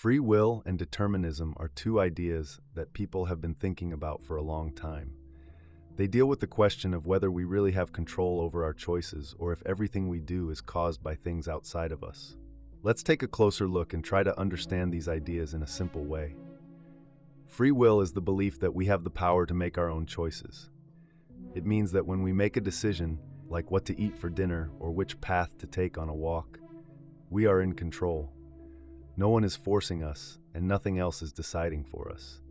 Free will and determinism are two ideas that people have been thinking about for a long time. They deal with the question of whether we really have control over our choices or if everything we do is caused by things outside of us. Let's take a closer look and try to understand these ideas in a simple way. Free will is the belief that we have the power to make our own choices. It means that when we make a decision, like what to eat for dinner or which path to take on a walk, we are in control. No one is forcing us, and nothing else is deciding for us.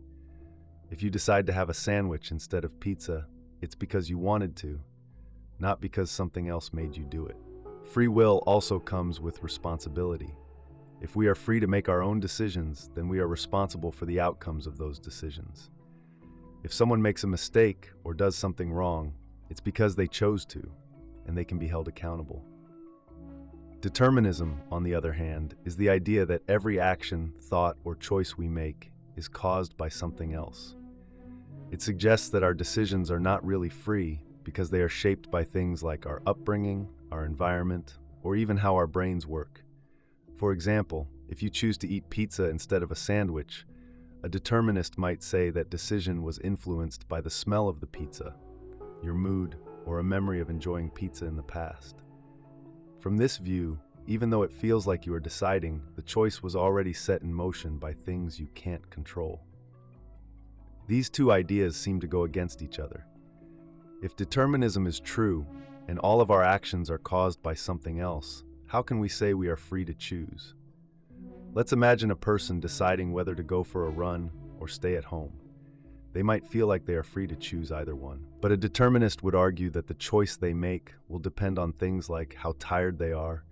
If you decide to have a sandwich instead of pizza, it's because you wanted to, not because something else made you do it. Free will also comes with responsibility. If we are free to make our own decisions, then we are responsible for the outcomes of those decisions. If someone makes a mistake or does something wrong, it's because they chose to, and they can be held accountable. Determinism, on the other hand, is the idea that every action, thought, or choice we make is caused by something else. It suggests that our decisions are not really free because they are shaped by things like our upbringing, our environment, or even how our brains work. For example, if you choose to eat pizza instead of a sandwich, a determinist might say that decision was influenced by the smell of the pizza, your mood, or a memory of enjoying pizza in the past. From this view, even though it feels like you are deciding, the choice was already set in motion by things you can't control. These two ideas seem to go against each other. If determinism is true, and all of our actions are caused by something else, how can we say we are free to choose? Let's imagine a person deciding whether to go for a run or stay at home. They might feel like they are free to choose either one. But a determinist would argue that the choice they make will depend on things like how tired they are,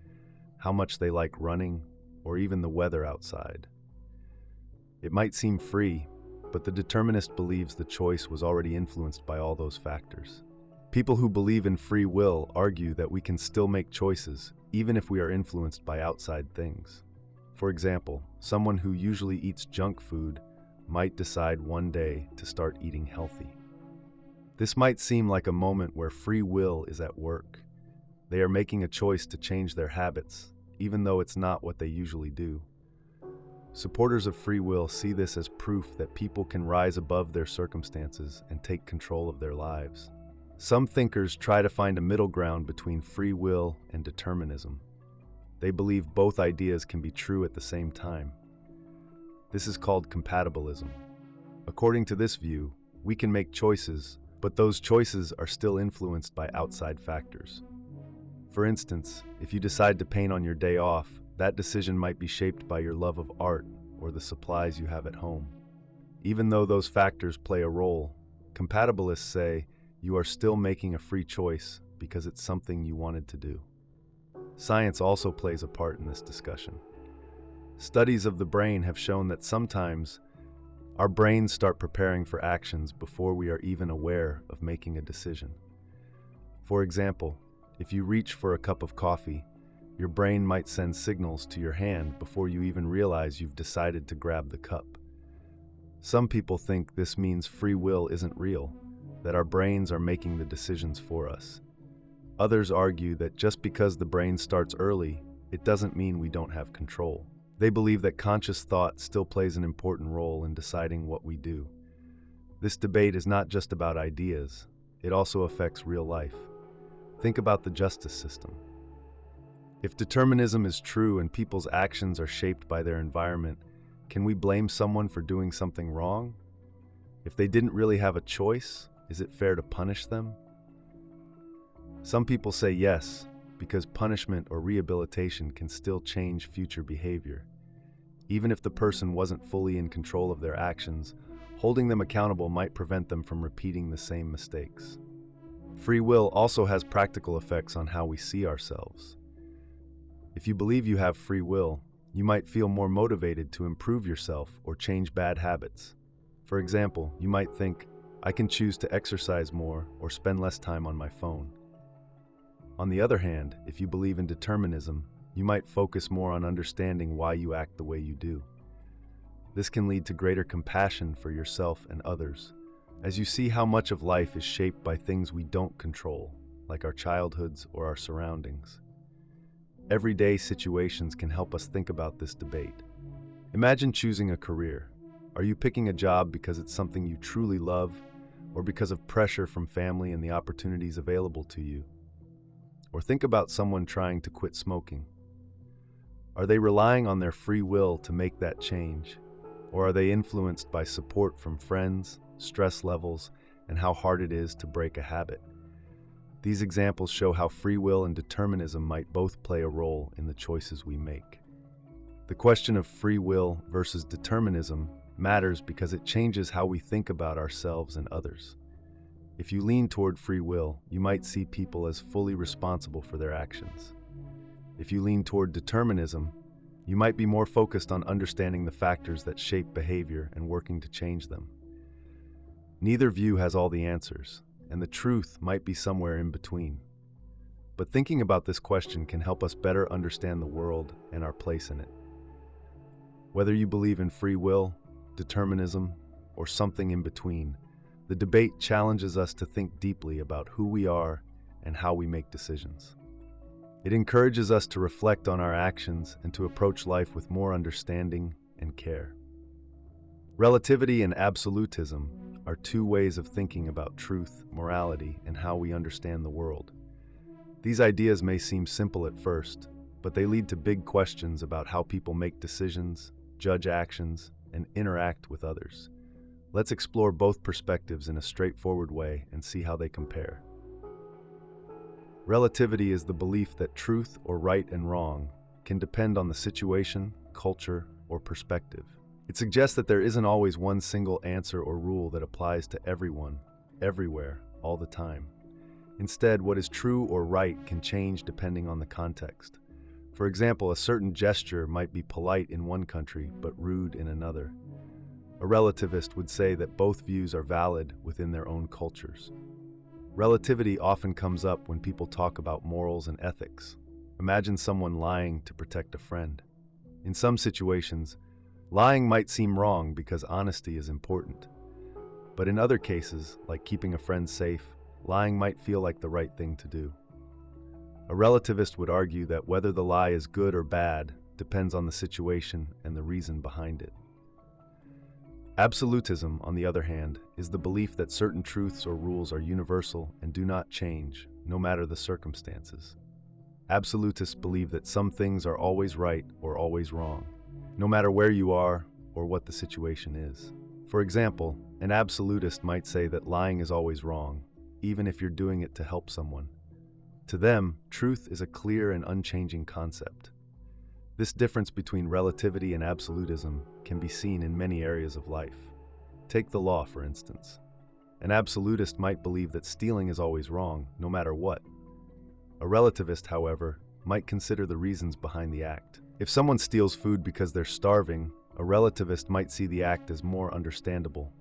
how much they like running, or even the weather outside. It might seem free, but the determinist believes the choice was already influenced by all those factors. People who believe in free will argue that we can still make choices, even if we are influenced by outside things. For example, someone who usually eats junk food might decide one day to start eating healthy. This might seem like a moment where free will is at work. They are making a choice to change their habits, even though it's not what they usually do. Supporters of free will see this as proof that people can rise above their circumstances and take control of their lives. Some thinkers try to find a middle ground between free will and determinism. They believe both ideas can be true at the same time. This is called compatibilism. According to this view, we can make choices, but those choices are still influenced by outside factors. For instance, if you decide to paint on your day off, that decision might be shaped by your love of art or the supplies you have at home. Even though those factors play a role, compatibilists say you are still making a free choice because it's something you wanted to do. Science also plays a part in this discussion. Studies of the brain have shown that sometimes our brains start preparing for actions before we are even aware of making a decision. For example, if you reach for a cup of coffee, your brain might send signals to your hand before you even realize you've decided to grab the cup. Some people think this means free will isn't real, that our brains are making the decisions for us. Others argue that just because the brain starts early, it doesn't mean we don't have control. They believe that conscious thought still plays an important role in deciding what we do. This debate is not just about ideas, it also affects real life. Think about the justice system. If determinism is true and people's actions are shaped by their environment, can we blame someone for doing something wrong? If they didn't really have a choice, is it fair to punish them? Some people say yes, because punishment or rehabilitation can still change future behavior. Even if the person wasn't fully in control of their actions, holding them accountable might prevent them from repeating the same mistakes. Free will also has practical effects on how we see ourselves. If you believe you have free will, you might feel more motivated to improve yourself or change bad habits. For example, you might think, I can choose to exercise more or spend less time on my phone. On the other hand, if you believe in determinism, you might focus more on understanding why you act the way you do. This can lead to greater compassion for yourself and others, as you see how much of life is shaped by things we don't control, like our childhoods or our surroundings. Everyday situations can help us think about this debate. Imagine choosing a career. Are you picking a job because it's something you truly love, or because of pressure from family and the opportunities available to you? Or think about someone trying to quit smoking. Are they relying on their free will to make that change? Or are they influenced by support from friends, stress levels, and how hard it is to break a habit? These examples show how free will and determinism might both play a role in the choices we make. The question of free will versus determinism matters because it changes how we think about ourselves and others. If you lean toward free will, you might see people as fully responsible for their actions. If you lean toward determinism, you might be more focused on understanding the factors that shape behavior and working to change them. Neither view has all the answers, and the truth might be somewhere in between. But thinking about this question can help us better understand the world and our place in it. Whether you believe in free will, determinism, or something in between, the debate challenges us to think deeply about who we are and how we make decisions. It encourages us to reflect on our actions and to approach life with more understanding and care. Relativity and absolutism are two ways of thinking about truth, morality, and how we understand the world. These ideas may seem simple at first, but they lead to big questions about how people make decisions, judge actions, and interact with others. Let's explore both perspectives in a straightforward way and see how they compare. Relativity is the belief that truth or right and wrong can depend on the situation, culture, or perspective. It suggests that there isn't always one single answer or rule that applies to everyone, everywhere, all the time. Instead, what is true or right can change depending on the context. For example, a certain gesture might be polite in one country but rude in another. A relativist would say that both views are valid within their own cultures. Relativity often comes up when people talk about morals and ethics. Imagine someone lying to protect a friend. In some situations, lying might seem wrong because honesty is important. But in other cases, like keeping a friend safe, lying might feel like the right thing to do. A relativist would argue that whether the lie is good or bad depends on the situation and the reason behind it. Absolutism, on the other hand, is the belief that certain truths or rules are universal and do not change, no matter the circumstances. Absolutists believe that some things are always right or always wrong, no matter where you are or what the situation is. For example, an absolutist might say that lying is always wrong, even if you're doing it to help someone. To them, truth is a clear and unchanging concept. This difference between relativity and absolutism can be seen in many areas of life. Take the law, for instance. An absolutist might believe that stealing is always wrong, no matter what. A relativist, however, might consider the reasons behind the act. If someone steals food because they're starving, a relativist might see the act as more understandable,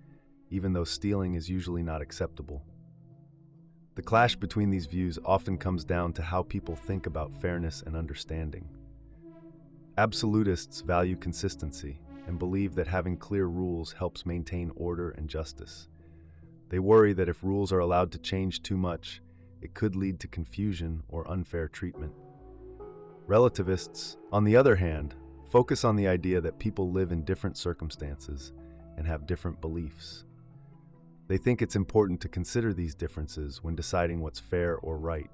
even though stealing is usually not acceptable. The clash between these views often comes down to how people think about fairness and understanding. Absolutists value consistency and believe that having clear rules helps maintain order and justice. They worry that if rules are allowed to change too much, it could lead to confusion or unfair treatment. Relativists, on the other hand, focus on the idea that people live in different circumstances and have different beliefs. They think it's important to consider these differences when deciding what's fair or right.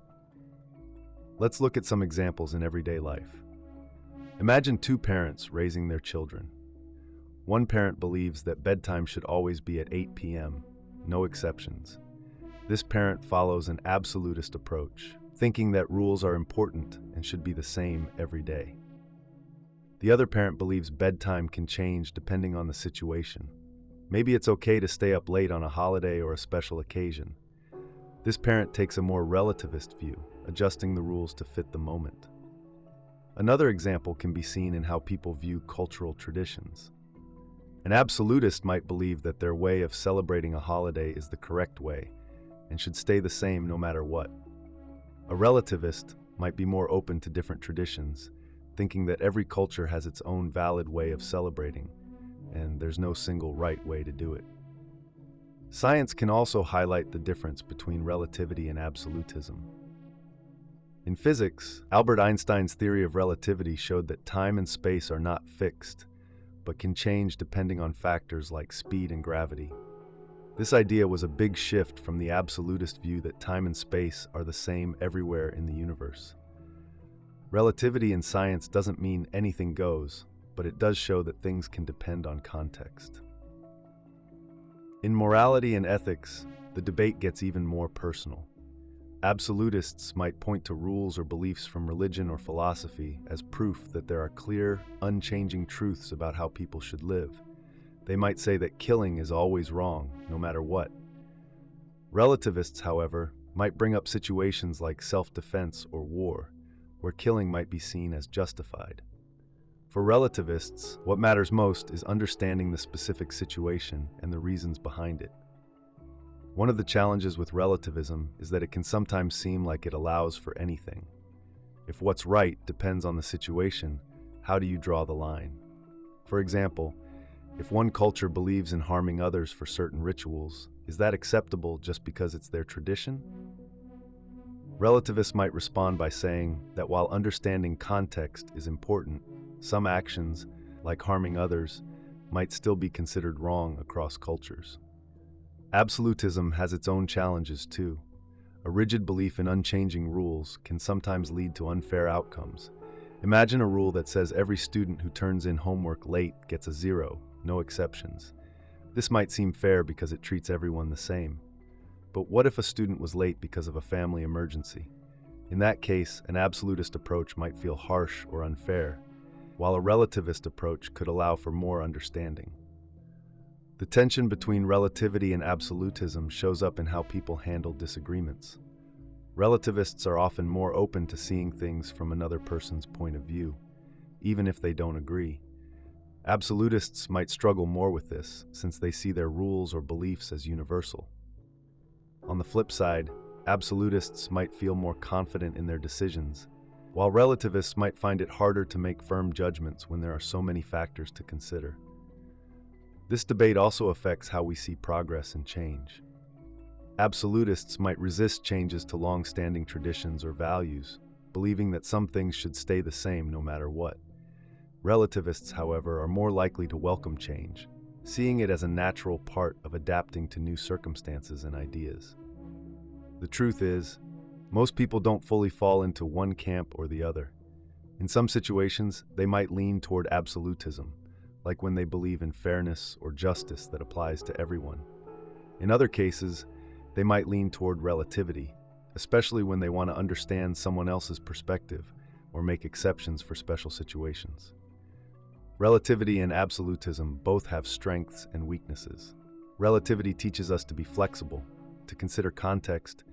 Let's look at some examples in everyday life. Imagine two parents raising their children. One parent believes that bedtime should always be at 8 p.m., no exceptions. This parent follows an absolutist approach, thinking that rules are important and should be the same every day. The other parent believes bedtime can change depending on the situation. Maybe it's okay to stay up late on a holiday or a special occasion. This parent takes a more relativist view, adjusting the rules to fit the moment. Another example can be seen in how people view cultural traditions. An absolutist might believe that their way of celebrating a holiday is the correct way and should stay the same no matter what. A relativist might be more open to different traditions, thinking that every culture has its own valid way of celebrating, and there's no single right way to do it. Science can also highlight the difference between relativity and absolutism. In physics, Albert Einstein's theory of relativity showed that time and space are not fixed, but can change depending on factors like speed and gravity. This idea was a big shift from the absolutist view that time and space are the same everywhere in the universe. Relativity in science doesn't mean anything goes, but it does show that things can depend on context. In morality and ethics, the debate gets even more personal. Absolutists might point to rules or beliefs from religion or philosophy as proof that there are clear, unchanging truths about how people should live. They might say that killing is always wrong, no matter what. Relativists, however, might bring up situations like self-defense or war, where killing might be seen as justified. For relativists, what matters most is understanding the specific situation and the reasons behind it. One of the challenges with relativism is that it can sometimes seem like it allows for anything. If what's right depends on the situation, how do you draw the line? For example, if one culture believes in harming others for certain rituals, is that acceptable just because it's their tradition? Relativists might respond by saying that while understanding context is important, some actions, like harming others, might still be considered wrong across cultures. Absolutism has its own challenges too. A rigid belief in unchanging rules can sometimes lead to unfair outcomes. Imagine a rule that says every student who turns in homework late gets a 0, no exceptions. This might seem fair because it treats everyone the same. But what if a student was late because of a family emergency? In that case, an absolutist approach might feel harsh or unfair, while a relativist approach could allow for more understanding. The tension between relativity and absolutism shows up in how people handle disagreements. Relativists are often more open to seeing things from another person's point of view, even if they don't agree. Absolutists might struggle more with this, since they see their rules or beliefs as universal. On the flip side, absolutists might feel more confident in their decisions, while relativists might find it harder to make firm judgments when there are so many factors to consider. This debate also affects how we see progress and change. Absolutists might resist changes to long-standing traditions or values, believing that some things should stay the same no matter what. Relativists, however, are more likely to welcome change, seeing it as a natural part of adapting to new circumstances and ideas. The truth is, most people don't fully fall into one camp or the other. In some situations, they might lean toward absolutism, like when they believe in fairness or justice that applies to everyone. In other cases, they might lean toward relativity, especially when they want to understand someone else's perspective or make exceptions for special situations. Relativity and absolutism both have strengths and weaknesses. Relativity teaches us to be flexible, to consider context,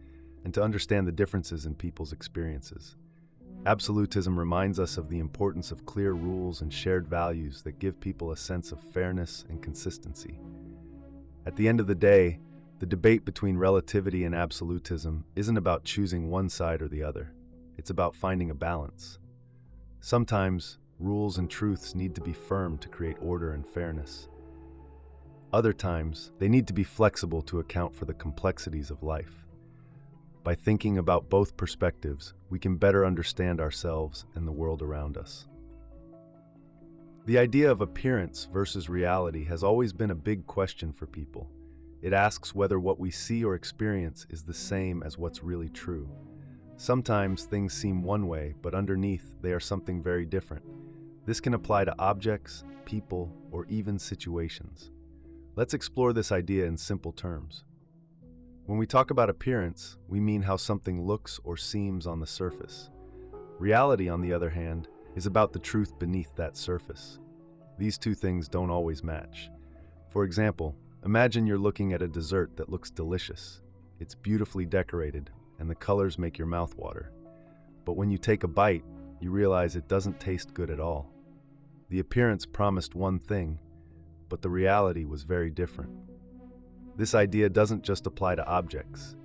and to understand the differences in people's experiences. Absolutism reminds us of the importance of clear rules and shared values that give people a sense of fairness and consistency. At the end of the day, the debate between relativity and absolutism isn't about choosing one side or the other. It's about finding a balance. Sometimes, rules and truths need to be firm to create order and fairness. Other times, they need to be flexible to account for the complexities of life. By thinking about both perspectives, we can better understand ourselves and the world around us. The idea of appearance versus reality has always been a big question for people. It asks whether what we see or experience is the same as what's really true. Sometimes things seem one way, but underneath they are something very different. This can apply to objects, people, or even situations. Let's explore this idea in simple terms. When we talk about appearance, we mean how something looks or seems on the surface. Reality, on the other hand, is about the truth beneath that surface. These two things don't always match. For example, imagine you're looking at a dessert that looks delicious. It's beautifully decorated, and the colors make your mouth water. But when you take a bite, you realize it doesn't taste good at all. The appearance promised one thing, but the reality was very different. This idea doesn't just apply to objects.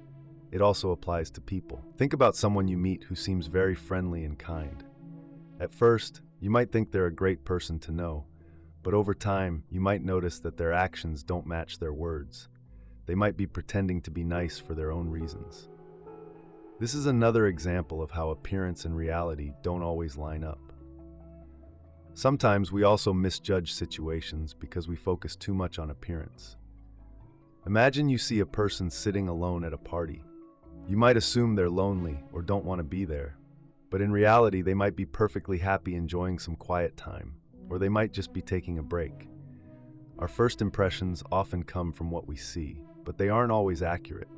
It also applies to people. Think about someone you meet who seems very friendly and kind. At first, you might think they're a great person to know, but over time, you might notice that their actions don't match their words. They might be pretending to be nice for their own reasons. This is another example of how appearance and reality don't always line up. Sometimes we also misjudge situations because we focus too much on appearance. Imagine you see a person sitting alone at a party. You might assume they're lonely or don't want to be there, but in reality, they might be perfectly happy enjoying some quiet time, or they might just be taking a break. Our first impressions often come from what we see, but they aren't always accurate.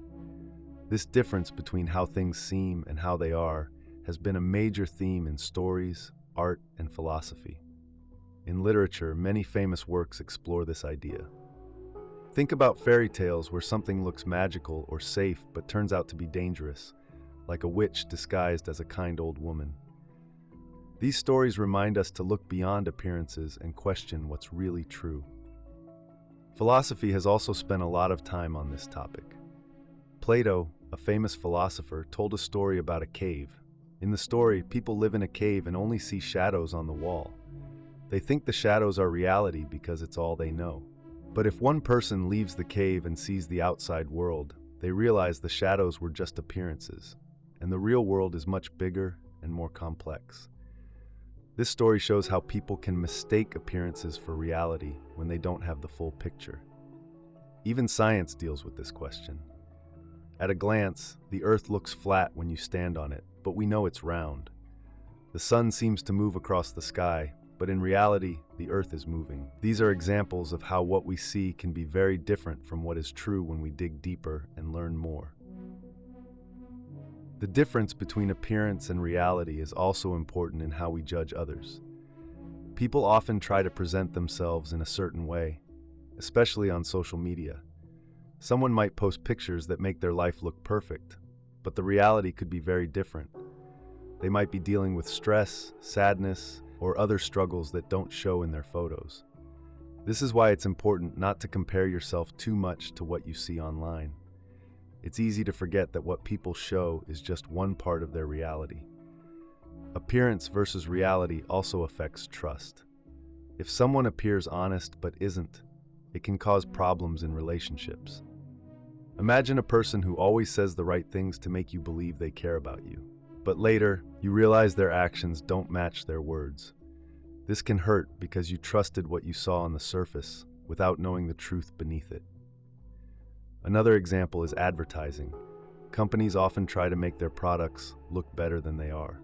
This difference between how things seem and how they are has been a major theme in stories, art, and philosophy. In literature, many famous works explore this idea. Think about fairy tales where something looks magical or safe but turns out to be dangerous, like a witch disguised as a kind old woman. These stories remind us to look beyond appearances and question what's really true. Philosophy has also spent a lot of time on this topic. Plato, a famous philosopher, told a story about a cave. In the story, people live in a cave and only see shadows on the wall. They think the shadows are reality because it's all they know. But if one person leaves the cave and sees the outside world, they realize the shadows were just appearances, and the real world is much bigger and more complex. This story shows how people can mistake appearances for reality when they don't have the full picture. Even science deals with this question. At a glance, the Earth looks flat when you stand on it, but we know it's round. The sun seems to move across the sky, but in reality, the Earth is moving. These are examples of how what we see can be very different from what is true when we dig deeper and learn more. The difference between appearance and reality is also important in how we judge others. People often try to present themselves in a certain way, especially on social media. Someone might post pictures that make their life look perfect, but the reality could be very different. They might be dealing with stress, sadness, or other struggles that don't show in their photos. This is why it's important not to compare yourself too much to what you see online. It's easy to forget that what people show is just one part of their reality. Appearance versus reality also affects trust. If someone appears honest but isn't, it can cause problems in relationships. Imagine a person who always says the right things to make you believe they care about you, but later, you realize their actions don't match their words. This can hurt because you trusted what you saw on the surface without knowing the truth beneath it. Another example is advertising. Companies often try to make their products look better than they are.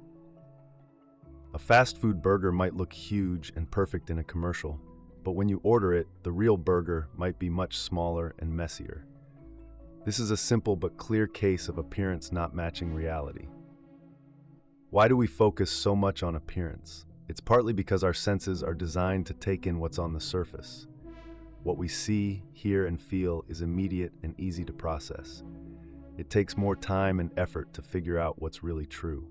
A fast food burger might look huge and perfect in a commercial, but when you order it, the real burger might be much smaller and messier. This is a simple but clear case of appearance not matching reality. Why do we focus so much on appearance? It's partly because our senses are designed to take in what's on the surface. What we see, hear, and feel is immediate and easy to process. It takes more time and effort to figure out what's really true.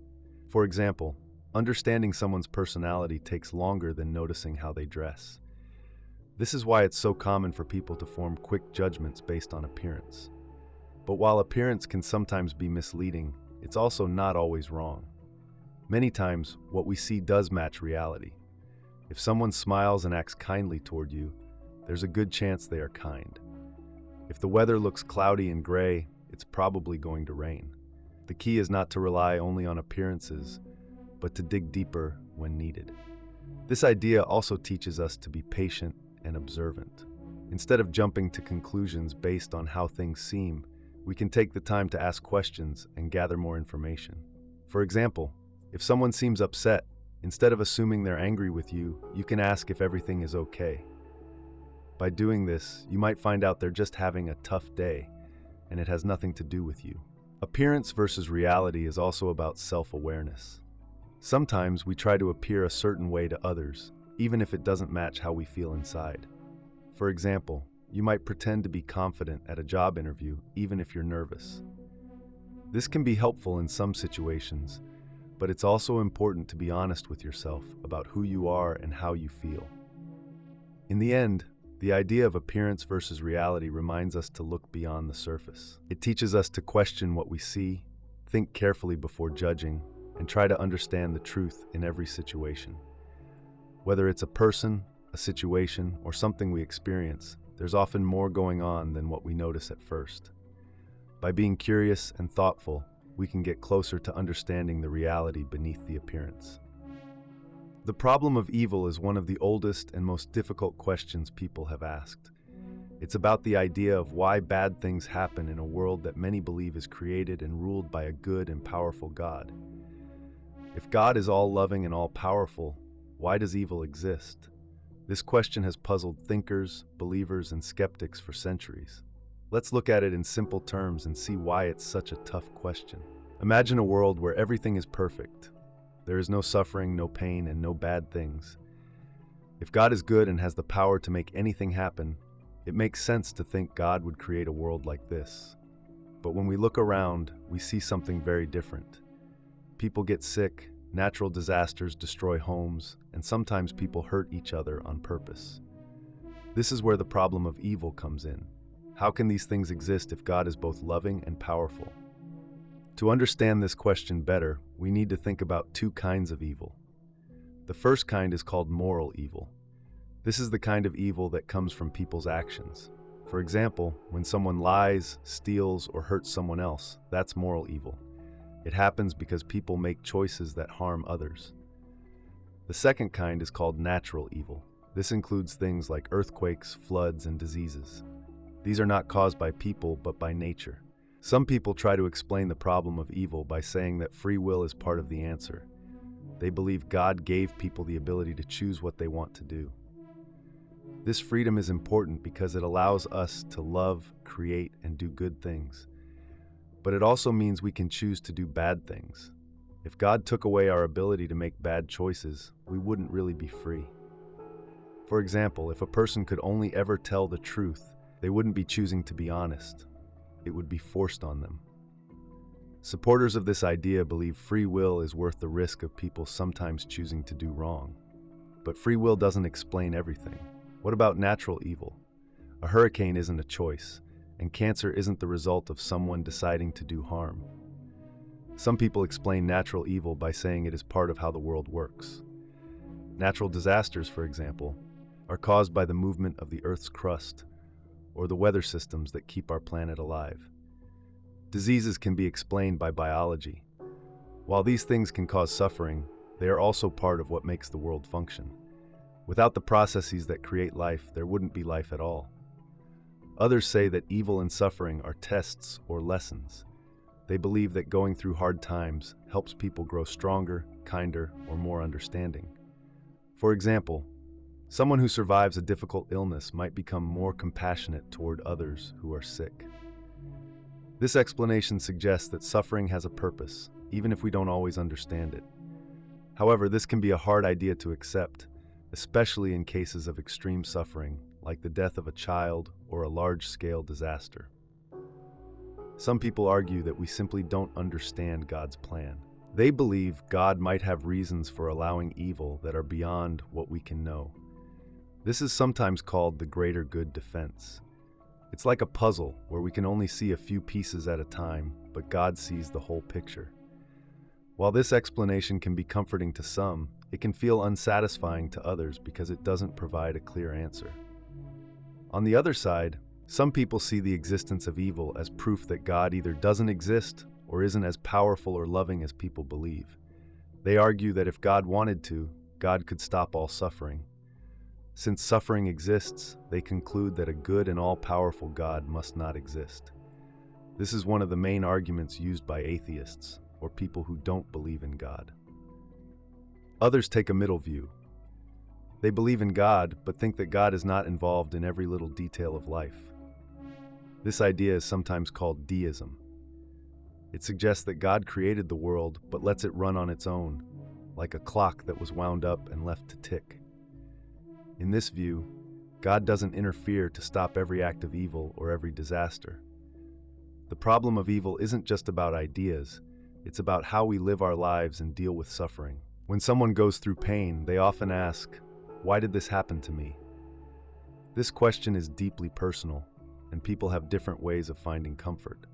For example, understanding someone's personality takes longer than noticing how they dress. This is why it's so common for people to form quick judgments based on appearance. But while appearance can sometimes be misleading, it's also not always wrong. Many times, what we see does match reality. If someone smiles and acts kindly toward you, there's a good chance they are kind. If the weather looks cloudy and gray, it's probably going to rain. The key is not to rely only on appearances, but to dig deeper when needed. This idea also teaches us to be patient and observant. Instead of jumping to conclusions based on how things seem, we can take the time to ask questions and gather more information. For example, if someone seems upset, instead of assuming they're angry with you, you can ask if everything is okay. By doing this, you might find out they're just having a tough day, and it has nothing to do with you. Appearance versus reality is also about self-awareness. Sometimes we try to appear a certain way to others, even if it doesn't match how we feel inside. For example, you might pretend to be confident at a job interview, even if you're nervous. This can be helpful in some situations, but it's also important to be honest with yourself about who you are and how you feel. In the end, the idea of appearance versus reality reminds us to look beyond the surface. It teaches us to question what we see, think carefully before judging, and try to understand the truth in every situation. Whether it's a person, a situation, or something we experience, there's often more going on than what we notice at first. By being curious and thoughtful, we can get closer to understanding the reality beneath the appearance. The problem of evil is one of the oldest and most difficult questions people have asked. It's about the idea of why bad things happen in a world that many believe is created and ruled by a good and powerful God. If God is all-loving and all-powerful, why does evil exist? This question has puzzled thinkers, believers, and skeptics for centuries. Let's look at it in simple terms and see why it's such a tough question. Imagine a world where everything is perfect. There is no suffering, no pain, and no bad things. If God is good and has the power to make anything happen, it makes sense to think God would create a world like this. But when we look around, we see something very different. People get sick, natural disasters destroy homes, and sometimes people hurt each other on purpose. This is where the problem of evil comes in. How can these things exist if God is both loving and powerful? To understand this question better, we need to think about two kinds of evil. The first kind is called moral evil. This is the kind of evil that comes from people's actions. For example, when someone lies, steals, or hurts someone else, that's moral evil. It happens because people make choices that harm others. The second kind is called natural evil. This includes things like earthquakes, floods, and diseases. These are not caused by people, but by nature. Some people try to explain the problem of evil by saying that free will is part of the answer. They believe God gave people the ability to choose what they want to do. This freedom is important because it allows us to love, create, and do good things. But it also means we can choose to do bad things. If God took away our ability to make bad choices, we wouldn't really be free. For example, if a person could only ever tell the truth, they wouldn't be choosing to be honest. It would be forced on them. Supporters of this idea believe free will is worth the risk of people sometimes choosing to do wrong. But free will doesn't explain everything. What about natural evil? A hurricane isn't a choice, and cancer isn't the result of someone deciding to do harm. Some people explain natural evil by saying it is part of how the world works. Natural disasters, for example, are caused by the movement of the Earth's crust, or the weather systems that keep our planet alive. Diseases can be explained by biology. While these things can cause suffering, they are also part of what makes the world function. Without the processes that create life, there wouldn't be life at all. Others say that evil and suffering are tests or lessons. They believe that going through hard times helps people grow stronger, kinder, or more understanding. For example, someone who survives a difficult illness might become more compassionate toward others who are sick. This explanation suggests that suffering has a purpose, even if we don't always understand it. However, this can be a hard idea to accept, especially in cases of extreme suffering, like the death of a child or a large-scale disaster. Some people argue that we simply don't understand God's plan. They believe God might have reasons for allowing evil that are beyond what we can know. This is sometimes called the greater good defense. It's like a puzzle where we can only see a few pieces at a time, but God sees the whole picture. While this explanation can be comforting to some, it can feel unsatisfying to others because it doesn't provide a clear answer. On the other side, some people see the existence of evil as proof that God either doesn't exist or isn't as powerful or loving as people believe. They argue that if God wanted to, God could stop all suffering. Since suffering exists, they conclude that a good and all-powerful God must not exist. This is one of the main arguments used by atheists, or people who don't believe in God. Others take a middle view. They believe in God, but think that God is not involved in every little detail of life. This idea is sometimes called deism. It suggests that God created the world, but lets it run on its own, like a clock that was wound up and left to tick. In this view, God doesn't interfere to stop every act of evil or every disaster. The problem of evil isn't just about ideas, it's about how we live our lives and deal with suffering. When someone goes through pain, they often ask, "Why did this happen to me?" This question is deeply personal, and people have different ways of finding comfort.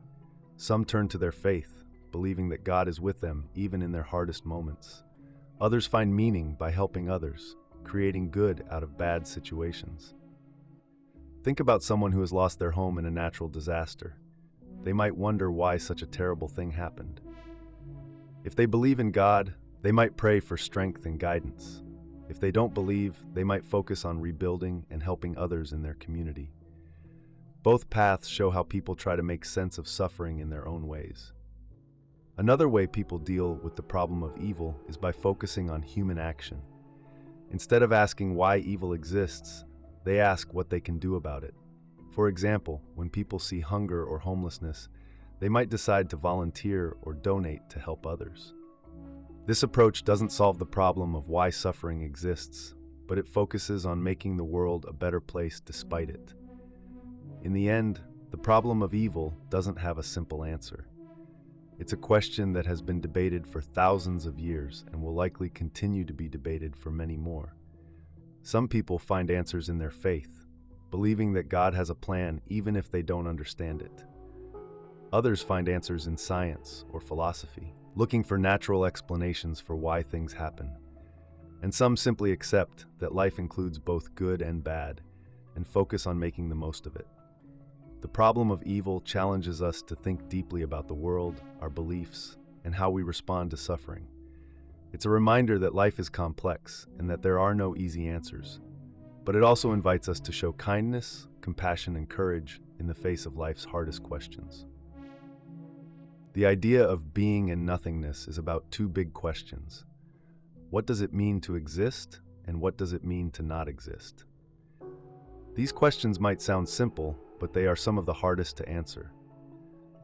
Some turn to their faith, believing that God is with them even in their hardest moments. Others find meaning by helping others, creating good out of bad situations. Think about someone who has lost their home in a natural disaster. They might wonder why such a terrible thing happened. If they believe in God, they might pray for strength and guidance. If they don't believe, they might focus on rebuilding and helping others in their community. Both paths show how people try to make sense of suffering in their own ways. Another way people deal with the problem of evil is by focusing on human action. Instead of asking why evil exists, they ask what they can do about it. For example, when people see hunger or homelessness, they might decide to volunteer or donate to help others. This approach doesn't solve the problem of why suffering exists, but it focuses on making the world a better place despite it. In the end, the problem of evil doesn't have a simple answer. It's a question that has been debated for thousands of years and will likely continue to be debated for many more. Some people find answers in their faith, believing that God has a plan even if they don't understand it. Others find answers in science or philosophy, looking for natural explanations for why things happen. And some simply accept that life includes both good and bad and focus on making the most of it. The problem of evil challenges us to think deeply about the world, our beliefs, and how we respond to suffering. It's a reminder that life is complex and that there are no easy answers. But it also invites us to show kindness, compassion, and courage in the face of life's hardest questions. The idea of being and nothingness is about two big questions. What does it mean to exist, and what does it mean to not exist? These questions might sound simple, but they are some of the hardest to answer.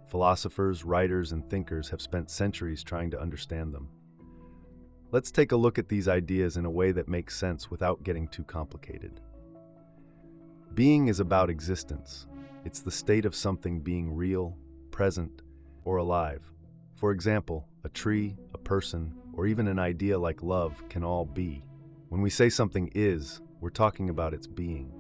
Philosophers, writers, and thinkers have spent centuries trying to understand them. Let's take a look at these ideas in a way that makes sense without getting too complicated. Being is about existence. It's the state of something being real, present, or alive. For example, a tree, a person, or even an idea like love can all be. When we say something is, we're talking about its being.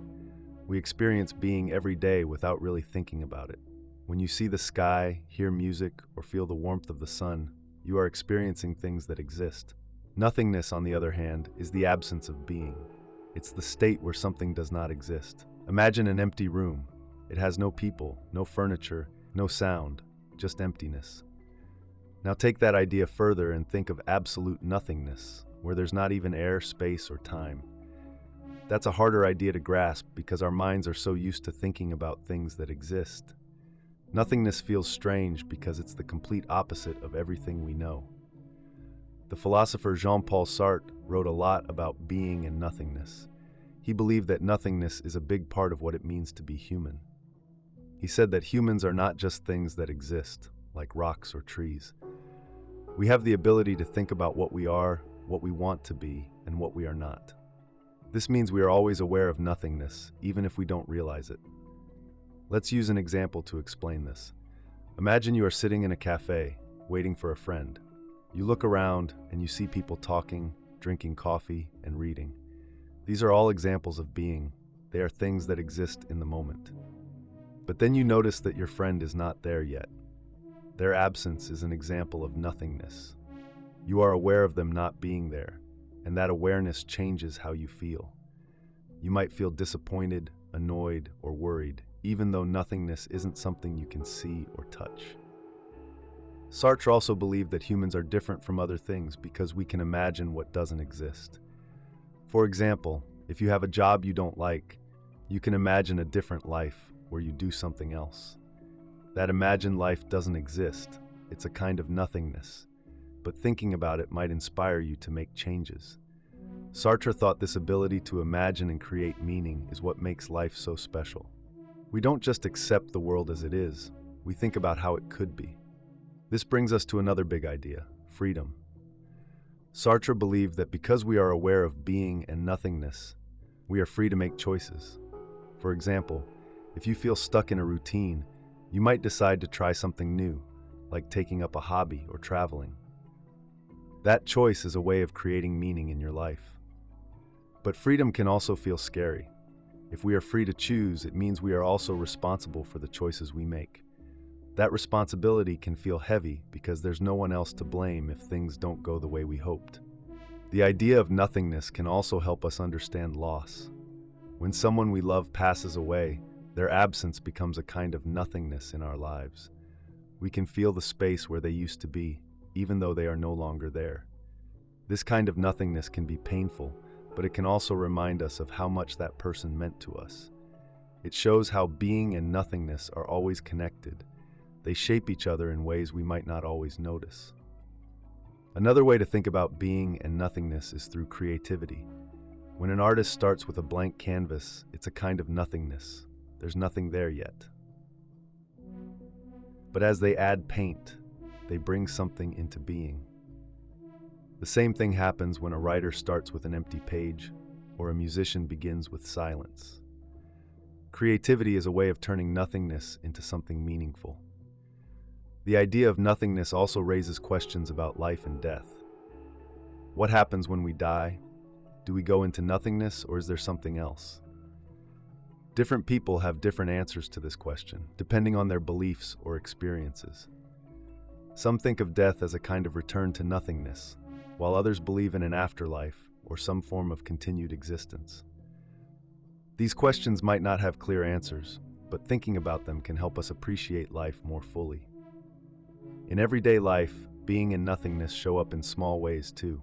We experience being every day without really thinking about it. When you see the sky, hear music, or feel the warmth of the sun, you are experiencing things that exist. Nothingness, on the other hand, is the absence of being. It's the state where something does not exist. Imagine an empty room. It has no people, no furniture, no sound, just emptiness. Now take that idea further and think of absolute nothingness, where there's not even air, space, or time. That's a harder idea to grasp because our minds are so used to thinking about things that exist. Nothingness feels strange because it's the complete opposite of everything we know. The philosopher Jean-Paul Sartre wrote a lot about being and nothingness. He believed that nothingness is a big part of what it means to be human. He said that humans are not just things that exist, like rocks or trees. We have the ability to think about what we are, what we want to be, and what we are not. This means we are always aware of nothingness, even if we don't realize it. Let's use an example to explain this. Imagine you are sitting in a cafe, waiting for a friend. You look around and you see people talking, drinking coffee, and reading. These are all examples of being. They are things that exist in the moment. But then you notice that your friend is not there yet. Their absence is an example of nothingness. You are aware of them not being there, and that awareness changes how you feel. You might feel disappointed, annoyed, or worried, even though nothingness isn't something you can see or touch. Sartre also believed that humans are different from other things because we can imagine what doesn't exist. For example, if you have a job you don't like, you can imagine a different life where you do something else. That imagined life doesn't exist. It's a kind of nothingness. But thinking about it might inspire you to make changes. Sartre thought this ability to imagine and create meaning is what makes life so special. We don't just accept the world as it is, we think about how it could be. This brings us to another big idea, freedom. Sartre believed that because we are aware of being and nothingness, we are free to make choices. For example, if you feel stuck in a routine, you might decide to try something new, like taking up a hobby or traveling. That choice is a way of creating meaning in your life. But freedom can also feel scary. If we are free to choose, it means we are also responsible for the choices we make. That responsibility can feel heavy because there's no one else to blame if things don't go the way we hoped. The idea of nothingness can also help us understand loss. When someone we love passes away, their absence becomes a kind of nothingness in our lives. We can feel the space where they used to be, even though they are no longer there. This kind of nothingness can be painful, but it can also remind us of how much that person meant to us. It shows how being and nothingness are always connected. They shape each other in ways we might not always notice. Another way to think about being and nothingness is through creativity. When an artist starts with a blank canvas, it's a kind of nothingness. There's nothing there yet. But as they add paint, they bring something into being. The same thing happens when a writer starts with an empty page, or a musician begins with silence. Creativity is a way of turning nothingness into something meaningful. The idea of nothingness also raises questions about life and death. What happens when we die? Do we go into nothingness, or is there something else? Different people have different answers to this question, depending on their beliefs or experiences. Some think of death as a kind of return to nothingness, while others believe in an afterlife or some form of continued existence. These questions might not have clear answers, but thinking about them can help us appreciate life more fully. In everyday life, being and nothingness show up in small ways too.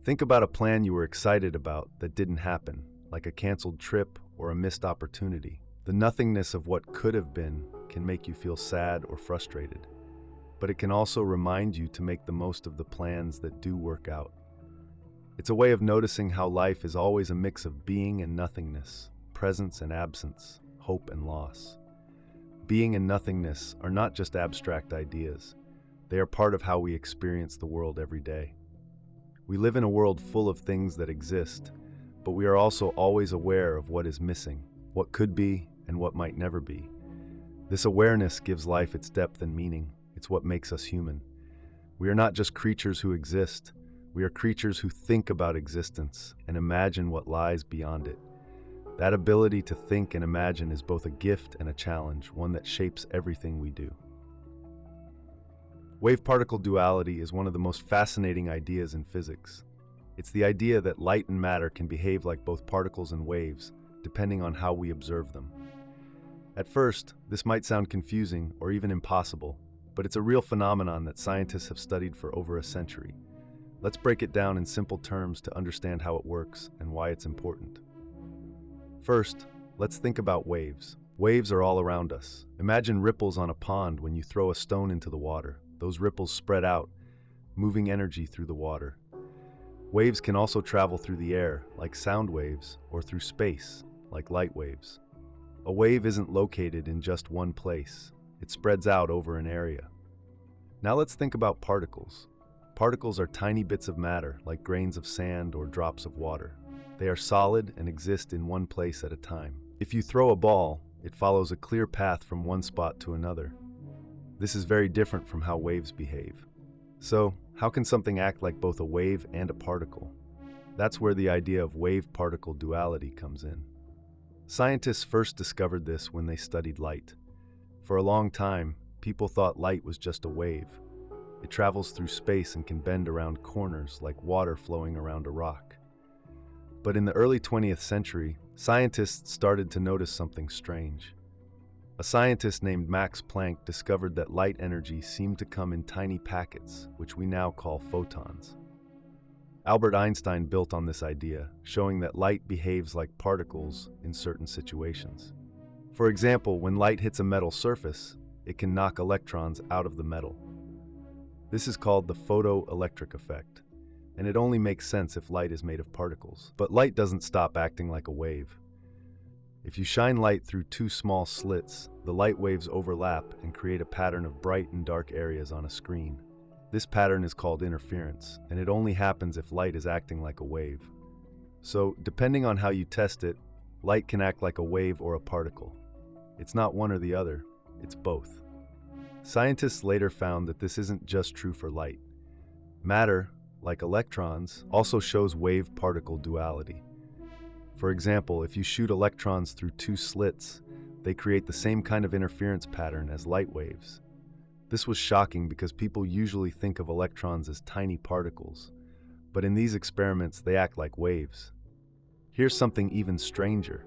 Think about a plan you were excited about that didn't happen, like a canceled trip or a missed opportunity. The nothingness of what could have been can make you feel sad or frustrated, but it can also remind you to make the most of the plans that do work out. It's a way of noticing how life is always a mix of being and nothingness, presence and absence, hope and loss. Being and nothingness are not just abstract ideas. They are part of how we experience the world every day. We live in a world full of things that exist, but we are also always aware of what is missing, what could be, and what might never be. This awareness gives life its depth and meaning. It's what makes us human. We are not just creatures who exist. We are creatures who think about existence and imagine what lies beyond it. That ability to think and imagine is both a gift and a challenge, one that shapes everything we do. Wave-particle duality is one of the most fascinating ideas in physics. It's the idea that light and matter can behave like both particles and waves, depending on how we observe them. At first, this might sound confusing or even impossible, but it's a real phenomenon that scientists have studied for over a century. Let's break it down in simple terms to understand how it works and why it's important. First, let's think about waves. Waves are all around us. Imagine ripples on a pond when you throw a stone into the water. Those ripples spread out, moving energy through the water. Waves can also travel through the air, like sound waves, or through space, like light waves. A wave isn't located in just one place. It spreads out over an area. Now let's think about particles. Particles are tiny bits of matter, like grains of sand or drops of water. They are solid and exist in one place at a time. If you throw a ball, it follows a clear path from one spot to another. This is very different from how waves behave. So, how can something act like both a wave and a particle? That's where the idea of wave-particle duality comes in. Scientists first discovered this when they studied light. For a long time, people thought light was just a wave. It travels through space and can bend around corners like water flowing around a rock. But in the early 20th century, scientists started to notice something strange. A scientist named Max Planck discovered that light energy seemed to come in tiny packets, which we now call photons. Albert Einstein built on this idea, showing that light behaves like particles in certain situations. For example, when light hits a metal surface, it can knock electrons out of the metal. This is called the photoelectric effect, and it only makes sense if light is made of particles. But light doesn't stop acting like a wave. If you shine light through two small slits, the light waves overlap and create a pattern of bright and dark areas on a screen. This pattern is called interference, and it only happens if light is acting like a wave. So, depending on how you test it, light can act like a wave or a particle. It's not one or the other, it's both. Scientists later found that this isn't just true for light. Matter, like electrons, also shows wave-particle duality. For example, if you shoot electrons through two slits, they create the same kind of interference pattern as light waves. This was shocking because people usually think of electrons as tiny particles, but in these experiments they act like waves. Here's something even stranger.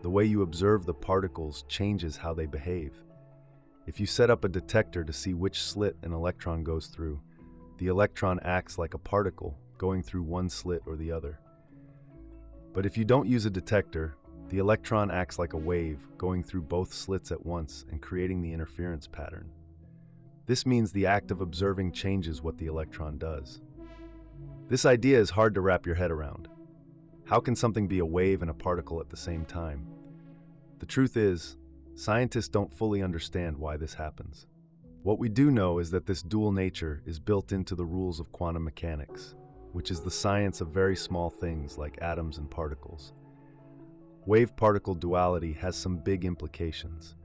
The way you observe the particles changes how they behave. If you set up a detector to see which slit an electron goes through, the electron acts like a particle, going through one slit or the other. But if you don't use a detector, the electron acts like a wave, going through both slits at once and creating the interference pattern. This means the act of observing changes what the electron does. This idea is hard to wrap your head around. How can something be a wave and a particle at the same time? The truth is, scientists don't fully understand why this happens. What we do know is that this dual nature is built into the rules of quantum mechanics, which is the science of very small things like atoms and particles. Wave-particle duality has some big implications.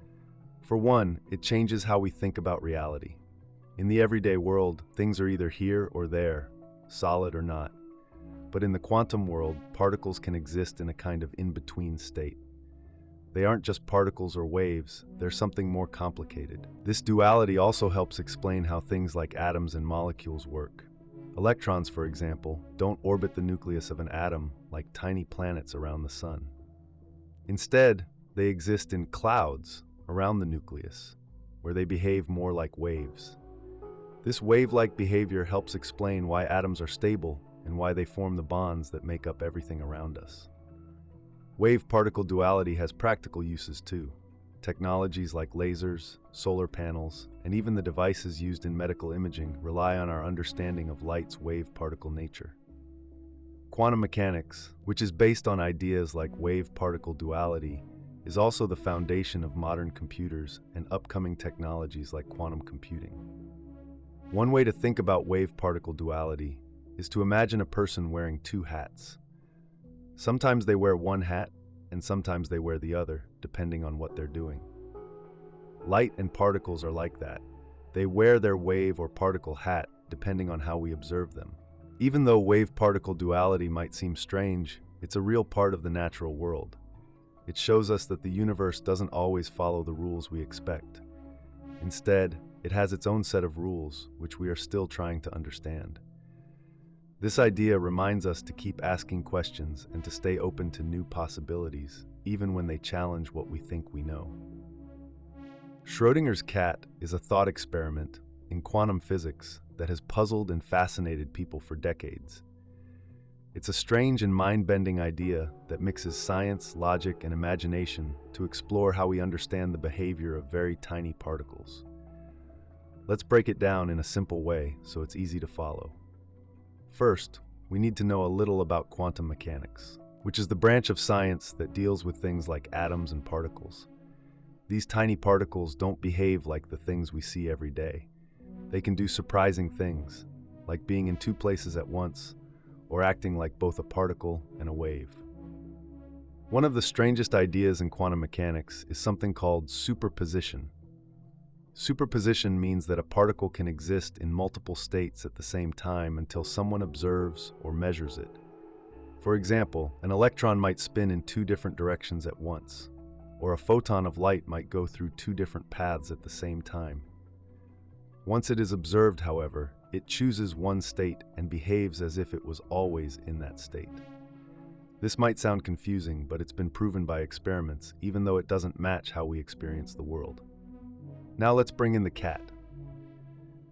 For one, it changes how we think about reality. In the everyday world, things are either here or there, solid or not. But in the quantum world, particles can exist in a kind of in-between state. They aren't just particles or waves, they're something more complicated. This duality also helps explain how things like atoms and molecules work. Electrons, for example, don't orbit the nucleus of an atom like tiny planets around the sun. Instead, they exist in clouds around the nucleus, where they behave more like waves. This wave-like behavior helps explain why atoms are stable and why they form the bonds that make up everything around us. Wave-particle duality has practical uses too. Technologies like lasers, solar panels, and even the devices used in medical imaging rely on our understanding of light's wave-particle nature. Quantum mechanics, which is based on ideas like wave-particle duality, is also the foundation of modern computers and upcoming technologies like quantum computing. One way to think about wave-particle duality is to imagine a person wearing two hats. Sometimes they wear one hat, and sometimes they wear the other, depending on what they're doing. Light and particles are like that. They wear their wave or particle hat depending on how we observe them. Even though wave-particle duality might seem strange, it's a real part of the natural world. It shows us that the universe doesn't always follow the rules we expect. Instead, it has its own set of rules, which we are still trying to understand. This idea reminds us to keep asking questions and to stay open to new possibilities, even when they challenge what we think we know. Schrödinger's cat is a thought experiment in quantum physics that has puzzled and fascinated people for decades. It's a strange and mind-bending idea that mixes science, logic, and imagination to explore how we understand the behavior of very tiny particles. Let's break it down in a simple way so it's easy to follow. First, we need to know a little about quantum mechanics, which is the branch of science that deals with things like atoms and particles. These tiny particles don't behave like the things we see every day. They can do surprising things, like being in two places at once, or acting like both a particle and a wave. One of the strangest ideas in quantum mechanics is something called superposition. Superposition means that a particle can exist in multiple states at the same time until someone observes or measures it. For example, an electron might spin in two different directions at once, or a photon of light might go through two different paths at the same time. Once it is observed, however, it chooses one state and behaves as if it was always in that state. This might sound confusing, but it's been proven by experiments, even though it doesn't match how we experience the world. Now let's bring in the cat.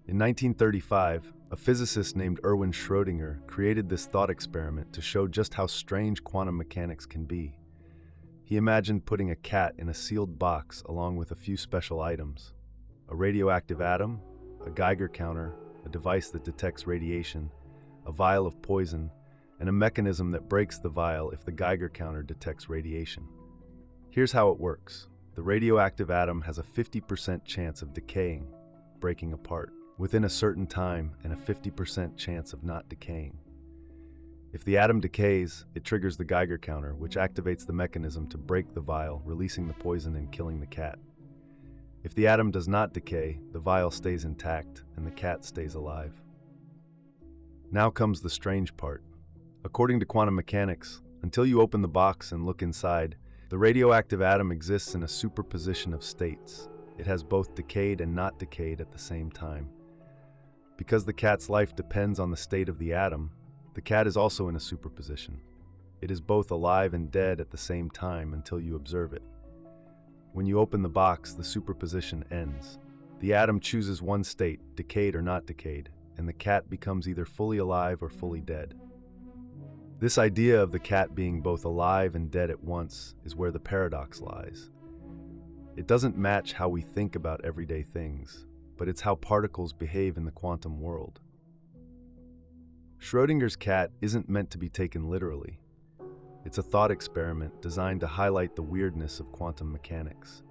In 1935, a physicist named Erwin Schrödinger created this thought experiment to show just how strange quantum mechanics can be. He imagined putting a cat in a sealed box along with a few special items: a radioactive atom, a Geiger counter, a device that detects radiation, a vial of poison, and a mechanism that breaks the vial if the Geiger counter detects radiation. Here's how it works. The radioactive atom has a 50% chance of decaying, breaking apart, within a certain time, and a 50% chance of not decaying. If the atom decays, it triggers the Geiger counter, which activates the mechanism to break the vial, releasing the poison and killing the cat. If the atom does not decay, the vial stays intact and the cat stays alive. Now comes the strange part. According to quantum mechanics, until you open the box and look inside, the radioactive atom exists in a superposition of states. It has both decayed and not decayed at the same time. Because the cat's life depends on the state of the atom, the cat is also in a superposition. It is both alive and dead at the same time until you observe it. When you open the box, the superposition ends. The atom chooses one state, decayed or not decayed, and the cat becomes either fully alive or fully dead. This idea of the cat being both alive and dead at once is where the paradox lies. It doesn't match how we think about everyday things, but it's how particles behave in the quantum world. Schrödinger's cat isn't meant to be taken literally. It's a thought experiment designed to highlight the weirdness of quantum mechanics.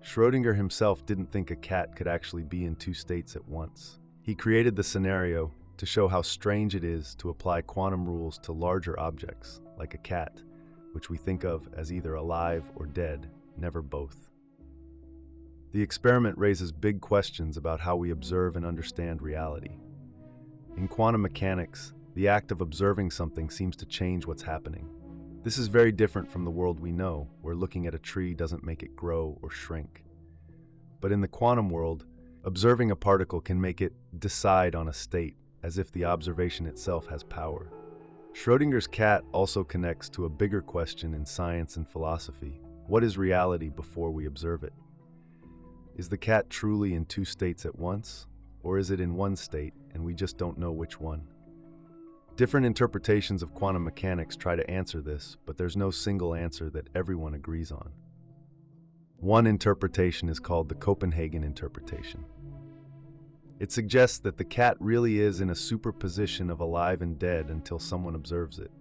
Schrödinger himself didn't think a cat could actually be in two states at once. He created the scenario to show how strange it is to apply quantum rules to larger objects, like a cat, which we think of as either alive or dead, never both. The experiment raises big questions about how we observe and understand reality. In quantum mechanics, the act of observing something seems to change what's happening. This is very different from the world we know, where looking at a tree doesn't make it grow or shrink. But in the quantum world, observing a particle can make it decide on a state, as if the observation itself has power. Schrödinger's cat also connects to a bigger question in science and philosophy. What is reality before we observe it? Is the cat truly in two states at once, or is it in one state and we just don't know which one? Different interpretations of quantum mechanics try to answer this, but there's no single answer that everyone agrees on. One interpretation is called the Copenhagen interpretation. It suggests that the cat really is in a superposition of alive and dead until someone observes it.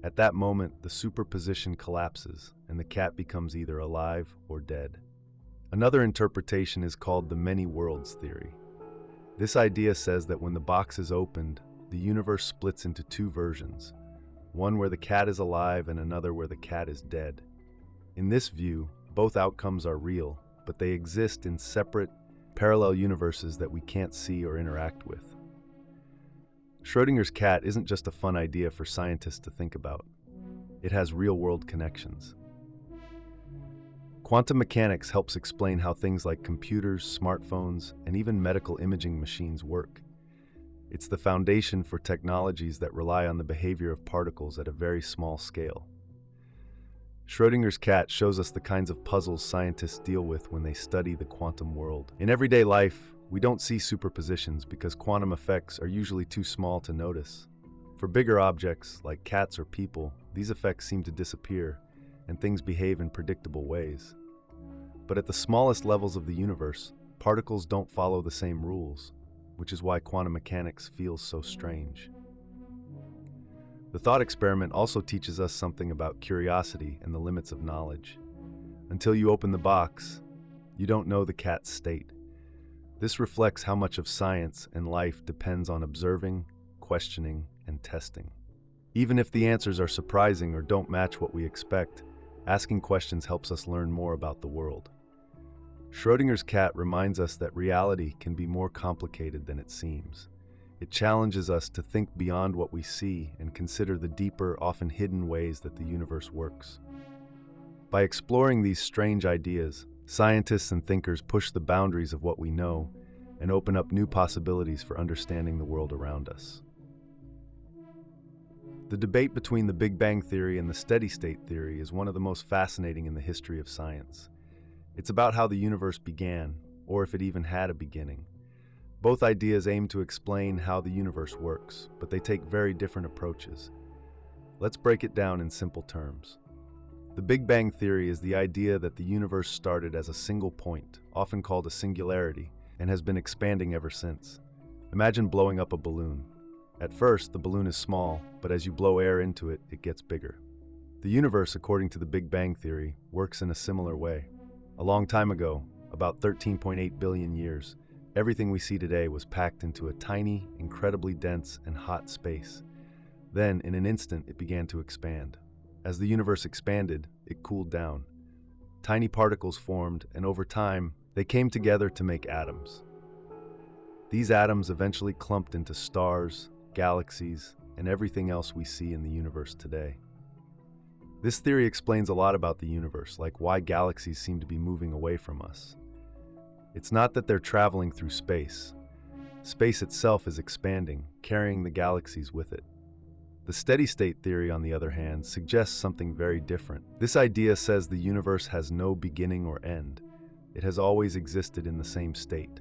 At that moment, the superposition collapses, and the cat becomes either alive or dead. Another interpretation is called the many worlds theory. This idea says that when the box is opened, the universe splits into two versions, one where the cat is alive and another where the cat is dead. In this view, both outcomes are real, but they exist in separate, parallel universes that we can't see or interact with. Schrödinger's cat isn't just a fun idea for scientists to think about. It has real-world connections. Quantum mechanics helps explain how things like computers, smartphones, and even medical imaging machines work. It's the foundation for technologies that rely on the behavior of particles at a very small scale. Schrödinger's cat shows us the kinds of puzzles scientists deal with when they study the quantum world. In everyday life, we don't see superpositions because quantum effects are usually too small to notice. For bigger objects, like cats or people, these effects seem to disappear, and things behave in predictable ways. But at the smallest levels of the universe, particles don't follow the same rules, which is why quantum mechanics feels so strange. The thought experiment also teaches us something about curiosity and the limits of knowledge. Until you open the box, you don't know the cat's state. This reflects how much of science and life depends on observing, questioning, and testing. Even if the answers are surprising or don't match what we expect, asking questions helps us learn more about the world. Schrödinger's cat reminds us that reality can be more complicated than it seems. It challenges us to think beyond what we see and consider the deeper, often hidden ways that the universe works. By exploring these strange ideas, scientists and thinkers push the boundaries of what we know and open up new possibilities for understanding the world around us. The debate between the Big Bang Theory and the steady-state theory is one of the most fascinating in the history of science. It's about how the universe began, or if it even had a beginning. Both ideas aim to explain how the universe works, but they take very different approaches. Let's break it down in simple terms. The Big Bang Theory is the idea that the universe started as a single point, often called a singularity, and has been expanding ever since. Imagine blowing up a balloon. At first, the balloon is small, but as you blow air into it, it gets bigger. The universe, according to the Big Bang Theory, works in a similar way. A long time ago, about 13.8 billion years, everything we see today was packed into a tiny, incredibly dense and hot space. Then, in an instant, it began to expand. As the universe expanded, it cooled down. Tiny particles formed, and over time, they came together to make atoms. These atoms eventually clumped into stars, galaxies, and everything else we see in the universe today. This theory explains a lot about the universe, like why galaxies seem to be moving away from us. It's not that they're traveling through space. Space itself is expanding, carrying the galaxies with it. The steady-state theory, on the other hand, suggests something very different. This idea says the universe has no beginning or end. It has always existed in the same state.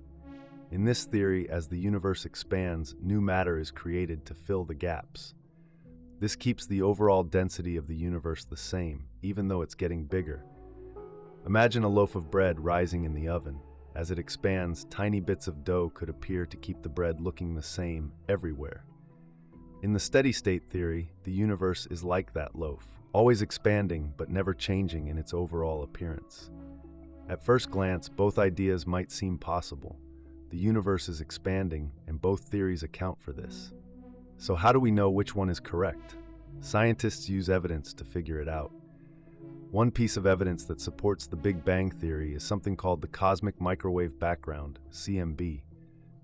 In this theory, as the universe expands, new matter is created to fill the gaps. This keeps the overall density of the universe the same, even though it's getting bigger. Imagine a loaf of bread rising in the oven. As it expands, tiny bits of dough could appear to keep the bread looking the same everywhere. In the steady-state theory, the universe is like that loaf, always expanding but never changing in its overall appearance. At first glance, both ideas might seem possible. The universe is expanding, and both theories account for this. So how do we know which one is correct? Scientists use evidence to figure it out. One piece of evidence that supports the Big Bang theory is something called the cosmic microwave background, CMB.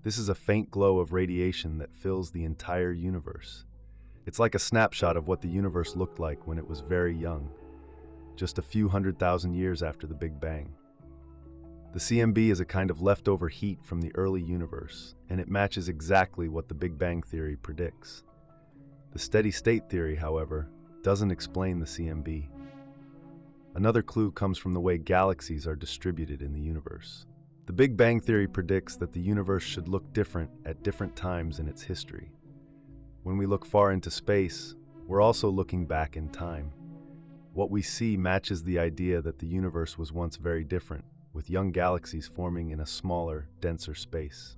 This is a faint glow of radiation that fills the entire universe. It's like a snapshot of what the universe looked like when it was very young, just a few 100,000 years after the Big Bang. The CMB is a kind of leftover heat from the early universe, and it matches exactly what the Big Bang theory predicts. The steady-state theory, however, doesn't explain the CMB. Another clue comes from the way galaxies are distributed in the universe. The Big Bang theory predicts that the universe should look different at different times in its history. When we look far into space, we're also looking back in time. What we see matches the idea that the universe was once very different, with young galaxies forming in a smaller, denser space.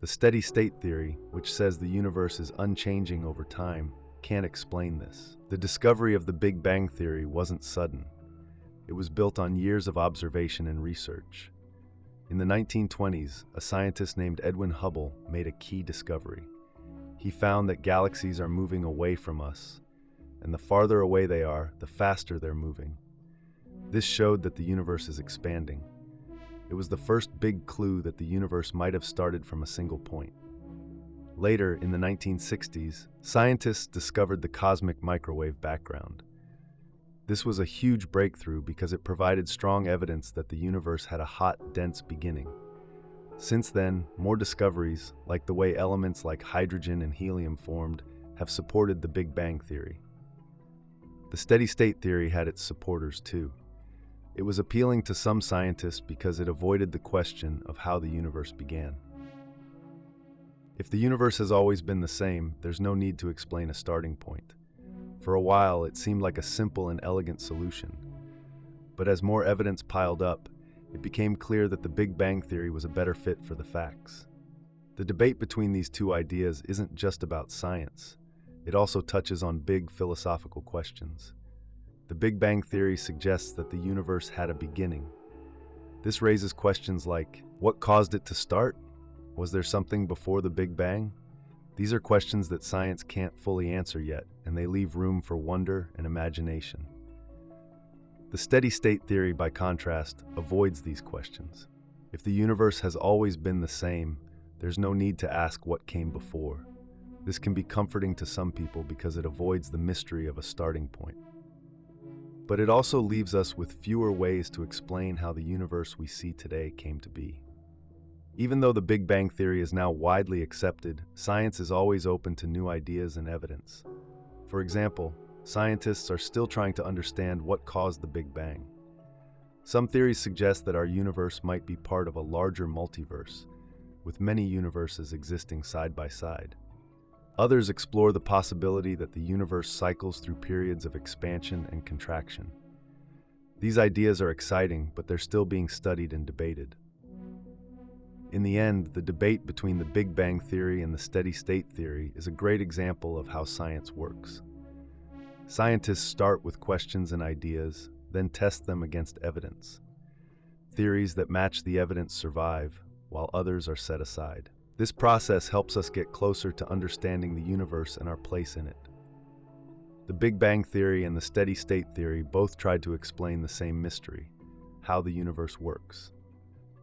The steady-state theory, which says the universe is unchanging over time, can't explain this. The discovery of the Big Bang theory wasn't sudden. It was built on years of observation and research. In the 1920s, a scientist named Edwin Hubble made a key discovery. He found that galaxies are moving away from us, and the farther away they are, the faster they're moving. This showed that the universe is expanding. It was the first big clue that the universe might have started from a single point. Later, in the 1960s, scientists discovered the cosmic microwave background. This was a huge breakthrough because it provided strong evidence that the universe had a hot, dense beginning. Since then, more discoveries, like the way elements like hydrogen and helium formed, have supported the Big Bang theory. The steady-state theory had its supporters too. It was appealing to some scientists because it avoided the question of how the universe began. If the universe has always been the same, there's no need to explain a starting point. For a while, it seemed like a simple and elegant solution. But as more evidence piled up, it became clear that the Big Bang theory was a better fit for the facts. The debate between these two ideas isn't just about science. It also touches on big philosophical questions. The Big Bang theory suggests that the universe had a beginning. This raises questions like, what caused it to start? Was there something before the Big Bang? These are questions that science can't fully answer yet, and they leave room for wonder and imagination. The steady-state theory, by contrast, avoids these questions. If the universe has always been the same, there's no need to ask what came before. This can be comforting to some people because it avoids the mystery of a starting point. But it also leaves us with fewer ways to explain how the universe we see today came to be. Even though the Big Bang theory is now widely accepted, science is always open to new ideas and evidence. For example, scientists are still trying to understand what caused the Big Bang. Some theories suggest that our universe might be part of a larger multiverse, with many universes existing side by side. Others explore the possibility that the universe cycles through periods of expansion and contraction. These ideas are exciting, but they're still being studied and debated. In the end, the debate between the Big Bang theory and the steady-state theory is a great example of how science works. Scientists start with questions and ideas, then test them against evidence. Theories that match the evidence survive, while others are set aside. This process helps us get closer to understanding the universe and our place in it. The Big Bang theory and the steady-state theory both tried to explain the same mystery, how the universe works.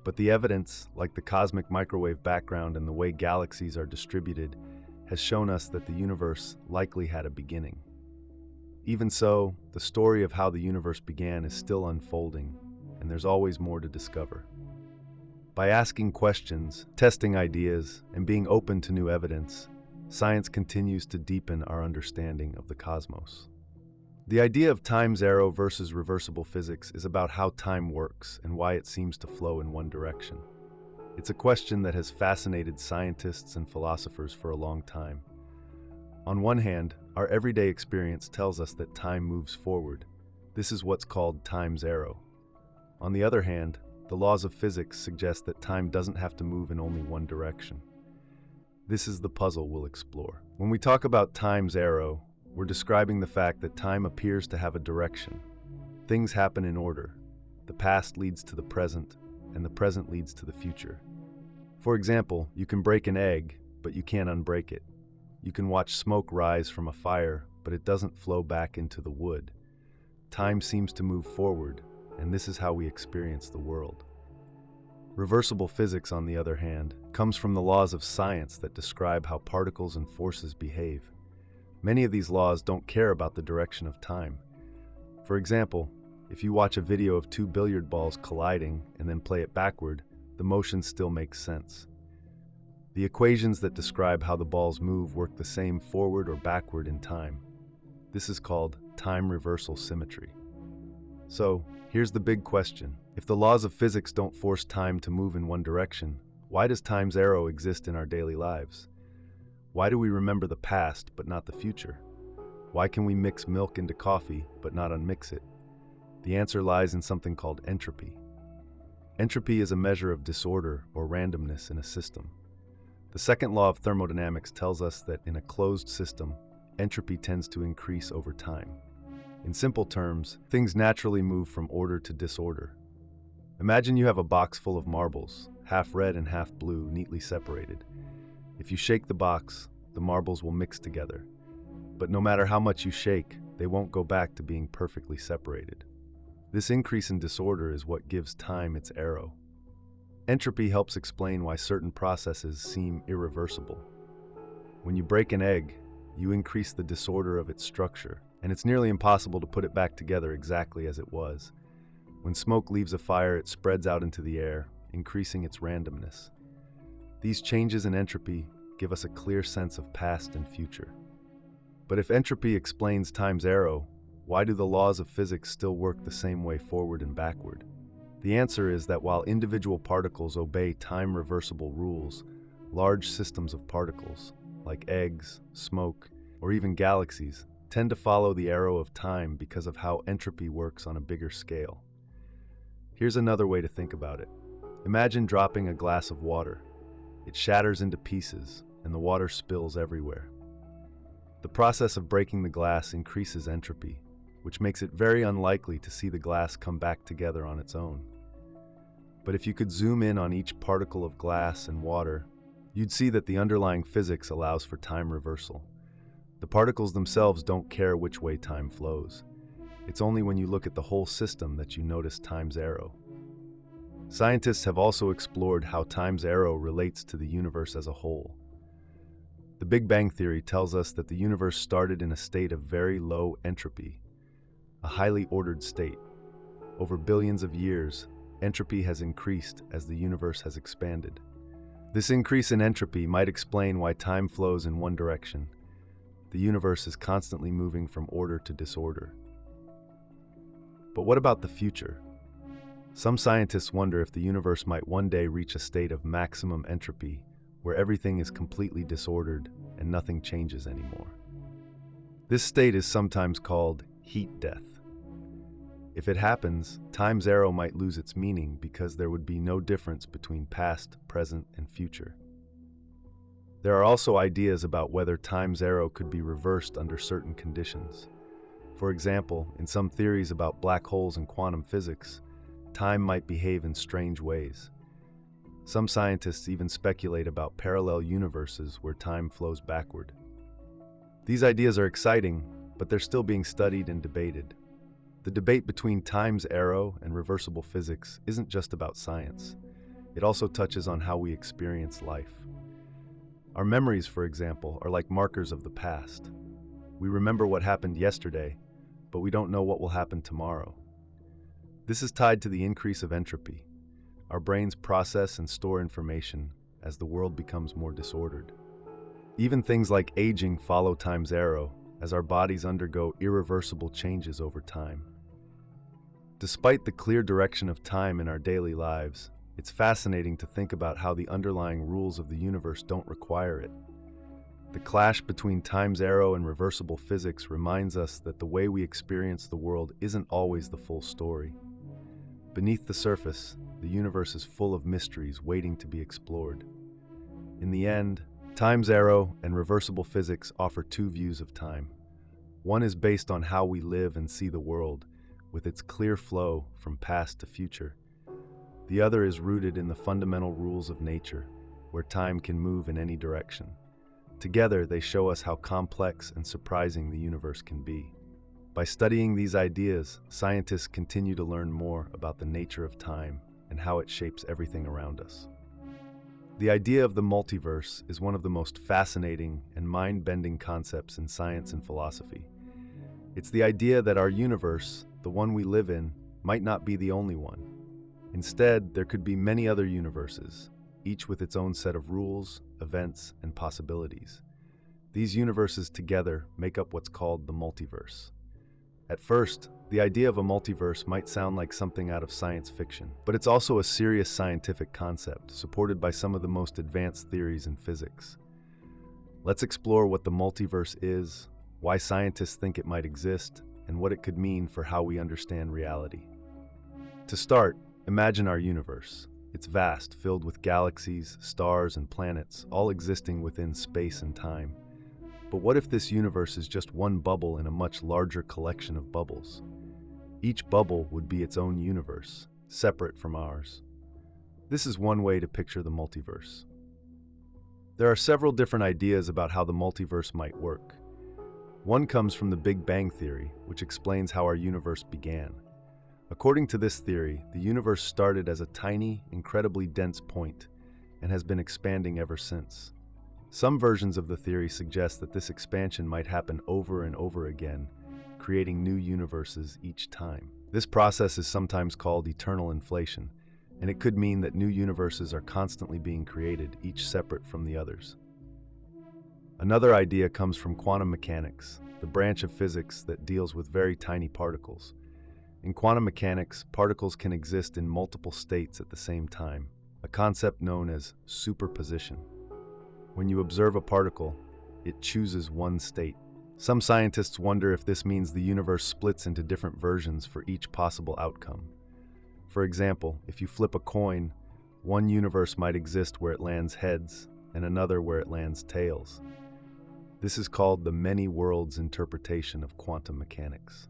But the evidence, like the cosmic microwave background and the way galaxies are distributed, has shown us that the universe likely had a beginning. Even so, the story of how the universe began is still unfolding, and there's always more to discover. By asking questions, testing ideas, and being open to new evidence, science continues to deepen our understanding of the cosmos. The idea of time zero versus reversible physics is about how time works and why it seems to flow in one direction. It's a question that has fascinated scientists and philosophers for a long time. On one hand, our everyday experience tells us that time moves forward. This is what's called time's arrow. On the other hand, the laws of physics suggest that time doesn't have to move in only one direction. This is the puzzle we'll explore. When we talk about time's arrow, we're describing the fact that time appears to have a direction. Things happen in order. The past leads to the present, and the present leads to the future. For example, you can break an egg, but you can't unbreak it. You can watch smoke rise from a fire, but it doesn't flow back into the wood. Time seems to move forward, and this is how we experience the world. Reversible physics, on the other hand, comes from the laws of science that describe how particles and forces behave. Many of these laws don't care about the direction of time. For example, if you watch a video of two billiard balls colliding and then play it backward, the motion still makes sense. The equations that describe how the balls move work the same forward or backward in time. This is called time reversal symmetry. So, here's the big question. If the laws of physics don't force time to move in one direction, why does time's arrow exist in our daily lives? Why do we remember the past but not the future? Why can we mix milk into coffee but not unmix it? The answer lies in something called entropy. Entropy is a measure of disorder or randomness in a system. The second law of thermodynamics tells us that in a closed system, entropy tends to increase over time. In simple terms, things naturally move from order to disorder. Imagine you have a box full of marbles, half red and half blue, neatly separated. If you shake the box, the marbles will mix together. But no matter how much you shake, they won't go back to being perfectly separated. This increase in disorder is what gives time its arrow. Entropy helps explain why certain processes seem irreversible. When you break an egg, you increase the disorder of its structure, and it's nearly impossible to put it back together exactly as it was. When smoke leaves a fire, it spreads out into the air, increasing its randomness. These changes in entropy give us a clear sense of past and future. But if entropy explains time's arrow, why do the laws of physics still work the same way forward and backward? The answer is that while individual particles obey time-reversible rules, large systems of particles, like eggs, smoke, or even galaxies, tend to follow the arrow of time because of how entropy works on a bigger scale. Here's another way to think about it. Imagine dropping a glass of water. It shatters into pieces, and the water spills everywhere. The process of breaking the glass increases entropy, which makes it very unlikely to see the glass come back together on its own. But if you could zoom in on each particle of glass and water, you'd see that the underlying physics allows for time reversal. The particles themselves don't care which way time flows. It's only when you look at the whole system that you notice time's arrow. Scientists have also explored how time's arrow relates to the universe as a whole. The Big Bang Theory tells us that the universe started in a state of very low entropy, a highly ordered state. Over billions of years, entropy has increased as the universe has expanded. This increase in entropy might explain why time flows in one direction. The universe is constantly moving from order to disorder. But what about the future? Some scientists wonder if the universe might one day reach a state of maximum entropy, where everything is completely disordered and nothing changes anymore. This state is sometimes called heat death. If it happens, time's arrow might lose its meaning because there would be no difference between past, present, and future. There are also ideas about whether time's arrow could be reversed under certain conditions. For example, in some theories about black holes and quantum physics, time might behave in strange ways. Some scientists even speculate about parallel universes where time flows backward. These ideas are exciting, but they're still being studied and debated. The debate between time's arrow and reversible physics isn't just about science. It also touches on how we experience life. Our memories, for example, are like markers of the past. We remember what happened yesterday, but we don't know what will happen tomorrow. This is tied to the increase of entropy. Our brains process and store information as the world becomes more disordered. Even things like aging follow time's arrow, as our bodies undergo irreversible changes over time. Despite the clear direction of time in our daily lives, it's fascinating to think about how the underlying rules of the universe don't require it. The clash between time's arrow and reversible physics reminds us that the way we experience the world isn't always the full story. Beneath the surface, the universe is full of mysteries waiting to be explored. In the end, time's arrow and reversible physics offer two views of time. One is based on how we live and see the world, with its clear flow from past to future. The other is rooted in the fundamental rules of nature, where time can move in any direction. Together, they show us how complex and surprising the universe can be. By studying these ideas, scientists continue to learn more about the nature of time and how it shapes everything around us. The idea of the multiverse is one of the most fascinating and mind-bending concepts in science and philosophy. It's the idea that our universe, the one we live in, might not be the only one. Instead, there could be many other universes, each with its own set of rules, events, and possibilities. These universes together make up what's called the multiverse. At first, the idea of a multiverse might sound like something out of science fiction, but it's also a serious scientific concept supported by some of the most advanced theories in physics. Let's explore what the multiverse is, why scientists think it might exist, and what it could mean for how we understand reality. To start, imagine our universe. It's vast, filled with galaxies, stars, and planets, all existing within space and time. But what if this universe is just one bubble in a much larger collection of bubbles? Each bubble would be its own universe, separate from ours. This is one way to picture the multiverse. There are several different ideas about how the multiverse might work. One comes from the Big Bang Theory, which explains how our universe began. According to this theory, the universe started as a tiny, incredibly dense point and has been expanding ever since. Some versions of the theory suggest that this expansion might happen over and over again, creating new universes each time. This process is sometimes called eternal inflation, and it could mean that new universes are constantly being created, each separate from the others. Another idea comes from quantum mechanics, the branch of physics that deals with very tiny particles. In quantum mechanics, particles can exist in multiple states at the same time, a concept known as superposition. When you observe a particle, it chooses one state. Some scientists wonder if this means the universe splits into different versions for each possible outcome. For example, if you flip a coin, one universe might exist where it lands heads and another where it lands tails. This is called the many worlds interpretation of quantum mechanics.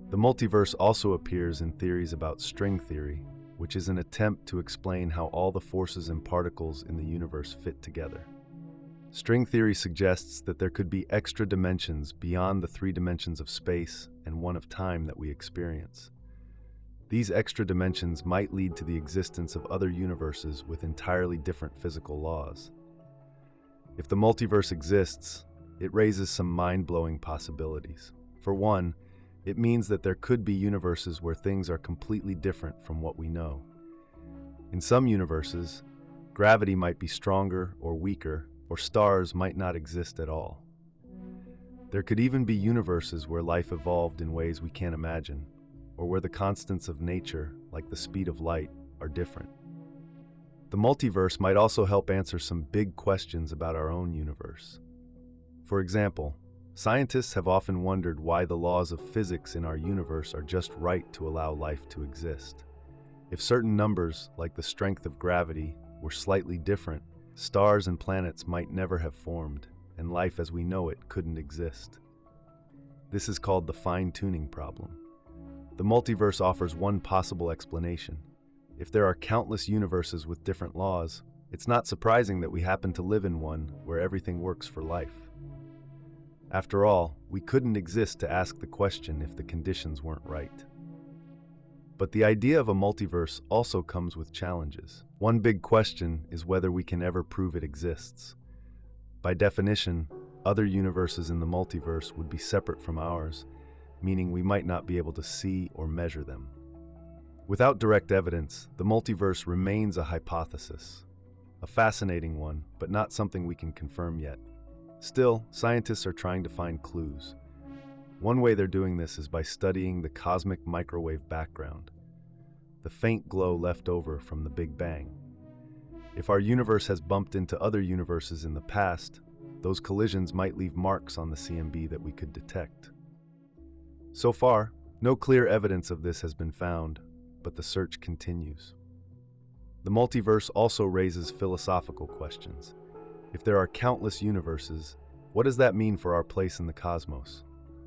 The multiverse also appears in theories about string theory, which is an attempt to explain how all the forces and particles in the universe fit together. String theory suggests that there could be extra dimensions beyond the 3 dimensions of space and 1 of time that we experience. These extra dimensions might lead to the existence of other universes with entirely different physical laws. If the multiverse exists, it raises some mind-blowing possibilities. For one, it means that there could be universes where things are completely different from what we know. In some universes, gravity might be stronger or weaker, or stars might not exist at all. There could even be universes where life evolved in ways we can't imagine, or where the constants of nature, like the speed of light, are different. The multiverse might also help answer some big questions about our own universe. For example, scientists have often wondered why the laws of physics in our universe are just right to allow life to exist. If certain numbers, like the strength of gravity, were slightly different, stars and planets might never have formed, and life as we know it couldn't exist. This is called the fine-tuning problem. The multiverse offers one possible explanation. If there are countless universes with different laws, it's not surprising that we happen to live in one where everything works for life. After all, we couldn't exist to ask the question if the conditions weren't right. But the idea of a multiverse also comes with challenges. One big question is whether we can ever prove it exists. By definition, other universes in the multiverse would be separate from ours, meaning we might not be able to see or measure them. Without direct evidence, the multiverse remains a hypothesis, a fascinating one, but not something we can confirm yet. Still, scientists are trying to find clues. One way they're doing this is by studying the cosmic microwave background, the faint glow left over from the Big Bang. If our universe has bumped into other universes in the past, those collisions might leave marks on the CMB that we could detect. So far, no clear evidence of this has been found, but the search continues. The multiverse also raises philosophical questions. If there are countless universes, what does that mean for our place in the cosmos?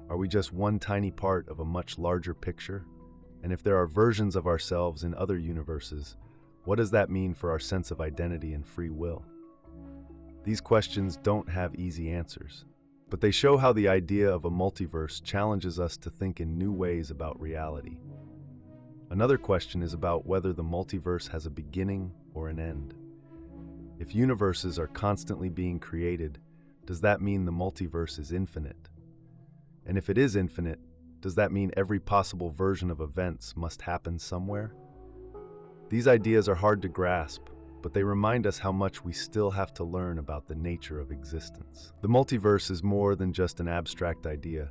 Are we just one tiny part of a much larger picture? And if there are versions of ourselves in other universes, what does that mean for our sense of identity and free will? These questions don't have easy answers, but they show how the idea of a multiverse challenges us to think in new ways about reality. Another question is about whether the multiverse has a beginning or an end. If universes are constantly being created, does that mean the multiverse is infinite? And if it is infinite, does that mean every possible version of events must happen somewhere? These ideas are hard to grasp, but they remind us how much we still have to learn about the nature of existence. The multiverse is more than just an abstract idea.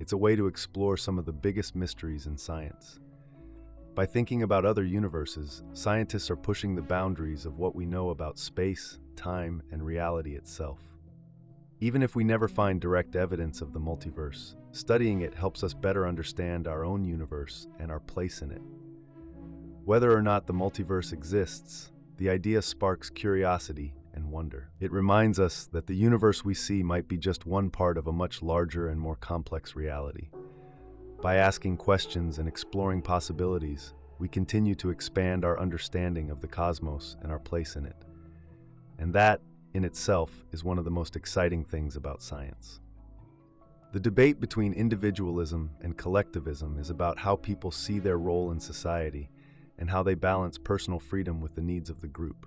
It's a way to explore some of the biggest mysteries in science. By thinking about other universes, scientists are pushing the boundaries of what we know about space, time, and reality itself. Even if we never find direct evidence of the multiverse, studying it helps us better understand our own universe and our place in it. Whether or not the multiverse exists, the idea sparks curiosity and wonder. It reminds us that the universe we see might be just one part of a much larger and more complex reality. By asking questions and exploring possibilities, we continue to expand our understanding of the cosmos and our place in it. And that, in itself, is one of the most exciting things about science. The debate between individualism and collectivism is about how people see their role in society and how they balance personal freedom with the needs of the group.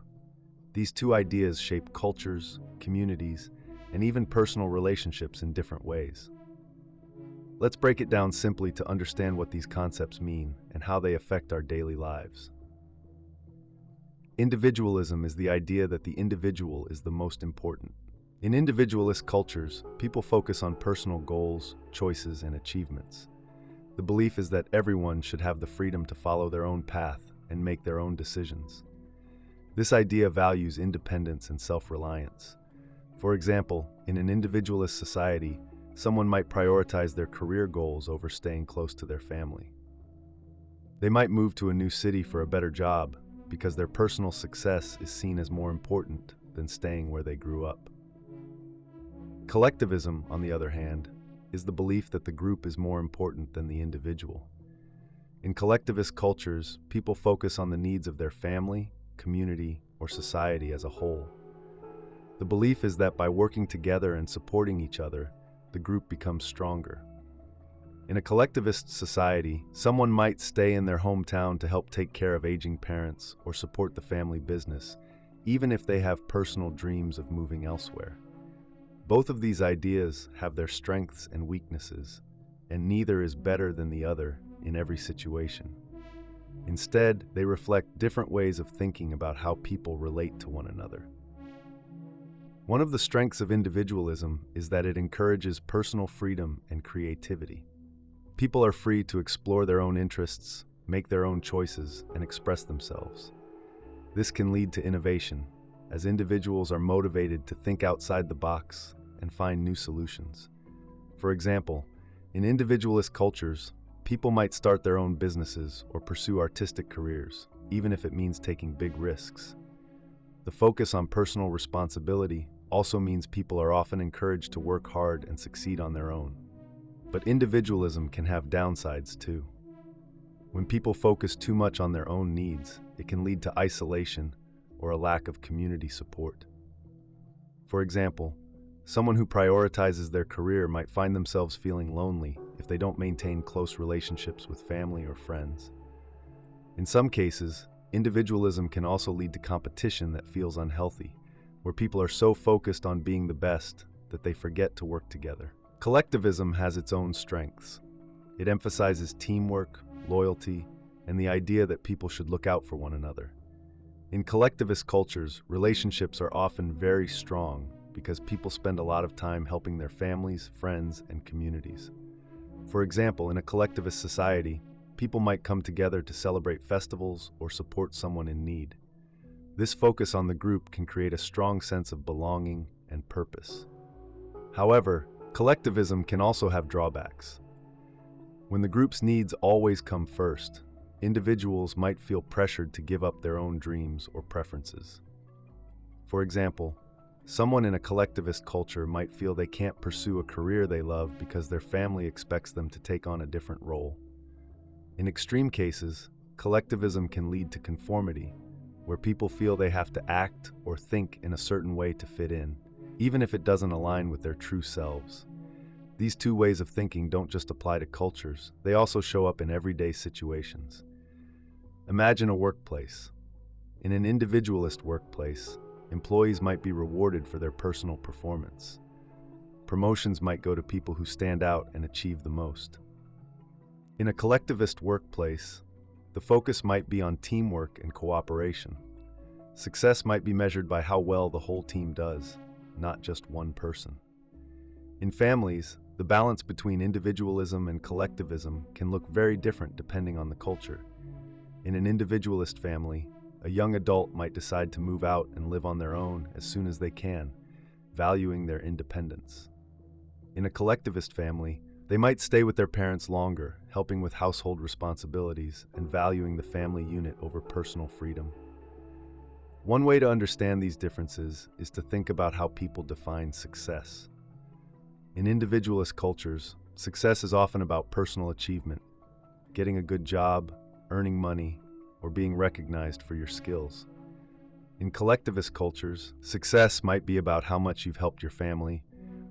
These two ideas shape cultures, communities, and even personal relationships in different ways. Let's break it down simply to understand what these concepts mean and how they affect our daily lives. Individualism is the idea that the individual is the most important. In individualist cultures, people focus on personal goals, choices, and achievements. The belief is that everyone should have the freedom to follow their own path and make their own decisions. This idea values independence and self-reliance. For example, in an individualist society, someone might prioritize their career goals over staying close to their family. They might move to a new city for a better job because their personal success is seen as more important than staying where they grew up. Collectivism, on the other hand, is the belief that the group is more important than the individual. In collectivist cultures, people focus on the needs of their family, community, or society as a whole. The belief is that by working together and supporting each other, the group becomes stronger. In a collectivist society, someone might stay in their hometown to help take care of aging parents or support the family business, even if they have personal dreams of moving elsewhere. Both of these ideas have their strengths and weaknesses, and neither is better than the other in every situation. Instead, they reflect different ways of thinking about how people relate to one another. One of the strengths of individualism is that it encourages personal freedom and creativity. People are free to explore their own interests, make their own choices, and express themselves. This can lead to innovation, as individuals are motivated to think outside the box and find new solutions. For example, in individualist cultures, people might start their own businesses or pursue artistic careers, even if it means taking big risks. The focus on personal responsibility also means people are often encouraged to work hard and succeed on their own. But individualism can have downsides too. When people focus too much on their own needs, it can lead to isolation or a lack of community support. For example, someone who prioritizes their career might find themselves feeling lonely if they don't maintain close relationships with family or friends. In some cases, individualism can also lead to competition that feels unhealthy, where people are so focused on being the best that they forget to work together. Collectivism has its own strengths. It emphasizes teamwork, loyalty, and the idea that people should look out for one another. In collectivist cultures, relationships are often very strong because people spend a lot of time helping their families, friends, and communities. For example, in a collectivist society, people might come together to celebrate festivals or support someone in need. This focus on the group can create a strong sense of belonging and purpose. However, collectivism can also have drawbacks. When the group's needs always come first, individuals might feel pressured to give up their own dreams or preferences. For example, someone in a collectivist culture might feel they can't pursue a career they love because their family expects them to take on a different role. In extreme cases, collectivism can lead to conformity, where people feel they have to act or think in a certain way to fit in, even if it doesn't align with their true selves. These two ways of thinking don't just apply to cultures, they also show up in everyday situations. Imagine a workplace. In an individualist workplace, employees might be rewarded for their personal performance. Promotions might go to people who stand out and achieve the most. In a collectivist workplace, the focus might be on teamwork and cooperation. Success might be measured by how well the whole team does, not just one person. In families, the balance between individualism and collectivism can look very different depending on the culture. In an individualist family, a young adult might decide to move out and live on their own as soon as they can, valuing their independence. In a collectivist family, they might stay with their parents longer, helping with household responsibilities and valuing the family unit over personal freedom. One way to understand these differences is to think about how people define success. In individualist cultures, success is often about personal achievement, getting a good job, earning money, or being recognized for your skills. In collectivist cultures, success might be about how much you've helped your family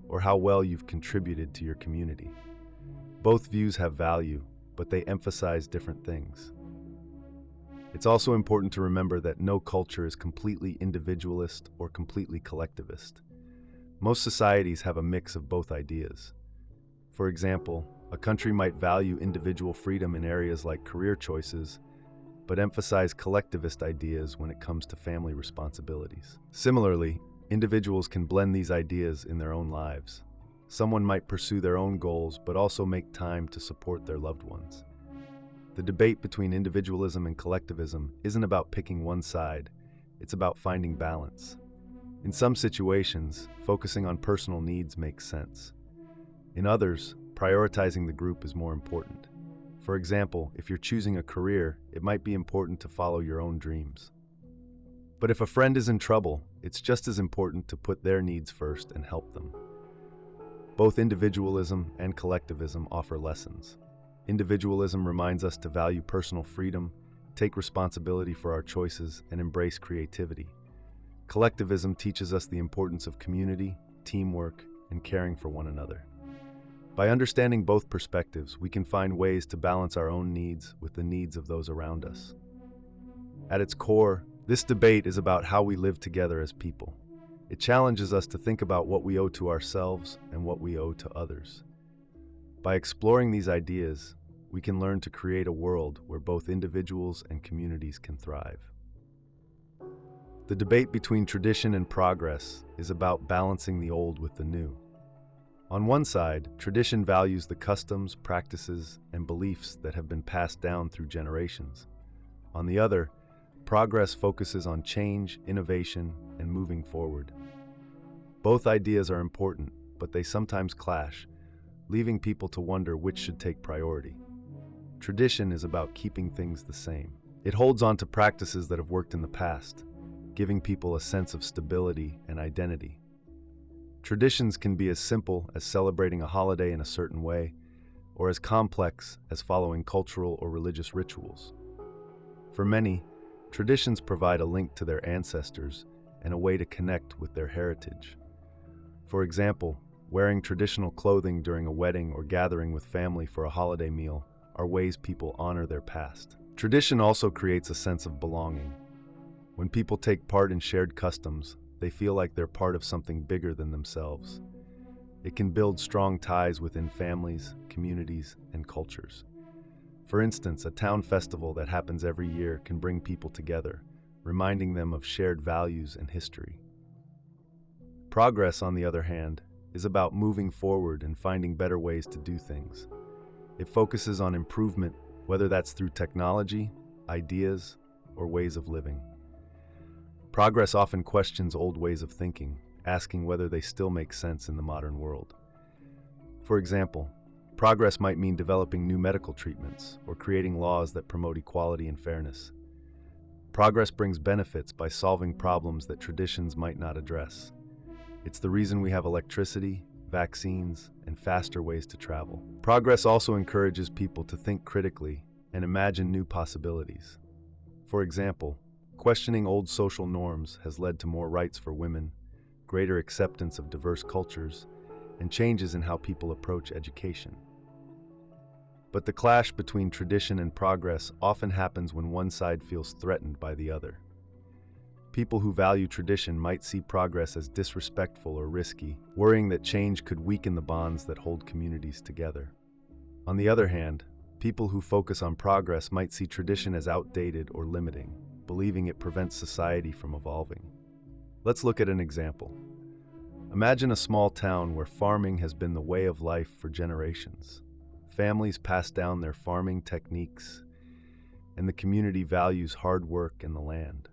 or how well you've contributed to your community. Both views have value, but they emphasize different things. It's also important to remember that no culture is completely individualist or completely collectivist. Most societies have a mix of both ideas. For example, a country might value individual freedom in areas like career choices, but emphasize collectivist ideas when it comes to family responsibilities. Similarly, individuals can blend these ideas in their own lives. Someone might pursue their own goals, but also make time to support their loved ones. The debate between individualism and collectivism isn't about picking one side, it's about finding balance. In some situations, focusing on personal needs makes sense. In others, prioritizing the group is more important. For example, if you're choosing a career, it might be important to follow your own dreams. But if a friend is in trouble, it's just as important to put their needs first and help them. Both individualism and collectivism offer lessons. Individualism reminds us to value personal freedom, take responsibility for our choices, and embrace creativity. Collectivism teaches us the importance of community, teamwork, and caring for one another. By understanding both perspectives, we can find ways to balance our own needs with the needs of those around us. At its core, this debate is about how we live together as people. It challenges us to think about what we owe to ourselves and what we owe to others. By exploring these ideas, we can learn to create a world where both individuals and communities can thrive. The debate between tradition and progress is about balancing the old with the new. On one side, tradition values the customs, practices, and beliefs that have been passed down through generations. On the other, progress focuses on change, innovation, and moving forward. Both ideas are important, but they sometimes clash, leaving people to wonder which should take priority. Tradition is about keeping things the same. It holds on to practices that have worked in the past, giving people a sense of stability and identity. Traditions can be as simple as celebrating a holiday in a certain way, or as complex as following cultural or religious rituals. For many, traditions provide a link to their ancestors and a way to connect with their heritage. For example, wearing traditional clothing during a wedding or gathering with family for a holiday meal are ways people honor their past. Tradition also creates a sense of belonging. When people take part in shared customs, they feel like they're part of something bigger than themselves. It can build strong ties within families, communities, and cultures. For instance, a town festival that happens every year can bring people together, reminding them of shared values and history. Progress, on the other hand, is about moving forward and finding better ways to do things. It focuses on improvement, whether that's through technology, ideas, or ways of living. Progress often questions old ways of thinking, asking whether they still make sense in the modern world. For example, progress might mean developing new medical treatments or creating laws that promote equality and fairness. Progress brings benefits by solving problems that traditions might not address. It's the reason we have electricity, vaccines, and faster ways to travel. Progress also encourages people to think critically and imagine new possibilities. For example, questioning old social norms has led to more rights for women, greater acceptance of diverse cultures, and changes in how people approach education. But the clash between tradition and progress often happens when one side feels threatened by the other. People who value tradition might see progress as disrespectful or risky, worrying that change could weaken the bonds that hold communities together. On the other hand, people who focus on progress might see tradition as outdated or limiting, believing it prevents society from evolving. Let's look at an example. Imagine a small town where farming has been the way of life for generations. Families pass down their farming techniques, and the community values hard work and the land.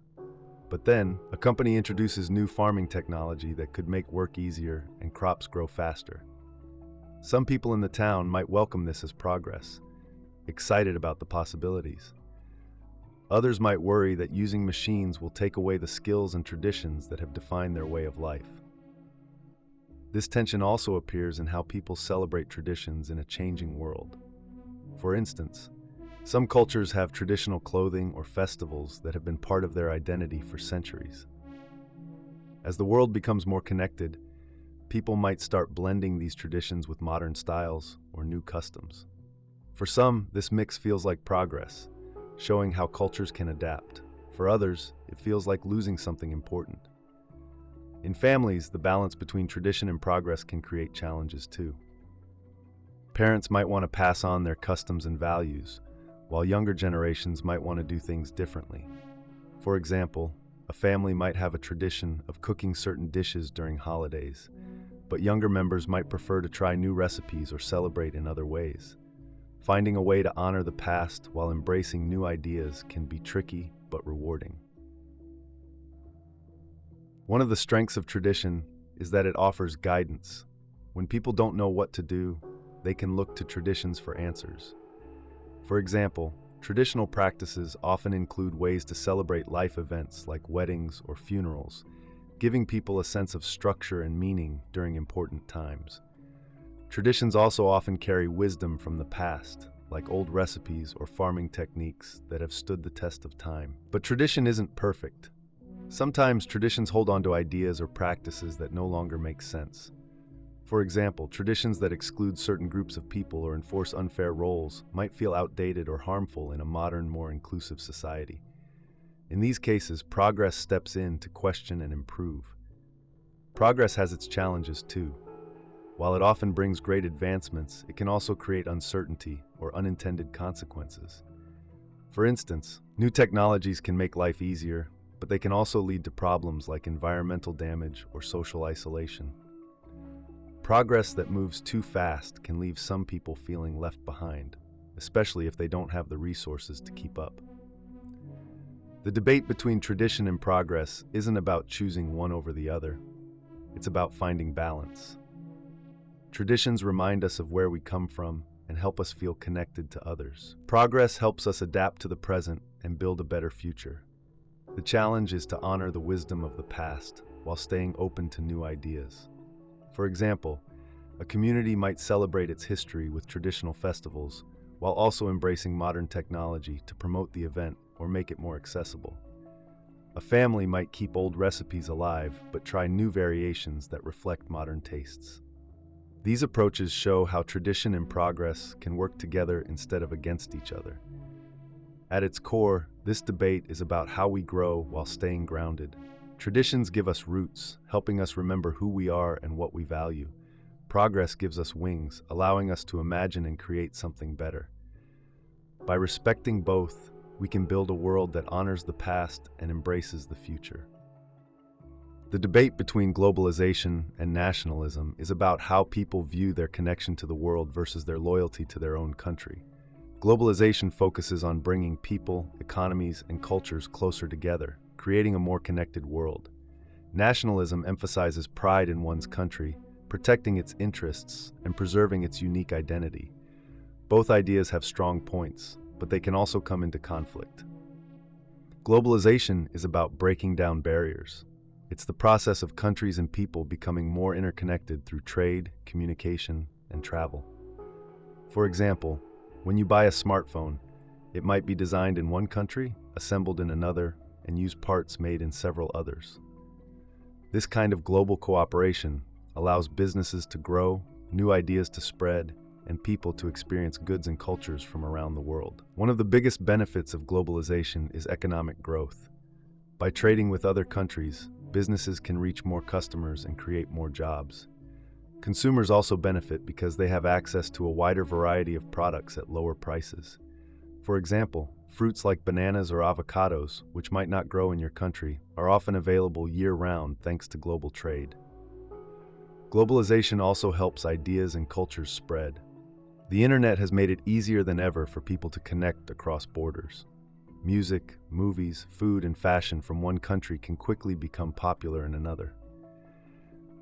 But then, a company introduces new farming technology that could make work easier and crops grow faster. Some people in the town might welcome this as progress, excited about the possibilities. Others might worry that using machines will take away the skills and traditions that have defined their way of life. This tension also appears in how people celebrate traditions in a changing world. For instance, some cultures have traditional clothing or festivals that have been part of their identity for centuries. As the world becomes more connected, people might start blending these traditions with modern styles or new customs. For some, this mix feels like progress, showing how cultures can adapt. For others, it feels like losing something important. In families, the balance between tradition and progress can create challenges too. Parents might want to pass on their customs and values, while younger generations might want to do things differently. For example, a family might have a tradition of cooking certain dishes during holidays, but younger members might prefer to try new recipes or celebrate in other ways. Finding a way to honor the past while embracing new ideas can be tricky but rewarding. One of the strengths of tradition is that it offers guidance. When people don't know what to do, they can look to traditions for answers. For example, traditional practices often include ways to celebrate life events like weddings or funerals, giving people a sense of structure and meaning during important times. Traditions also often carry wisdom from the past, like old recipes or farming techniques that have stood the test of time. But tradition isn't perfect. Sometimes traditions hold on to ideas or practices that no longer make sense. For example, traditions that exclude certain groups of people or enforce unfair roles might feel outdated or harmful in a modern, more inclusive society. In these cases, progress steps in to question and improve. Progress has its challenges too. While it often brings great advancements, it can also create uncertainty or unintended consequences. For instance, new technologies can make life easier, but they can also lead to problems like environmental damage or social isolation. Progress that moves too fast can leave some people feeling left behind, especially if they don't have the resources to keep up. The debate between tradition and progress isn't about choosing one over the other. It's about finding balance. Traditions remind us of where we come from and help us feel connected to others. Progress helps us adapt to the present and build a better future. The challenge is to honor the wisdom of the past while staying open to new ideas. For example, a community might celebrate its history with traditional festivals while also embracing modern technology to promote the event or make it more accessible. A family might keep old recipes alive but try new variations that reflect modern tastes. These approaches show how tradition and progress can work together instead of against each other. At its core, this debate is about how we grow while staying grounded. Traditions give us roots, helping us remember who we are and what we value. Progress gives us wings, allowing us to imagine and create something better. By respecting both, we can build a world that honors the past and embraces the future. The debate between globalization and nationalism is about how people view their connection to the world versus their loyalty to their own country. Globalization focuses on bringing people, economies, and cultures closer together, creating a more connected world. Nationalism emphasizes pride in one's country, protecting its interests and preserving its unique identity. Both ideas have strong points, but they can also come into conflict. Globalization is about breaking down barriers. It's the process of countries and people becoming more interconnected through trade, communication, and travel. For example, when you buy a smartphone, it might be designed in one country, assembled in another, and use parts made in several others. This kind of global cooperation allows businesses to grow, new ideas to spread, and people to experience goods and cultures from around the world. One of the biggest benefits of globalization is economic growth. By trading with other countries, businesses can reach more customers and create more jobs. Consumers also benefit because they have access to a wider variety of products at lower prices. For example, fruits like bananas or avocados, which might not grow in your country, are often available year-round thanks to global trade. Globalization also helps ideas and cultures spread. The internet has made it easier than ever for people to connect across borders. Music, movies, food, and fashion from one country can quickly become popular in another.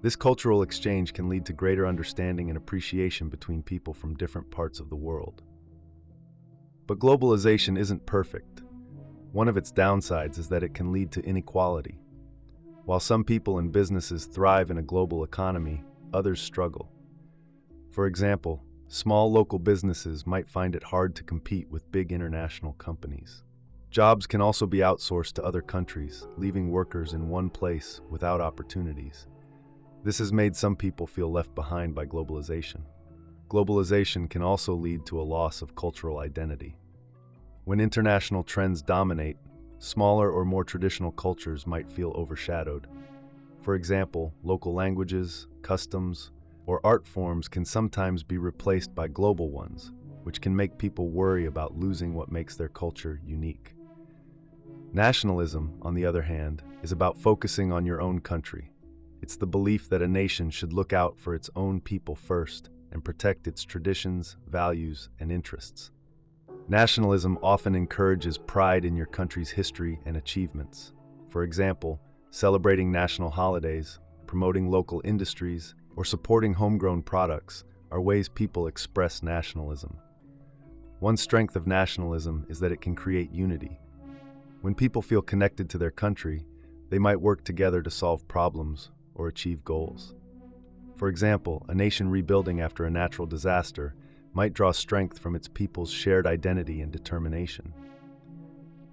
This cultural exchange can lead to greater understanding and appreciation between people from different parts of the world. But globalization isn't perfect. One of its downsides is that it can lead to inequality. While some people and businesses thrive in a global economy, others struggle. For example, small local businesses might find it hard to compete with big international companies. Jobs can also be outsourced to other countries, leaving workers in one place without opportunities. This has made some people feel left behind by globalization. Globalization can also lead to a loss of cultural identity. When international trends dominate, smaller or more traditional cultures might feel overshadowed. For example, local languages, customs, or art forms can sometimes be replaced by global ones, which can make people worry about losing what makes their culture unique. Nationalism, on the other hand, is about focusing on your own country. It's the belief that a nation should look out for its own people first and protect its traditions, values, and interests. Nationalism often encourages pride in your country's history and achievements. For example, celebrating national holidays, promoting local industries, or supporting homegrown products are ways people express nationalism. One strength of nationalism is that it can create unity. When people feel connected to their country, they might work together to solve problems or achieve goals. For example, a nation rebuilding after a natural disaster might draw strength from its people's shared identity and determination.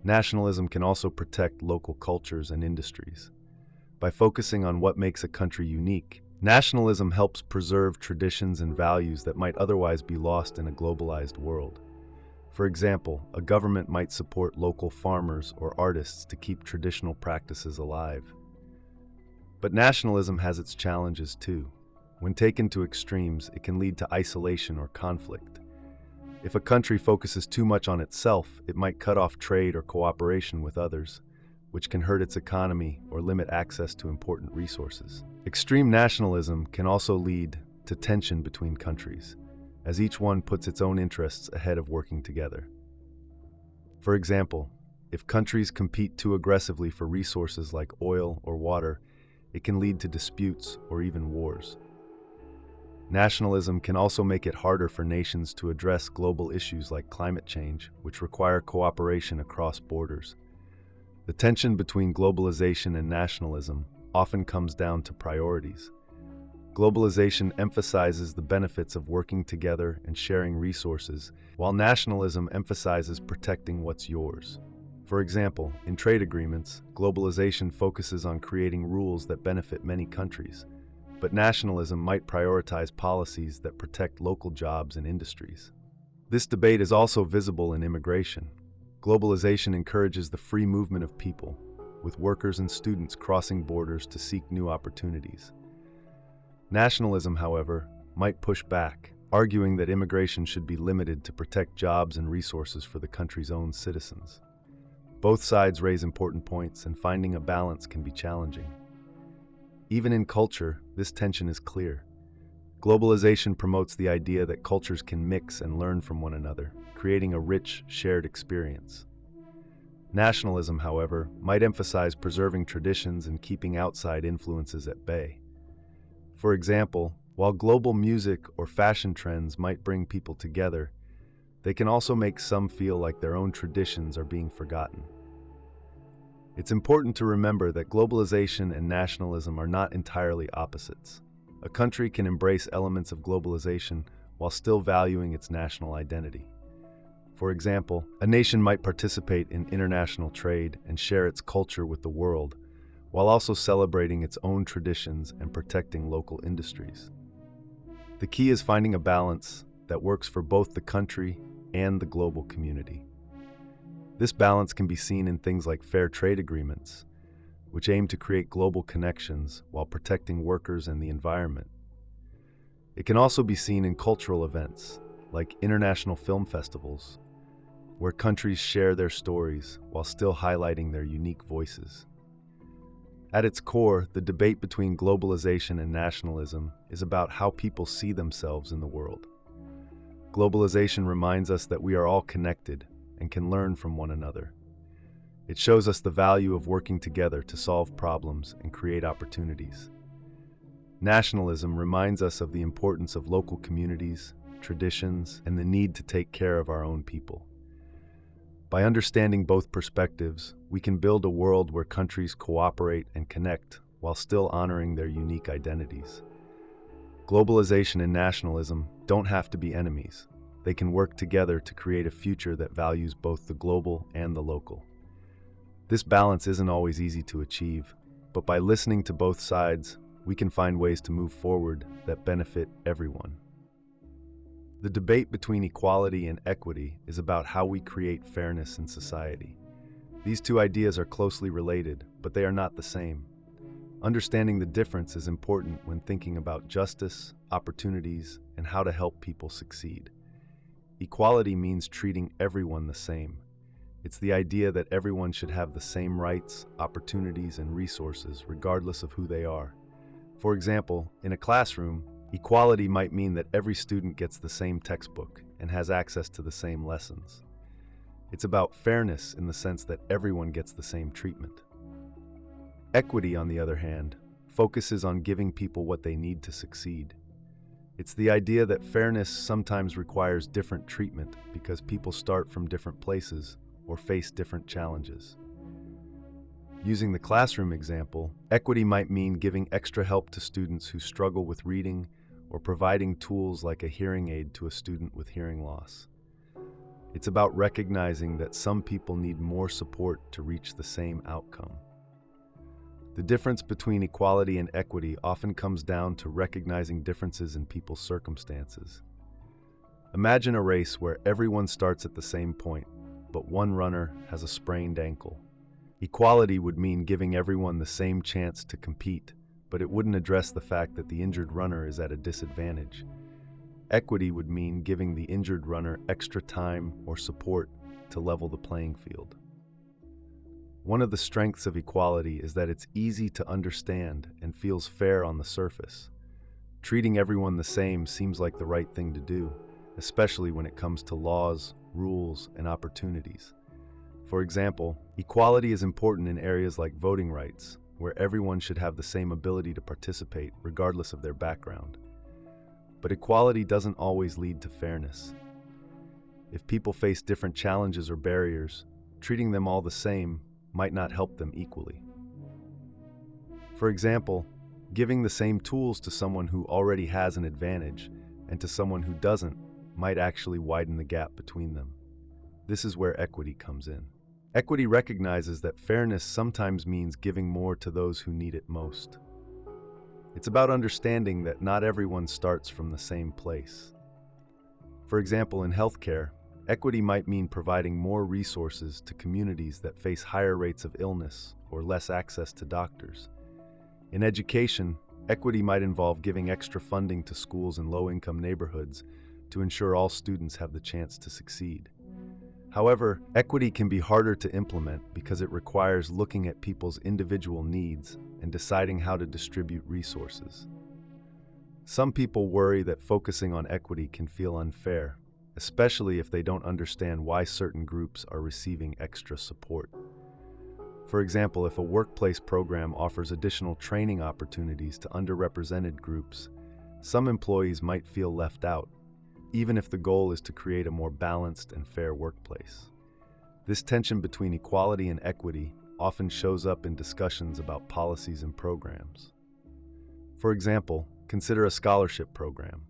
Nationalism can also protect local cultures and industries. By focusing on what makes a country unique, nationalism helps preserve traditions and values that might otherwise be lost in a globalized world. For example, a government might support local farmers or artists to keep traditional practices alive. But nationalism has its challenges too. When taken to extremes, it can lead to isolation or conflict. If a country focuses too much on itself, it might cut off trade or cooperation with others, which can hurt its economy or limit access to important resources. Extreme nationalism can also lead to tension between countries, as each one puts its own interests ahead of working together. For example, if countries compete too aggressively for resources like oil or water, it can lead to disputes or even wars. Nationalism can also make it harder for nations to address global issues like climate change, which require cooperation across borders. The tension between globalization and nationalism often comes down to priorities. Globalization emphasizes the benefits of working together and sharing resources, while nationalism emphasizes protecting what's yours. For example, in trade agreements, globalization focuses on creating rules that benefit many countries, but nationalism might prioritize policies that protect local jobs and industries. This debate is also visible in immigration. Globalization encourages the free movement of people, with workers and students crossing borders to seek new opportunities. Nationalism, however, might push back, arguing that immigration should be limited to protect jobs and resources for the country's own citizens. Both sides raise important points, and finding a balance can be challenging. Even in culture, this tension is clear. Globalization promotes the idea that cultures can mix and learn from one another, creating a rich, shared experience. Nationalism, however, might emphasize preserving traditions and keeping outside influences at bay. For example, while global music or fashion trends might bring people together, they can also make some feel like their own traditions are being forgotten. It's important to remember that globalization and nationalism are not entirely opposites. A country can embrace elements of globalization while still valuing its national identity. For example, a nation might participate in international trade and share its culture with the world, while also celebrating its own traditions and protecting local industries. The key is finding a balance that works for both the country and the global community. This balance can be seen in things like fair trade agreements, which aim to create global connections while protecting workers and the environment. It can also be seen in cultural events, like international film festivals, where countries share their stories while still highlighting their unique voices. At its core, the debate between globalization and nationalism is about how people see themselves in the world. Globalization reminds us that we are all connected and can learn from one another. It shows us the value of working together to solve problems and create opportunities. Nationalism reminds us of the importance of local communities, traditions, and the need to take care of our own people. By understanding both perspectives, we can build a world where countries cooperate and connect while still honoring their unique identities. Globalization and nationalism don't have to be enemies. They can work together to create a future that values both the global and the local. This balance isn't always easy to achieve, but by listening to both sides, we can find ways to move forward that benefit everyone. The debate between equality and equity is about how we create fairness in society. These two ideas are closely related, but they are not the same. Understanding the difference is important when thinking about justice, opportunities, and how to help people succeed. Equality means treating everyone the same. It's the idea that everyone should have the same rights, opportunities, and resources regardless of who they are. For example, in a classroom, equality might mean that every student gets the same textbook and has access to the same lessons. It's about fairness in the sense that everyone gets the same treatment. Equity, on the other hand, focuses on giving people what they need to succeed. It's the idea that fairness sometimes requires different treatment because people start from different places or face different challenges. Using the classroom example, equity might mean giving extra help to students who struggle with reading or providing tools like a hearing aid to a student with hearing loss. It's about recognizing that some people need more support to reach the same outcome. The difference between equality and equity often comes down to recognizing differences in people's circumstances. Imagine a race where everyone starts at the same point, but one runner has a sprained ankle. Equality would mean giving everyone the same chance to compete, but it wouldn't address the fact that the injured runner is at a disadvantage. Equity would mean giving the injured runner extra time or support to level the playing field. One of the strengths of equality is that it's easy to understand and feels fair on the surface. Treating everyone the same seems like the right thing to do, especially when it comes to laws, rules, and opportunities. For example, equality is important in areas like voting rights, where everyone should have the same ability to participate regardless of their background. But equality doesn't always lead to fairness. If people face different challenges or barriers, treating them all the same might not help them equally. For example, giving the same tools to someone who already has an advantage and to someone who doesn't might actually widen the gap between them. This is where equity comes in. Equity recognizes that fairness sometimes means giving more to those who need it most. It's about understanding that not everyone starts from the same place. For example, in healthcare, equity might mean providing more resources to communities that face higher rates of illness or less access to doctors. In education, equity might involve giving extra funding to schools in low-income neighborhoods to ensure all students have the chance to succeed. However, equity can be harder to implement because it requires looking at people's individual needs and deciding how to distribute resources. Some people worry that focusing on equity can feel unfair, especially if they don't understand why certain groups are receiving extra support. For example, if a workplace program offers additional training opportunities to underrepresented groups, some employees might feel left out, even if the goal is to create a more balanced and fair workplace. This tension between equality and equity often shows up in discussions about policies and programs. For example, consider a scholarship program.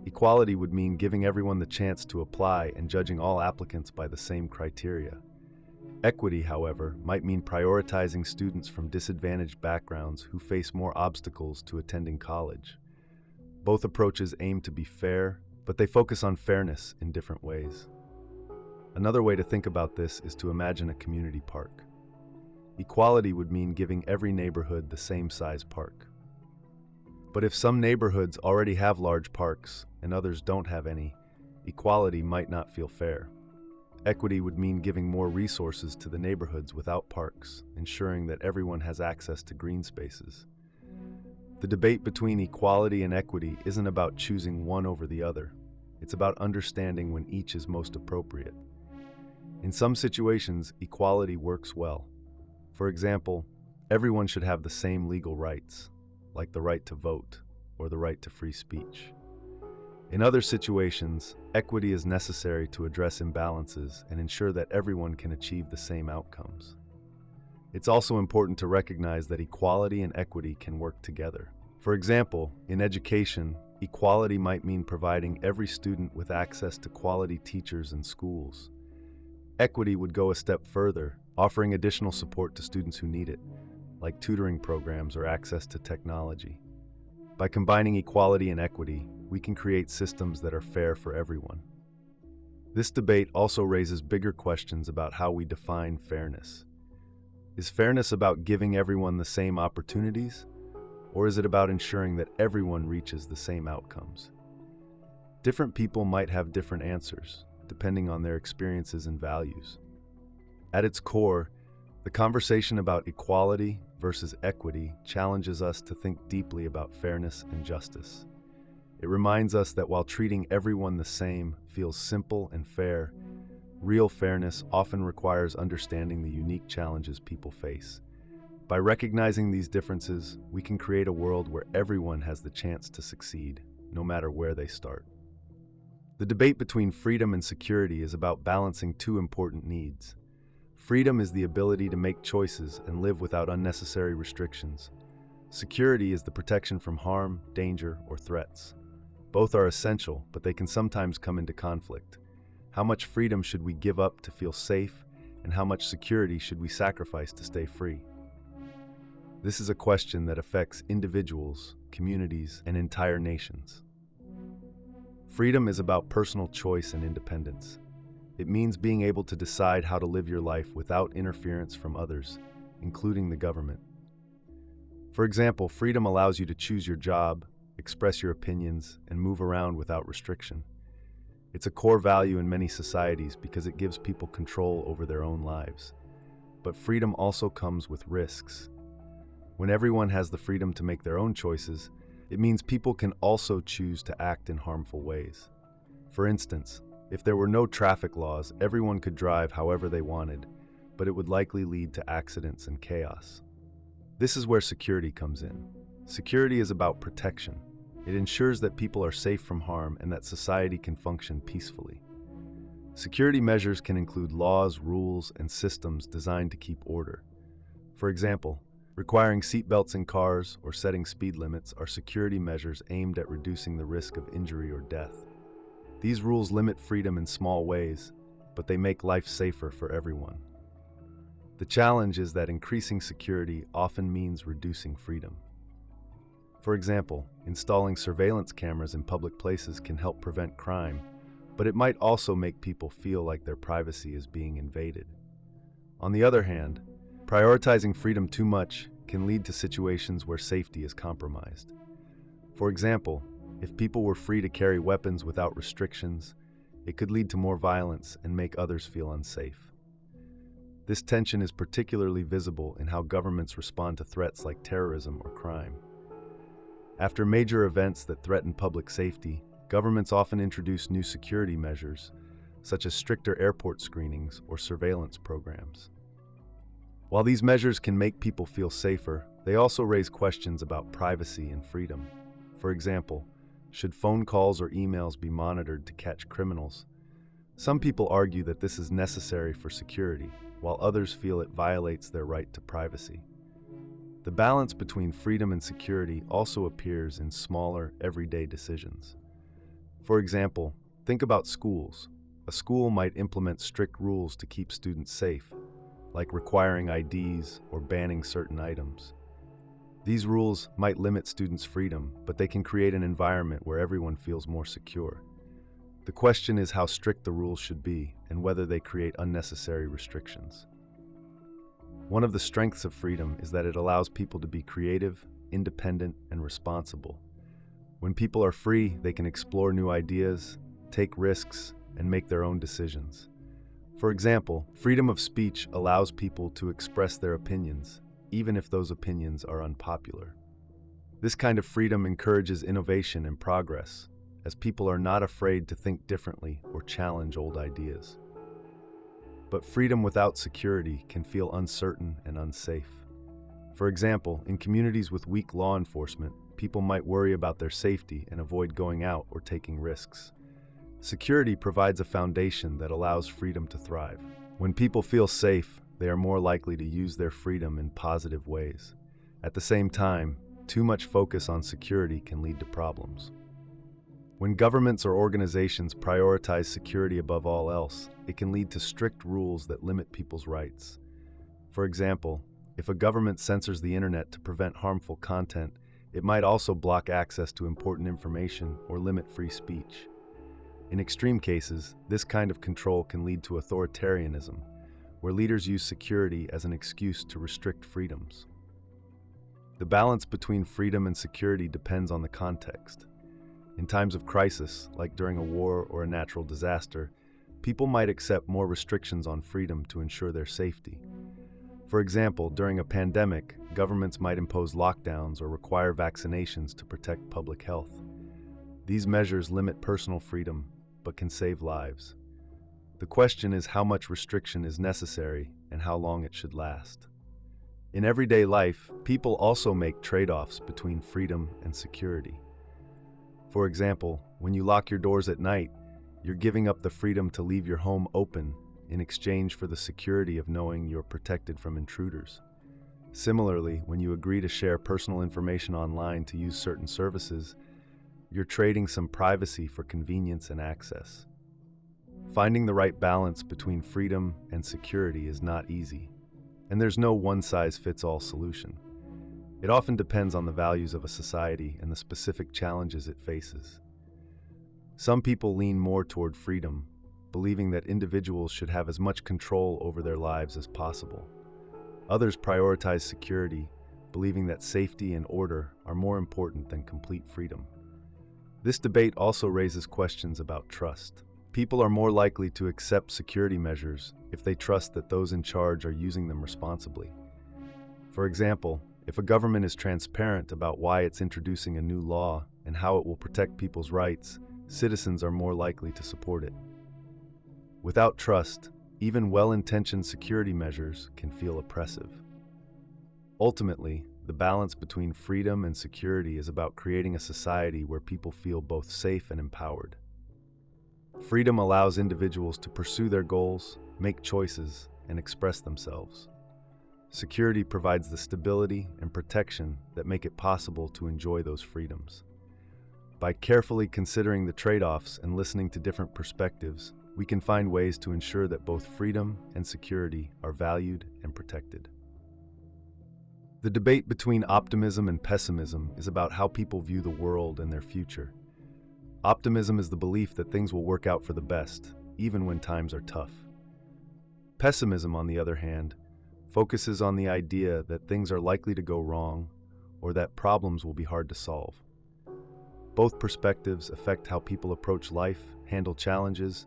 Equality would mean giving everyone the chance to apply and judging all applicants by the same criteria. Equity, however, might mean prioritizing students from disadvantaged backgrounds who face more obstacles to attending college. Both approaches aim to be fair, but they focus on fairness in different ways. Another way to think about this is to imagine a community park. Equality would mean giving every neighborhood the same size park. But if some neighborhoods already have large parks and others don't have any, equality might not feel fair. Equity would mean giving more resources to the neighborhoods without parks, ensuring that everyone has access to green spaces. The debate between equality and equity isn't about choosing one over the other. It's about understanding when each is most appropriate. In some situations, equality works well. For example, everyone should have the same legal rights, like the right to vote or the right to free speech. In other situations, equity is necessary to address imbalances and ensure that everyone can achieve the same outcomes. It's also important to recognize that equality and equity can work together. For example, in education, equality might mean providing every student with access to quality teachers and schools. Equity would go a step further, offering additional support to students who need it, like tutoring programs or access to technology. By combining equality and equity, we can create systems that are fair for everyone. This debate also raises bigger questions about how we define fairness. Is fairness about giving everyone the same opportunities, or is it about ensuring that everyone reaches the same outcomes? Different people might have different answers, depending on their experiences and values. At its core, the conversation about equality versus equity challenges us to think deeply about fairness and justice. It reminds us that while treating everyone the same feels simple and fair, real fairness often requires understanding the unique challenges people face. By recognizing these differences, we can create a world where everyone has the chance to succeed, no matter where they start. The debate between freedom and security is about balancing two important needs. Freedom is the ability to make choices and live without unnecessary restrictions. Security is the protection from harm, danger, or threats. Both are essential, but they can sometimes come into conflict. How much freedom should we give up to feel safe, and how much security should we sacrifice to stay free? This is a question that affects individuals, communities, and entire nations. Freedom is about personal choice and independence. It means being able to decide how to live your life without interference from others, including the government. For example, freedom allows you to choose your job, express your opinions, and move around without restriction. It's a core value in many societies because it gives people control over their own lives. But freedom also comes with risks. When everyone has the freedom to make their own choices, it means people can also choose to act in harmful ways. For instance, if there were no traffic laws, everyone could drive however they wanted, but it would likely lead to accidents and chaos. This is where security comes in. Security is about protection. It ensures that people are safe from harm and that society can function peacefully. Security measures can include laws, rules, and systems designed to keep order. For example, requiring seatbelts in cars or setting speed limits are security measures aimed at reducing the risk of injury or death. These rules limit freedom in small ways, but they make life safer for everyone. The challenge is that increasing security often means reducing freedom. For example, installing surveillance cameras in public places can help prevent crime, but it might also make people feel like their privacy is being invaded. On the other hand, prioritizing freedom too much can lead to situations where safety is compromised. For example, if people were free to carry weapons without restrictions, it could lead to more violence and make others feel unsafe. This tension is particularly visible in how governments respond to threats like terrorism or crime. After major events that threaten public safety, governments often introduce new security measures, such as stricter airport screenings or surveillance programs. While these measures can make people feel safer, they also raise questions about privacy and freedom. For example, should phone calls or emails be monitored to catch criminals? Some people argue that this is necessary for security, while others feel it violates their right to privacy. The balance between freedom and security also appears in smaller, everyday decisions. For example, think about schools. A school might implement strict rules to keep students safe, like requiring IDs or banning certain items. These rules might limit students' freedom, but they can create an environment where everyone feels more secure. The question is how strict the rules should be and whether they create unnecessary restrictions. One of the strengths of freedom is that it allows people to be creative, independent, and responsible. When people are free, they can explore new ideas, take risks, and make their own decisions. For example, freedom of speech allows people to express their opinions, even if those opinions are unpopular. This kind of freedom encourages innovation and progress, as people are not afraid to think differently or challenge old ideas. But freedom without security can feel uncertain and unsafe. For example, in communities with weak law enforcement, people might worry about their safety and avoid going out or taking risks. Security provides a foundation that allows freedom to thrive. When people feel safe, they are more likely to use their freedom in positive ways. At the same time, too much focus on security can lead to problems. When governments or organizations prioritize security above all else, it can lead to strict rules that limit people's rights. For example, if a government censors the internet to prevent harmful content, it might also block access to important information or limit free speech. In extreme cases, this kind of control can lead to authoritarianism, where leaders use security as an excuse to restrict freedoms. The balance between freedom and security depends on the context. In times of crisis, like during a war or a natural disaster, people might accept more restrictions on freedom to ensure their safety. For example, during a pandemic, governments might impose lockdowns or require vaccinations to protect public health. These measures limit personal freedom, but can save lives. The question is how much restriction is necessary and how long it should last. In everyday life, people also make trade-offs between freedom and security. For example, when you lock your doors at night, you're giving up the freedom to leave your home open in exchange for the security of knowing you're protected from intruders. Similarly, when you agree to share personal information online to use certain services, you're trading some privacy for convenience and access. Finding the right balance between freedom and security is not easy, and there's no one-size-fits-all solution. It often depends on the values of a society and the specific challenges it faces. Some people lean more toward freedom, believing that individuals should have as much control over their lives as possible. Others prioritize security, believing that safety and order are more important than complete freedom. This debate also raises questions about trust. People are more likely to accept security measures if they trust that those in charge are using them responsibly. For example, if a government is transparent about why it's introducing a new law and how it will protect people's rights, citizens are more likely to support it. Without trust, even well-intentioned security measures can feel oppressive. Ultimately, the balance between freedom and security is about creating a society where people feel both safe and empowered. Freedom allows individuals to pursue their goals, make choices, and express themselves. Security provides the stability and protection that make it possible to enjoy those freedoms. By carefully considering the trade-offs and listening to different perspectives, we can find ways to ensure that both freedom and security are valued and protected. The debate between optimism and pessimism is about how people view the world and their future. Optimism is the belief that things will work out for the best, even when times are tough. Pessimism, on the other hand, focuses on the idea that things are likely to go wrong or that problems will be hard to solve. Both perspectives affect how people approach life, handle challenges,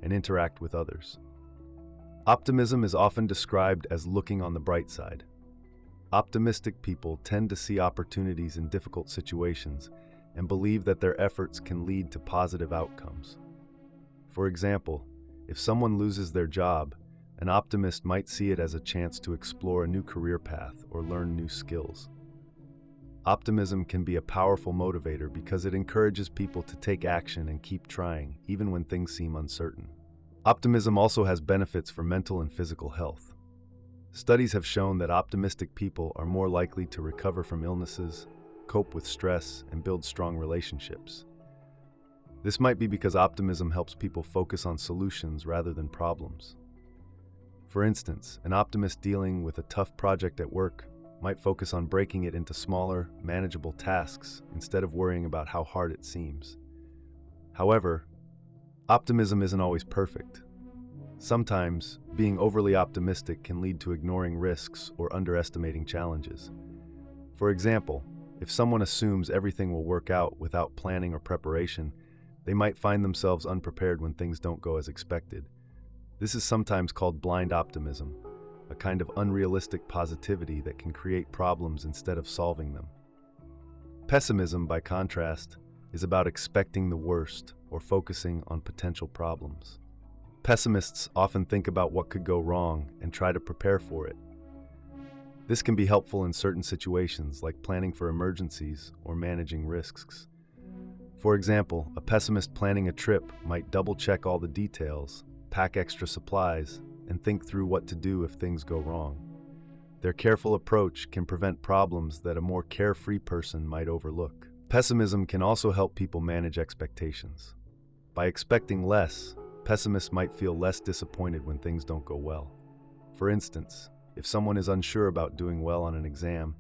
and interact with others. Optimism is often described as looking on the bright side. Optimistic people tend to see opportunities in difficult situations and believe that their efforts can lead to positive outcomes. For example, if someone loses their job, an optimist might see it as a chance to explore a new career path or learn new skills. Optimism can be a powerful motivator because it encourages people to take action and keep trying, even when things seem uncertain. Optimism also has benefits for mental and physical health. Studies have shown that optimistic people are more likely to recover from illnesses, cope with stress, and build strong relationships. This might be because optimism helps people focus on solutions rather than problems. For instance, an optimist dealing with a tough project at work might focus on breaking it into smaller, manageable tasks instead of worrying about how hard it seems. However, optimism isn't always perfect. Sometimes, being overly optimistic can lead to ignoring risks or underestimating challenges. For example, if someone assumes everything will work out without planning or preparation, they might find themselves unprepared when things don't go as expected. This is sometimes called blind optimism, a kind of unrealistic positivity that can create problems instead of solving them. Pessimism, by contrast, is about expecting the worst or focusing on potential problems. Pessimists often think about what could go wrong and try to prepare for it. This can be helpful in certain situations like planning for emergencies or managing risks. For example, a pessimist planning a trip might double-check all the details, pack extra supplies, and think through what to do if things go wrong. Their careful approach can prevent problems that a more carefree person might overlook. Pessimism can also help people manage expectations. By expecting less, pessimists might feel less disappointed when things don't go well. For instance, if someone is unsure about doing well on an exam,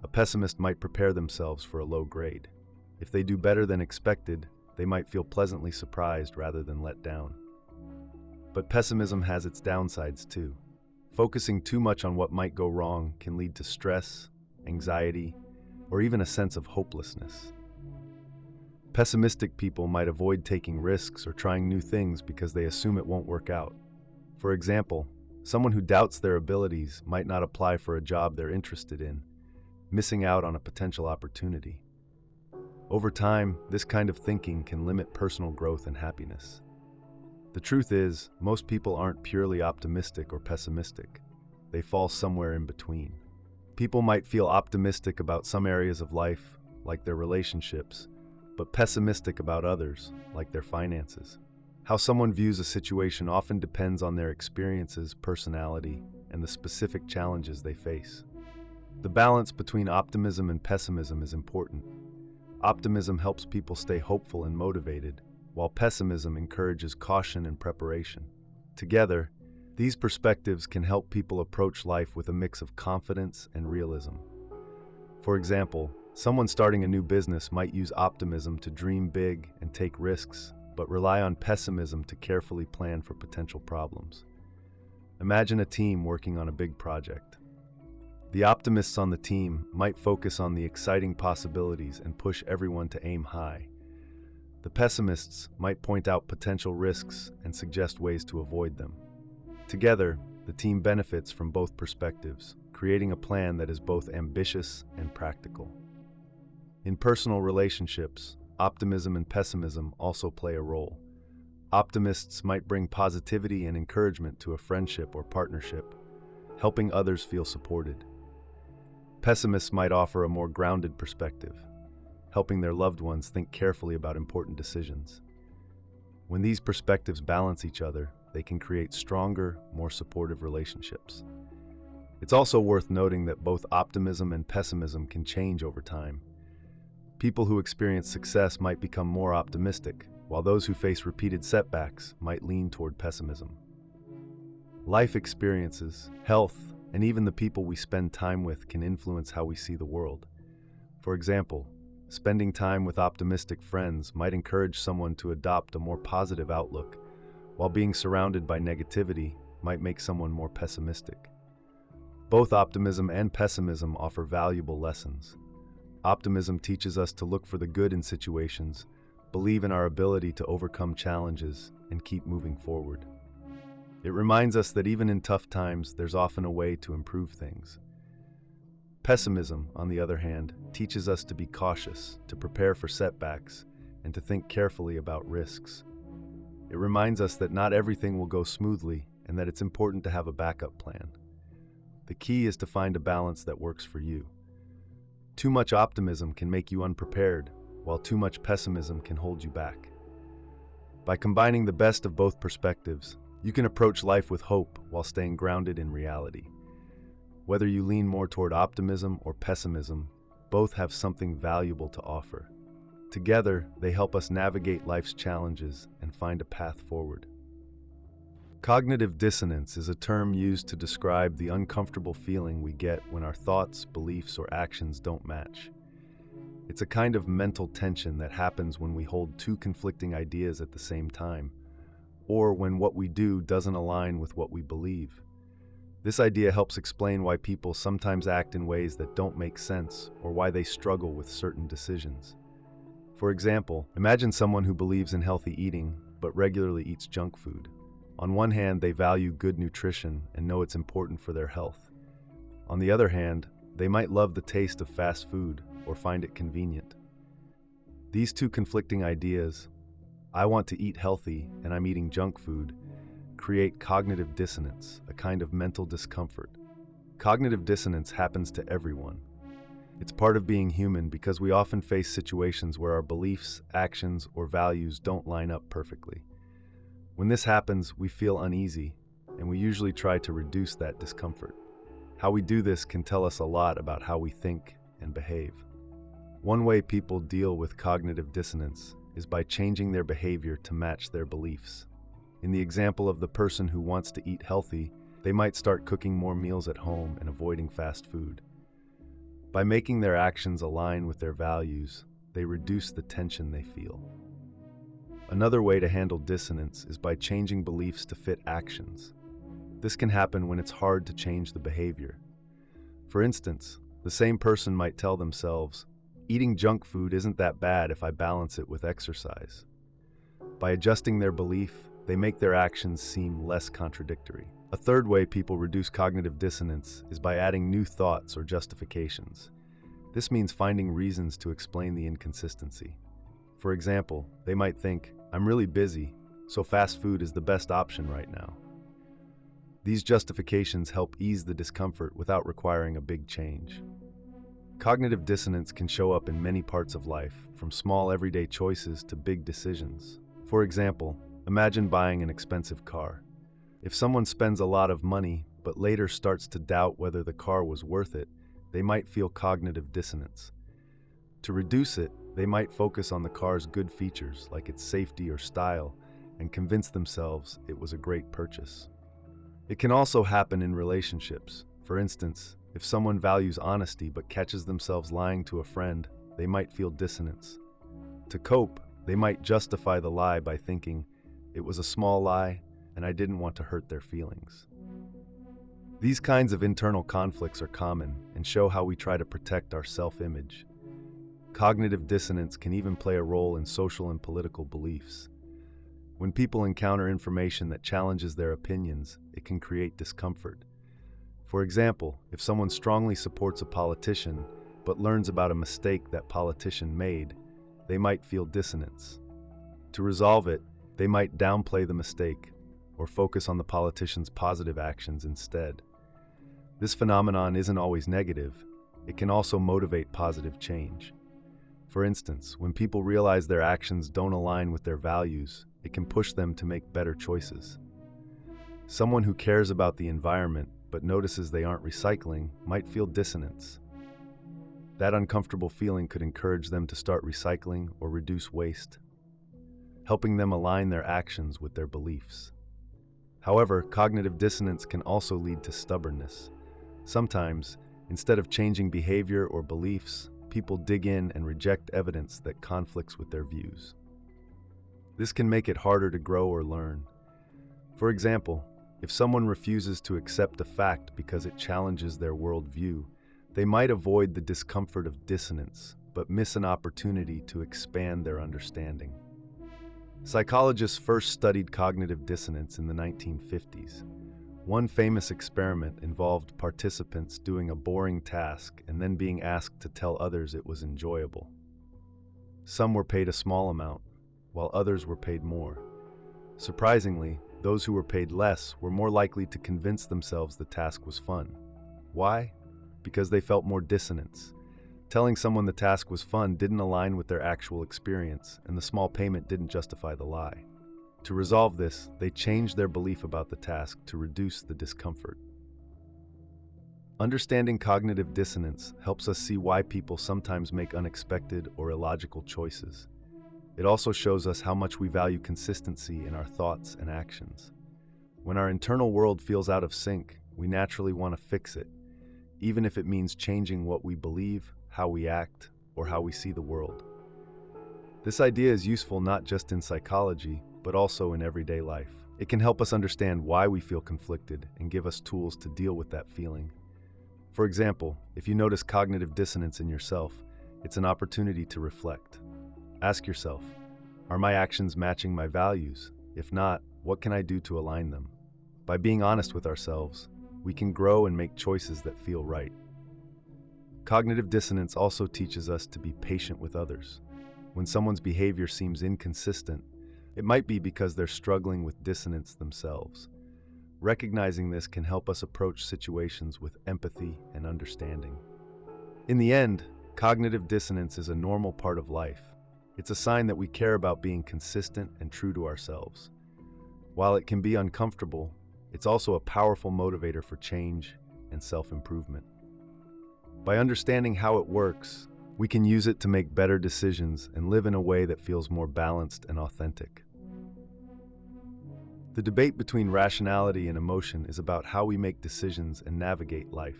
a pessimist might prepare themselves for a low grade. If they do better than expected, they might feel pleasantly surprised rather than let down. But pessimism has its downsides too. Focusing too much on what might go wrong can lead to stress, anxiety, or even a sense of hopelessness. Pessimistic people might avoid taking risks or trying new things because they assume it won't work out. For example, someone who doubts their abilities might not apply for a job they're interested in, missing out on a potential opportunity. Over time, this kind of thinking can limit personal growth and happiness. The truth is, most people aren't purely optimistic or pessimistic. They fall somewhere in between. People might feel optimistic about some areas of life, like their relationships, but pessimistic about others, like their finances. How someone views a situation often depends on their experiences, personality, and the specific challenges they face. The balance between optimism and pessimism is important. Optimism helps people stay hopeful and motivated, while pessimism encourages caution and preparation. Together, these perspectives can help people approach life with a mix of confidence and realism. For example, someone starting a new business might use optimism to dream big and take risks, but rely on pessimism to carefully plan for potential problems. Imagine a team working on a big project. The optimists on the team might focus on the exciting possibilities and push everyone to aim high. The pessimists might point out potential risks and suggest ways to avoid them. Together, the team benefits from both perspectives, creating a plan that is both ambitious and practical. In personal relationships, optimism and pessimism also play a role. Optimists might bring positivity and encouragement to a friendship or partnership, helping others feel supported. Pessimists might offer a more grounded perspective, helping their loved ones think carefully about important decisions. When these perspectives balance each other, they can create stronger, more supportive relationships. It's also worth noting that both optimism and pessimism can change over time. People who experience success might become more optimistic, while those who face repeated setbacks might lean toward pessimism. Life experiences, health, and even the people we spend time with can influence how we see the world. For example, spending time with optimistic friends might encourage someone to adopt a more positive outlook, while being surrounded by negativity might make someone more pessimistic. Both optimism and pessimism offer valuable lessons. Optimism teaches us to look for the good in situations, believe in our ability to overcome challenges, and keep moving forward. It reminds us that even in tough times, there's often a way to improve things. Pessimism, on the other hand, teaches us to be cautious, to prepare for setbacks, and to think carefully about risks. It reminds us that not everything will go smoothly and that it's important to have a backup plan. The key is to find a balance that works for you. Too much optimism can make you unprepared, while too much pessimism can hold you back. By combining the best of both perspectives, you can approach life with hope while staying grounded in reality. Whether you lean more toward optimism or pessimism, both have something valuable to offer. Together, they help us navigate life's challenges and find a path forward. Cognitive dissonance is a term used to describe the uncomfortable feeling we get when our thoughts, beliefs, or actions don't match. It's a kind of mental tension that happens when we hold two conflicting ideas at the same time, or when what we do doesn't align with what we believe. This idea helps explain why people sometimes act in ways that don't make sense or why they struggle with certain decisions. For example, imagine someone who believes in healthy eating but regularly eats junk food. On one hand, they value good nutrition and know it's important for their health. On the other hand, they might love the taste of fast food or find it convenient. These two conflicting ideas, I want to eat healthy and I'm eating junk food, create cognitive dissonance, a kind of mental discomfort. Cognitive dissonance happens to everyone. It's part of being human because we often face situations where our beliefs, actions, or values don't line up perfectly. When this happens, we feel uneasy, and we usually try to reduce that discomfort. How we do this can tell us a lot about how we think and behave. One way people deal with cognitive dissonance is by changing their behavior to match their beliefs. In the example of the person who wants to eat healthy, they might start cooking more meals at home and avoiding fast food. By making their actions align with their values, they reduce the tension they feel. Another way to handle dissonance is by changing beliefs to fit actions. This can happen when it's hard to change the behavior. For instance, the same person might tell themselves, eating junk food isn't that bad if I balance it with exercise. By adjusting their belief, they make their actions seem less contradictory. A third way people reduce cognitive dissonance is by adding new thoughts or justifications. This means finding reasons to explain the inconsistency. For example, they might think, I'm really busy, so fast food is the best option right now. These justifications help ease the discomfort without requiring a big change. Cognitive dissonance can show up in many parts of life, from small everyday choices to big decisions. For example, imagine buying an expensive car. If someone spends a lot of money, but later starts to doubt whether the car was worth it, they might feel cognitive dissonance. To reduce it, they might focus on the car's good features, like its safety or style, and convince themselves it was a great purchase. It can also happen in relationships. For instance, if someone values honesty but catches themselves lying to a friend, they might feel dissonance. To cope, they might justify the lie by thinking, it was a small lie, and I didn't want to hurt their feelings. These kinds of internal conflicts are common and show how we try to protect our self-image. Cognitive dissonance can even play a role in social and political beliefs. When people encounter information that challenges their opinions, it can create discomfort. For example, if someone strongly supports a politician but learns about a mistake that politician made, they might feel dissonance. To resolve it, they might downplay the mistake or focus on the politician's positive actions instead. This phenomenon isn't always negative. It can also motivate positive change. For instance, when people realize their actions don't align with their values, it can push them to make better choices. Someone who cares about the environment but notices they aren't recycling might feel dissonance. That uncomfortable feeling could encourage them to start recycling or reduce waste, helping them align their actions with their beliefs. However, cognitive dissonance can also lead to stubbornness. Sometimes, instead of changing behavior or beliefs, people dig in and reject evidence that conflicts with their views. This can make it harder to grow or learn. For example, if someone refuses to accept a fact because it challenges their worldview, they might avoid the discomfort of dissonance, but miss an opportunity to expand their understanding. Psychologists first studied cognitive dissonance in the 1950s. One famous experiment involved participants doing a boring task and then being asked to tell others it was enjoyable. Some were paid a small amount, while others were paid more. Surprisingly, those who were paid less were more likely to convince themselves the task was fun. Why? Because they felt more dissonance. Telling someone the task was fun didn't align with their actual experience, and the small payment didn't justify the lie. To resolve this, they changed their belief about the task to reduce the discomfort. Understanding cognitive dissonance helps us see why people sometimes make unexpected or illogical choices. It also shows us how much we value consistency in our thoughts and actions. When our internal world feels out of sync, we naturally want to fix it, even if it means changing what we believe, how we act, or how we see the world. This idea is useful not just in psychology, but also in everyday life. It can help us understand why we feel conflicted and give us tools to deal with that feeling. For example, if you notice cognitive dissonance in yourself, it's an opportunity to reflect. Ask yourself, are my actions matching my values? If not, what can I do to align them? By being honest with ourselves, we can grow and make choices that feel right. Cognitive dissonance also teaches us to be patient with others. When someone's behavior seems inconsistent, it might be because they're struggling with dissonance themselves. Recognizing this can help us approach situations with empathy and understanding. In the end, cognitive dissonance is a normal part of life. It's a sign that we care about being consistent and true to ourselves. While it can be uncomfortable, it's also a powerful motivator for change and self-improvement. By understanding how it works, we can use it to make better decisions and live in a way that feels more balanced and authentic. The debate between rationality and emotion is about how we make decisions and navigate life.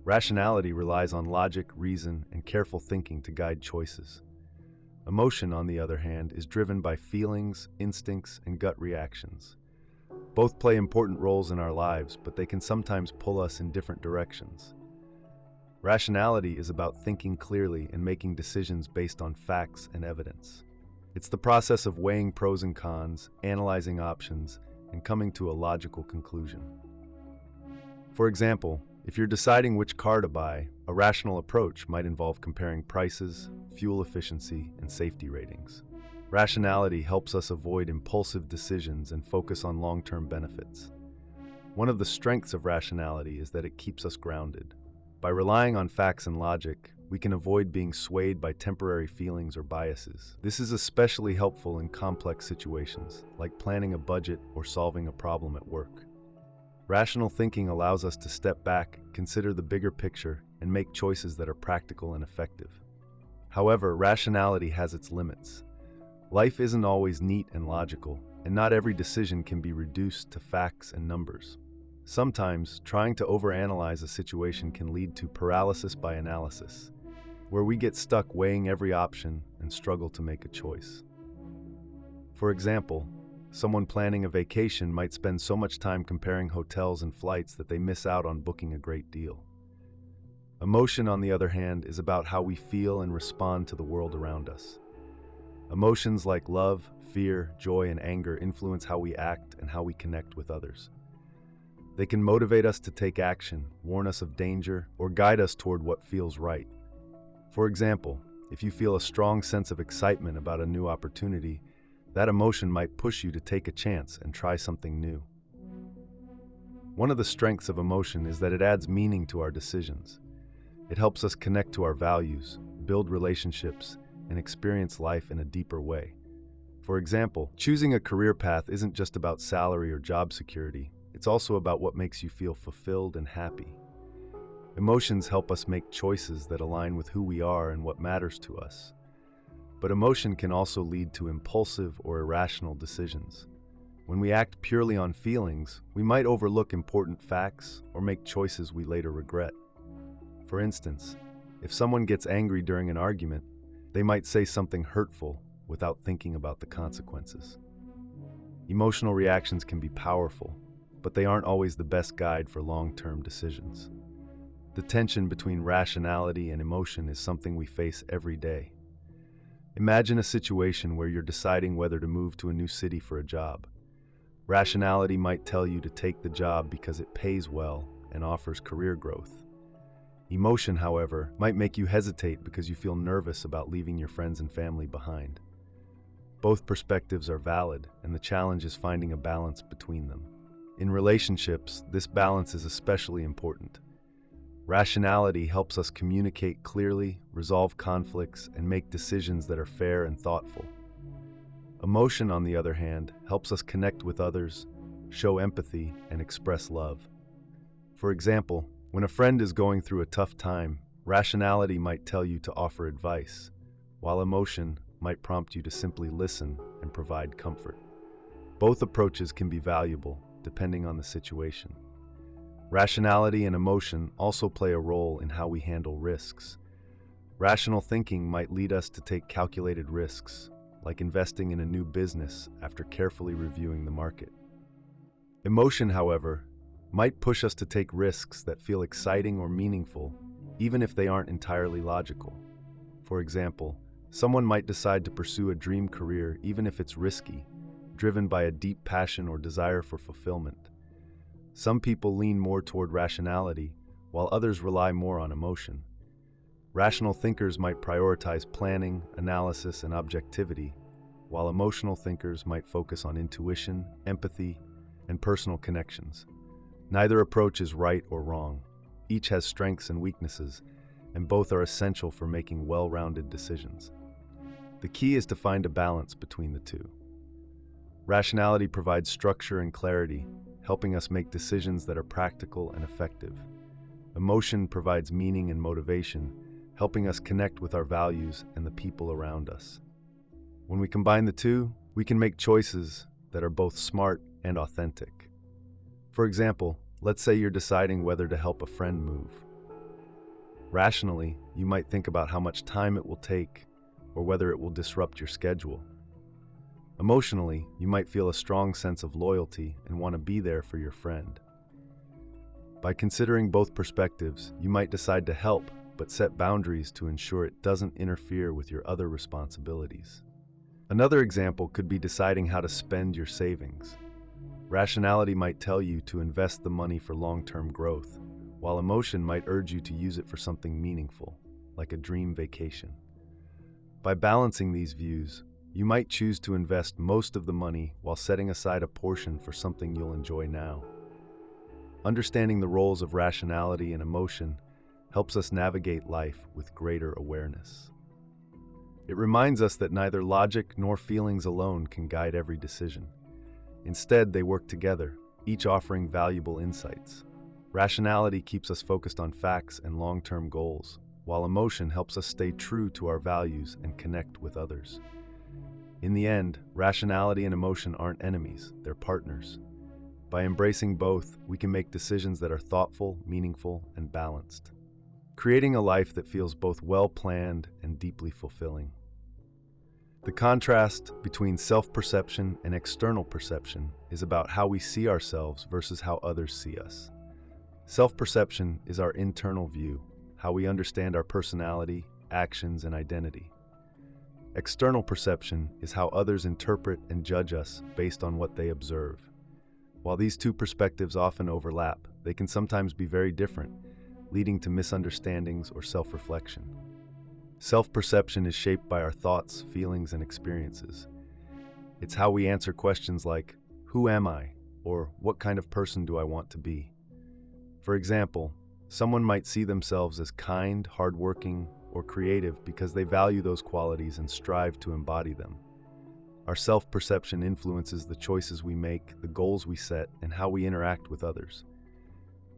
Rationality relies on logic, reason, and careful thinking to guide choices. Emotion, on the other hand, is driven by feelings, instincts, and gut reactions. Both play important roles in our lives, but they can sometimes pull us in different directions. Rationality is about thinking clearly and making decisions based on facts and evidence. It's the process of weighing pros and cons, analyzing options, and coming to a logical conclusion. For example, if you're deciding which car to buy, a rational approach might involve comparing prices, fuel efficiency, and safety ratings. Rationality helps us avoid impulsive decisions and focus on long-term benefits. One of the strengths of rationality is that it keeps us grounded. By relying on facts and logic, we can avoid being swayed by temporary feelings or biases. This is especially helpful in complex situations, like planning a budget or solving a problem at work. Rational thinking allows us to step back, consider the bigger picture, and make choices that are practical and effective. However, rationality has its limits. Life isn't always neat and logical, and not every decision can be reduced to facts and numbers. Sometimes, trying to overanalyze a situation can lead to paralysis by analysis, where we get stuck weighing every option and struggle to make a choice. For example, someone planning a vacation might spend so much time comparing hotels and flights that they miss out on booking a great deal. Emotion, on the other hand, is about how we feel and respond to the world around us. Emotions like love, fear, joy, and anger influence how we act and how we connect with others. They can motivate us to take action, warn us of danger, or guide us toward what feels right. For example, if you feel a strong sense of excitement about a new opportunity, that emotion might push you to take a chance and try something new. One of the strengths of emotion is that it adds meaning to our decisions. It helps us connect to our values, build relationships, and experience life in a deeper way. For example, choosing a career path isn't just about salary or job security. It's also about what makes you feel fulfilled and happy. Emotions help us make choices that align with who we are and what matters to us. But emotion can also lead to impulsive or irrational decisions. When we act purely on feelings, we might overlook important facts or make choices we later regret. For instance, if someone gets angry during an argument, they might say something hurtful without thinking about the consequences. Emotional reactions can be powerful, but they aren't always the best guide for long-term decisions. The tension between rationality and emotion is something we face every day. Imagine a situation where you're deciding whether to move to a new city for a job. Rationality might tell you to take the job because it pays well and offers career growth. Emotion, however, might make you hesitate because you feel nervous about leaving your friends and family behind. Both perspectives are valid, and the challenge is finding a balance between them. In relationships, this balance is especially important. Rationality helps us communicate clearly, resolve conflicts, and make decisions that are fair and thoughtful. Emotion, on the other hand, helps us connect with others, show empathy, and express love. For example, when a friend is going through a tough time, rationality might tell you to offer advice, while emotion might prompt you to simply listen and provide comfort. Both approaches can be valuable, depending on the situation. Rationality and emotion also play a role in how we handle risks. Rational thinking might lead us to take calculated risks, like investing in a new business after carefully reviewing the market. Emotion, however, might push us to take risks that feel exciting or meaningful, even if they aren't entirely logical. For example, someone might decide to pursue a dream career even if it's risky, driven by a deep passion or desire for fulfillment. Some people lean more toward rationality, while others rely more on emotion. Rational thinkers might prioritize planning, analysis, and objectivity, while emotional thinkers might focus on intuition, empathy, and personal connections. Neither approach is right or wrong. Each has strengths and weaknesses, and both are essential for making well-rounded decisions. The key is to find a balance between the two. Rationality provides structure and clarity, helping us make decisions that are practical and effective. Emotion provides meaning and motivation, helping us connect with our values and the people around us. When we combine the two, we can make choices that are both smart and authentic. For example, let's say you're deciding whether to help a friend move. Rationally, you might think about how much time it will take or whether it will disrupt your schedule. Emotionally, you might feel a strong sense of loyalty and want to be there for your friend. By considering both perspectives, you might decide to help, but set boundaries to ensure it doesn't interfere with your other responsibilities. Another example could be deciding how to spend your savings. Rationality might tell you to invest the money for long-term growth, while emotion might urge you to use it for something meaningful, like a dream vacation. By balancing these views, you might choose to invest most of the money while setting aside a portion for something you'll enjoy now. Understanding the roles of rationality and emotion helps us navigate life with greater awareness. It reminds us that neither logic nor feelings alone can guide every decision. Instead, they work together, each offering valuable insights. Rationality keeps us focused on facts and long-term goals, while emotion helps us stay true to our values and connect with others. In the end, rationality and emotion aren't enemies, they're partners. By embracing both, we can make decisions that are thoughtful, meaningful, and balanced, creating a life that feels both well-planned and deeply fulfilling. The contrast between self-perception and external perception is about how we see ourselves versus how others see us. Self-perception is our internal view, how we understand our personality, actions, and identity. External perception is how others interpret and judge us based on what they observe. While these two perspectives often overlap, they can sometimes be very different, leading to misunderstandings or self-reflection. Self-perception is shaped by our thoughts, feelings, and experiences. It's how we answer questions like, "Who am I?" or "What kind of person do I want to be?" For example, someone might see themselves as kind, hardworking, or creative because they value those qualities and strive to embody them. Our self-perception influences the choices we make, the goals we set, and how we interact with others.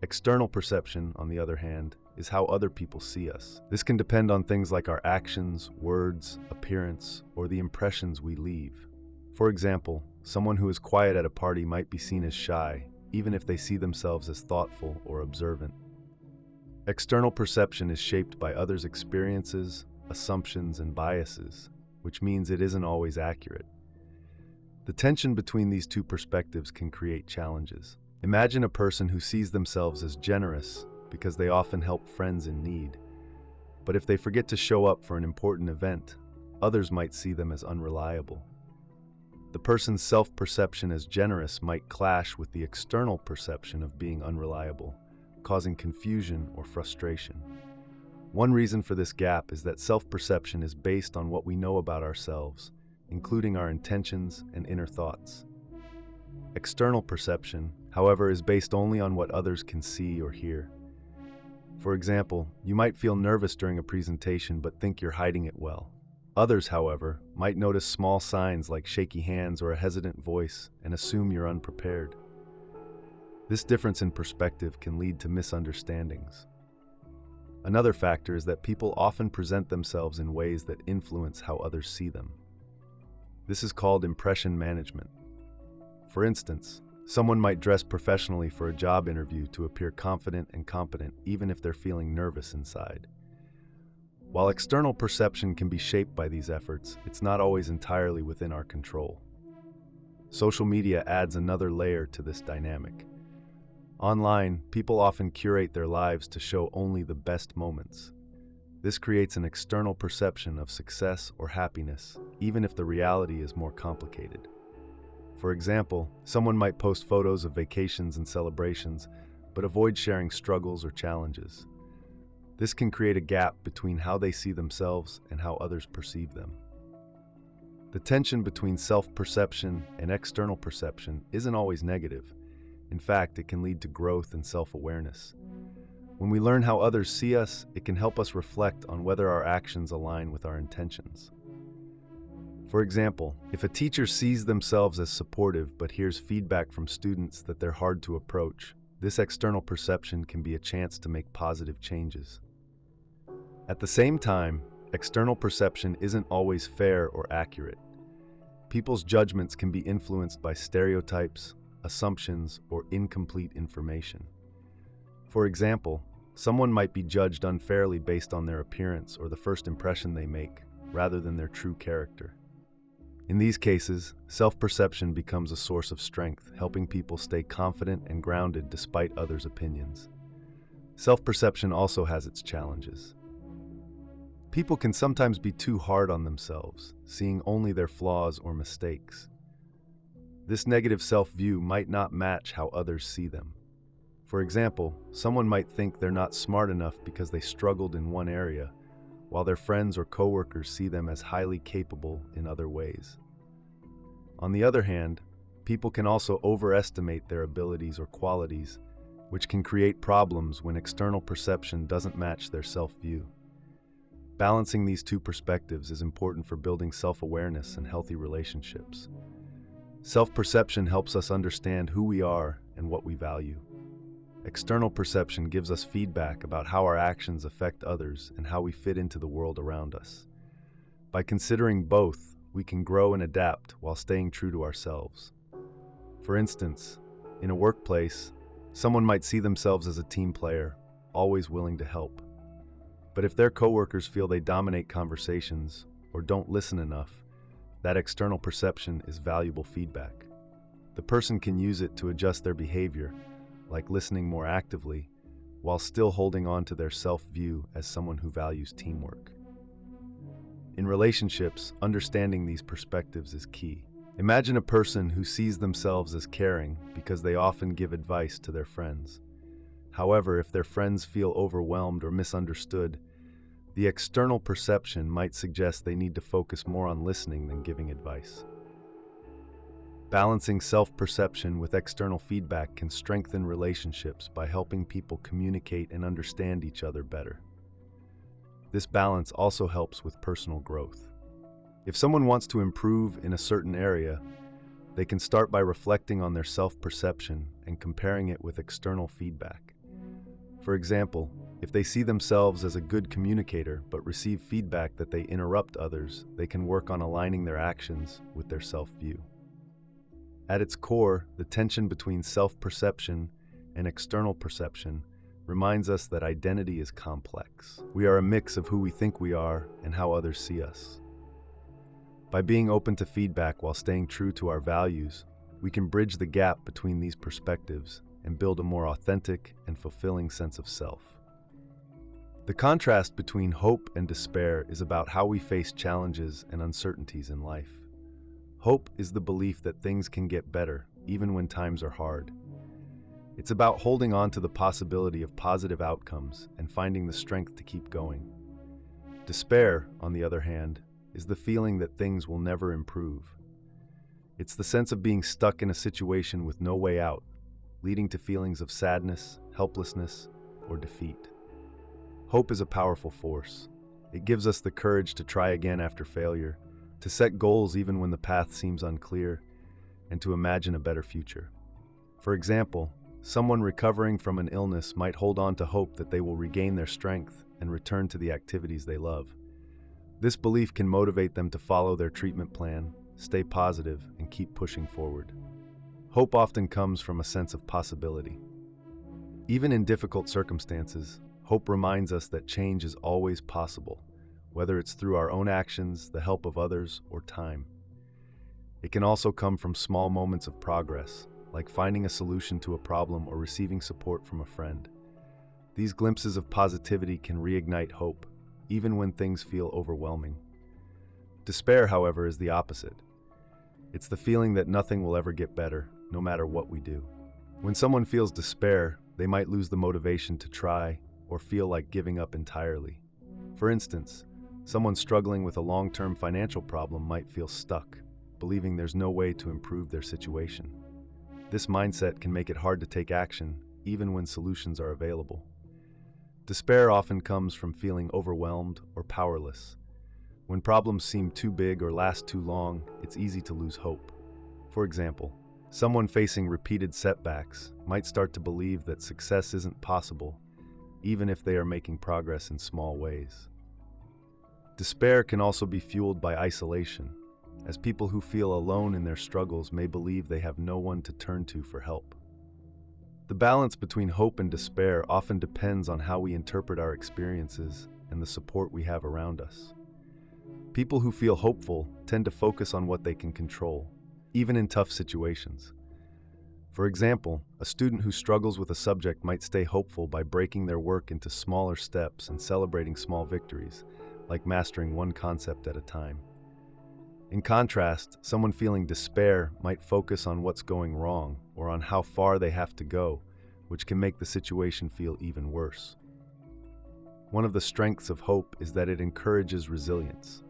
External perception, on the other hand, is how other people see us. This can depend on things like our actions, words, appearance, or the impressions we leave. For example, someone who is quiet at a party might be seen as shy, even if they see themselves as thoughtful or observant. External perception is shaped by others' experiences, assumptions, and biases, which means it isn't always accurate. The tension between these two perspectives can create challenges. Imagine a person who sees themselves as generous because they often help friends in need. But if they forget to show up for an important event, others might see them as unreliable. the person's self-perception as generous might clash with the external perception of being unreliable, causing confusion or frustration. One reason for this gap is that self-perception is based on what we know about ourselves, including our intentions and inner thoughts. External perception, however, is based only on what others can see or hear. For example, you might feel nervous during a presentation but think you're hiding it well. Others, however, might notice small signs like shaky hands or a hesitant voice and assume you're unprepared. This difference in perspective can lead to misunderstandings. Another factor is that people often present themselves in ways that influence how others see them. This is called impression management. For instance, someone might dress professionally for a job interview to appear confident and competent even if they're feeling nervous inside. While external perception can be shaped by these efforts, it's not always entirely within our control. Social media adds another layer to this dynamic. Online, people often curate their lives to show only the best moments. This creates an external perception of success or happiness, even if the reality is more complicated. For example, someone might post photos of vacations and celebrations, but avoid sharing struggles or challenges. This can create a gap between how they see themselves and how others perceive them. The tension between self-perception and external perception isn't always negative. In fact, it can lead to growth and self-awareness. When we learn how others see us, it can help us reflect on whether our actions align with our intentions. For example, if a teacher sees themselves as supportive but hears feedback from students that they're hard to approach, this external perception can be a chance to make positive changes. At the same time, external perception isn't always fair or accurate. People's judgments can be influenced by stereotypes, assumptions, or incomplete information. For example, someone might be judged unfairly based on their appearance or the first impression they make, rather than their true character. In these cases, self-perception becomes a source of strength, helping people stay confident and grounded despite others' opinions. Self-perception also has its challenges. People can sometimes be too hard on themselves, seeing only their flaws or mistakes. This negative self-view might not match how others see them. For example, someone might think they're not smart enough because they struggled in one area, while their friends or coworkers see them as highly capable in other ways. On the other hand, people can also overestimate their abilities or qualities, which can create problems when external perception doesn't match their self-view. Balancing these two perspectives is important for building self-awareness and healthy relationships. Self-perception helps us understand who we are and what we value. External perception gives us feedback about how our actions affect others and how we fit into the world around us. By considering both, we can grow and adapt while staying true to ourselves. For instance, in a workplace, someone might see themselves as a team player, always willing to help. But if their coworkers feel they dominate conversations or don't listen enough, that external perception is valuable feedback. The person can use it to adjust their behavior, like listening more actively, while still holding on to their self-view as someone who values teamwork. In relationships, understanding these perspectives is key. Imagine a person who sees themselves as caring because they often give advice to their friends. However, if their friends feel overwhelmed or misunderstood, the external perception might suggest they need to focus more on listening than giving advice. Balancing self-perception with external feedback can strengthen relationships by helping people communicate and understand each other better. This balance also helps with personal growth. If someone wants to improve in a certain area, they can start by reflecting on their self-perception and comparing it with external feedback. For example, if they see themselves as a good communicator but receive feedback that they interrupt others, they can work on aligning their actions with their self-view. At its core, the tension between self-perception and external perception reminds us that identity is complex. We are a mix of who we think we are and how others see us. By being open to feedback while staying true to our values, we can bridge the gap between these perspectives and build a more authentic and fulfilling sense of self. The contrast between hope and despair is about how we face challenges and uncertainties in life. Hope is the belief that things can get better, even when times are hard. It's about holding on to the possibility of positive outcomes and finding the strength to keep going. Despair, on the other hand, is the feeling that things will never improve. It's the sense of being stuck in a situation with no way out, leading to feelings of sadness, helplessness, or defeat. Hope is a powerful force. It gives us the courage to try again after failure, to set goals even when the path seems unclear, and to imagine a better future. For example, someone recovering from an illness might hold on to hope that they will regain their strength and return to the activities they love. This belief can motivate them to follow their treatment plan, stay positive, and keep pushing forward. Hope often comes from a sense of possibility. Even in difficult circumstances, hope reminds us that change is always possible, whether it's through our own actions, the help of others, or time. It can also come from small moments of progress, like finding a solution to a problem or receiving support from a friend. These glimpses of positivity can reignite hope, even when things feel overwhelming. Despair, however, is the opposite. It's the feeling that nothing will ever get better, no matter what we do. When someone feels despair, they might lose the motivation to try or feel like giving up entirely. For instance, someone struggling with a long-term financial problem might feel stuck, believing there's no way to improve their situation. This mindset can make it hard to take action, even when solutions are available. Despair often comes from feeling overwhelmed or powerless. When problems seem too big or last too long, it's easy to lose hope. For example, someone facing repeated setbacks might start to believe that success isn't possible, even if they are making progress in small ways. Despair can also be fueled by isolation, as people who feel alone in their struggles may believe they have no one to turn to for help. The balance between hope and despair often depends on how we interpret our experiences and the support we have around us. People who feel hopeful tend to focus on what they can control, even in tough situations. For example, a student who struggles with a subject might stay hopeful by breaking their work into smaller steps and celebrating small victories, like mastering one concept at a time. In contrast, someone feeling despair might focus on what's going wrong or on how far they have to go, which can make the situation feel even worse. One of the strengths of hope is that it encourages resilience.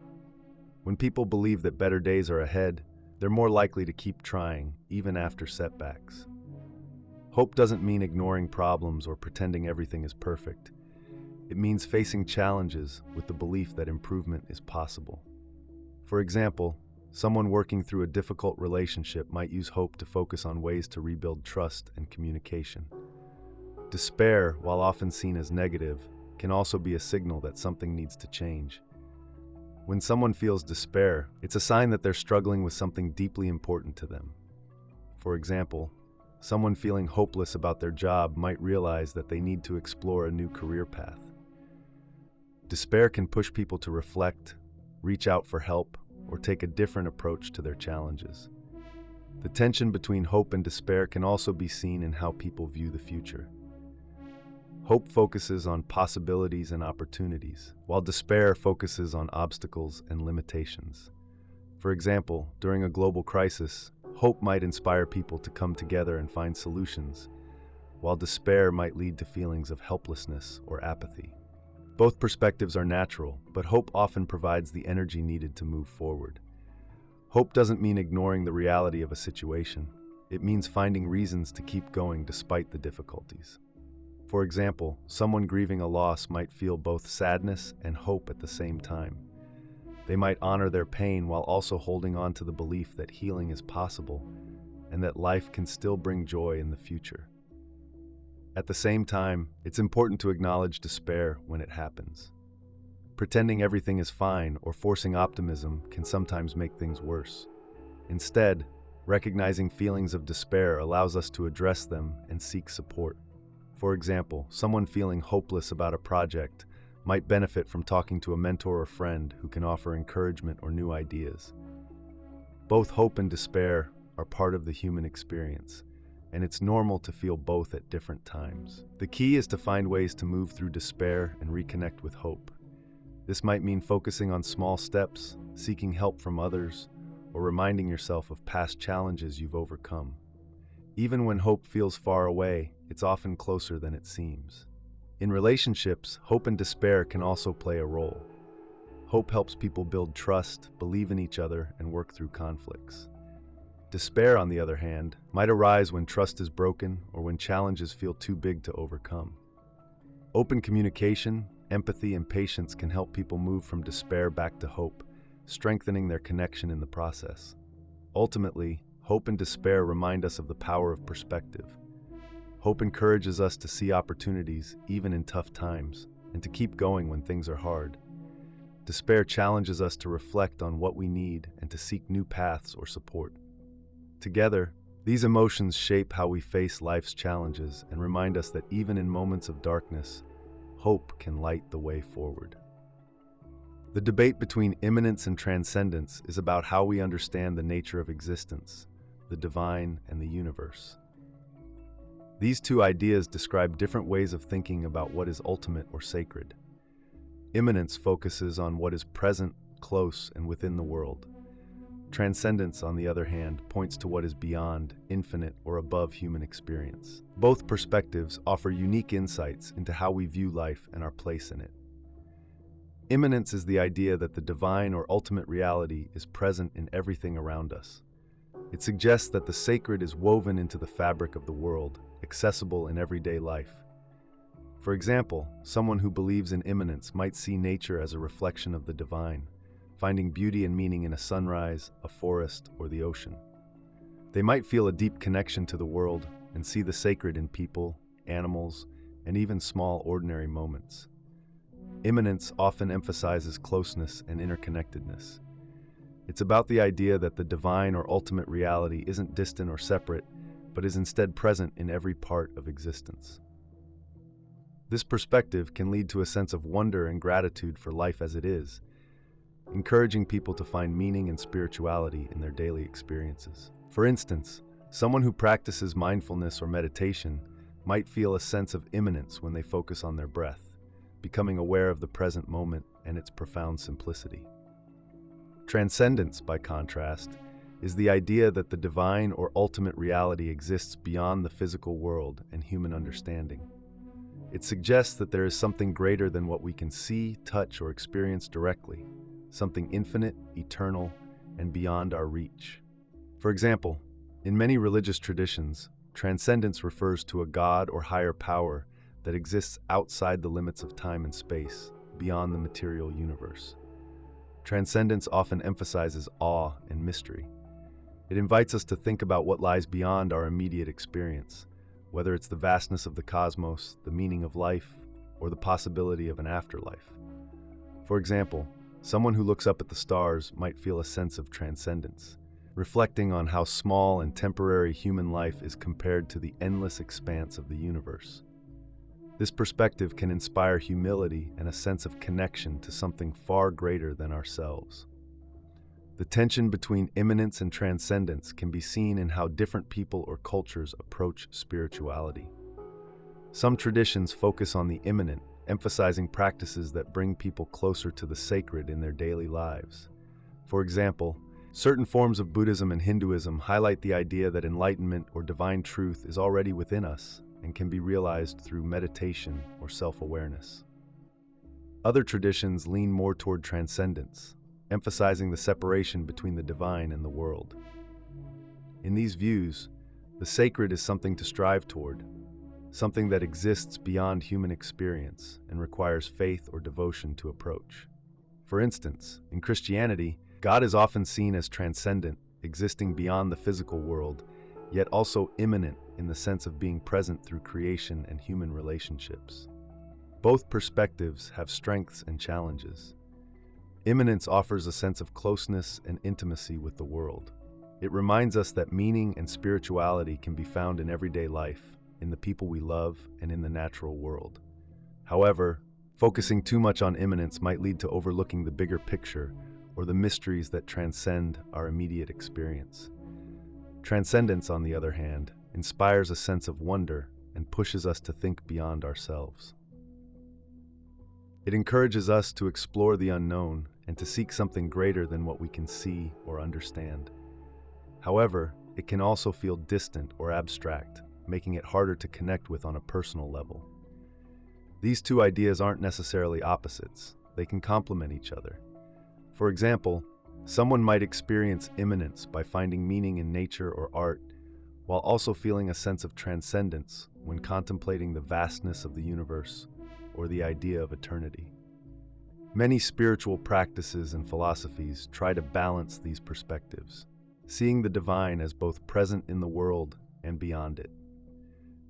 When people believe that better days are ahead, they're more likely to keep trying, even after setbacks. Hope doesn't mean ignoring problems or pretending everything is perfect. It means facing challenges with the belief that improvement is possible. For example, someone working through a difficult relationship might use hope to focus on ways to rebuild trust and communication. Despair, while often seen as negative, can also be a signal that something needs to change. When someone feels despair, it's a sign that they're struggling with something deeply important to them. For example, someone feeling hopeless about their job might realize that they need to explore a new career path. Despair can push people to reflect, reach out for help, or take a different approach to their challenges. The tension between hope and despair can also be seen in how people view the future. Hope focuses on possibilities and opportunities, while despair focuses on obstacles and limitations. For example, during a global crisis, hope might inspire people to come together and find solutions, while despair might lead to feelings of helplessness or apathy. Both perspectives are natural, but hope often provides the energy needed to move forward. Hope doesn't mean ignoring the reality of a situation. It means finding reasons to keep going despite the difficulties. For example, someone grieving a loss might feel both sadness and hope at the same time. They might honor their pain while also holding on to the belief that healing is possible and that life can still bring joy in the future. At the same time, it's important to acknowledge despair when it happens. Pretending everything is fine or forcing optimism can sometimes make things worse. Instead, recognizing feelings of despair allows us to address them and seek support. For example, someone feeling hopeless about a project might benefit from talking to a mentor or friend who can offer encouragement or new ideas. Both hope and despair are part of the human experience, and it's normal to feel both at different times. The key is to find ways to move through despair and reconnect with hope. This might mean focusing on small steps, seeking help from others, or reminding yourself of past challenges you've overcome. Even when hope feels far away, it's often closer than it seems. In relationships, hope and despair can also play a role. Hope helps people build trust, believe in each other, and work through conflicts. Despair, on the other hand, might arise when trust is broken or when challenges feel too big to overcome. Open communication, empathy, and patience can help people move from despair back to hope, strengthening their connection in the process. Ultimately, hope and despair remind us of the power of perspective. Hope encourages us to see opportunities even in tough times and to keep going when things are hard. Despair challenges us to reflect on what we need and to seek new paths or support. Together, these emotions shape how we face life's challenges and remind us that even in moments of darkness, hope can light the way forward. The debate between immanence and transcendence is about how we understand the nature of existence, the divine, and the universe. These two ideas describe different ways of thinking about what is ultimate or sacred. Immanence focuses on what is present, close, and within the world. Transcendence, on the other hand, points to what is beyond, infinite, or above human experience. Both perspectives offer unique insights into how we view life and our place in it. Immanence is the idea that the divine or ultimate reality is present in everything around us. It suggests that the sacred is woven into the fabric of the world, accessible in everyday life. For example, someone who believes in immanence might see nature as a reflection of the divine, finding beauty and meaning in a sunrise, a forest, or the ocean. They might feel a deep connection to the world and see the sacred in people, animals, and even small, ordinary moments. Immanence often emphasizes closeness and interconnectedness. It's about the idea that the divine or ultimate reality isn't distant or separate, but is instead present in every part of existence. This perspective can lead to a sense of wonder and gratitude for life as it is, encouraging people to find meaning and spirituality in their daily experiences. For instance, someone who practices mindfulness or meditation might feel a sense of immanence when they focus on their breath, becoming aware of the present moment and its profound simplicity. Transcendence, by contrast, is the idea that the divine or ultimate reality exists beyond the physical world and human understanding. It suggests that there is something greater than what we can see, touch, or experience directly, something infinite, eternal, and beyond our reach. For example, in many religious traditions, transcendence refers to a god or higher power that exists outside the limits of time and space, beyond the material universe. Transcendence often emphasizes awe and mystery. It invites us to think about what lies beyond our immediate experience, whether it's the vastness of the cosmos, the meaning of life, or the possibility of an afterlife. For example, someone who looks up at the stars might feel a sense of transcendence, reflecting on how small and temporary human life is compared to the endless expanse of the universe. This perspective can inspire humility and a sense of connection to something far greater than ourselves. The tension between immanence and transcendence can be seen in how different people or cultures approach spirituality. Some traditions focus on the immanent, emphasizing practices that bring people closer to the sacred in their daily lives. For example, certain forms of Buddhism and Hinduism highlight the idea that enlightenment or divine truth is already within us and can be realized through meditation or self-awareness. Other traditions lean more toward transcendence, emphasizing the separation between the divine and the world. In these views, the sacred is something to strive toward, something that exists beyond human experience and requires faith or devotion to approach. For instance, in Christianity, God is often seen as transcendent, existing beyond the physical world, yet also immanent in the sense of being present through creation and human relationships. Both perspectives have strengths and challenges. Immanence offers a sense of closeness and intimacy with the world. It reminds us that meaning and spirituality can be found in everyday life, in the people we love, and in the natural world. However, focusing too much on immanence might lead to overlooking the bigger picture or the mysteries that transcend our immediate experience. Transcendence, on the other hand, inspires a sense of wonder and pushes us to think beyond ourselves. It encourages us to explore the unknown and to seek something greater than what we can see or understand. However, it can also feel distant or abstract, making it harder to connect with on a personal level. These two ideas aren't necessarily opposites. They can complement each other. For example, someone might experience immanence by finding meaning in nature or art, while also feeling a sense of transcendence when contemplating the vastness of the universe or the idea of eternity. Many spiritual practices and philosophies try to balance these perspectives, seeing the divine as both present in the world and beyond it.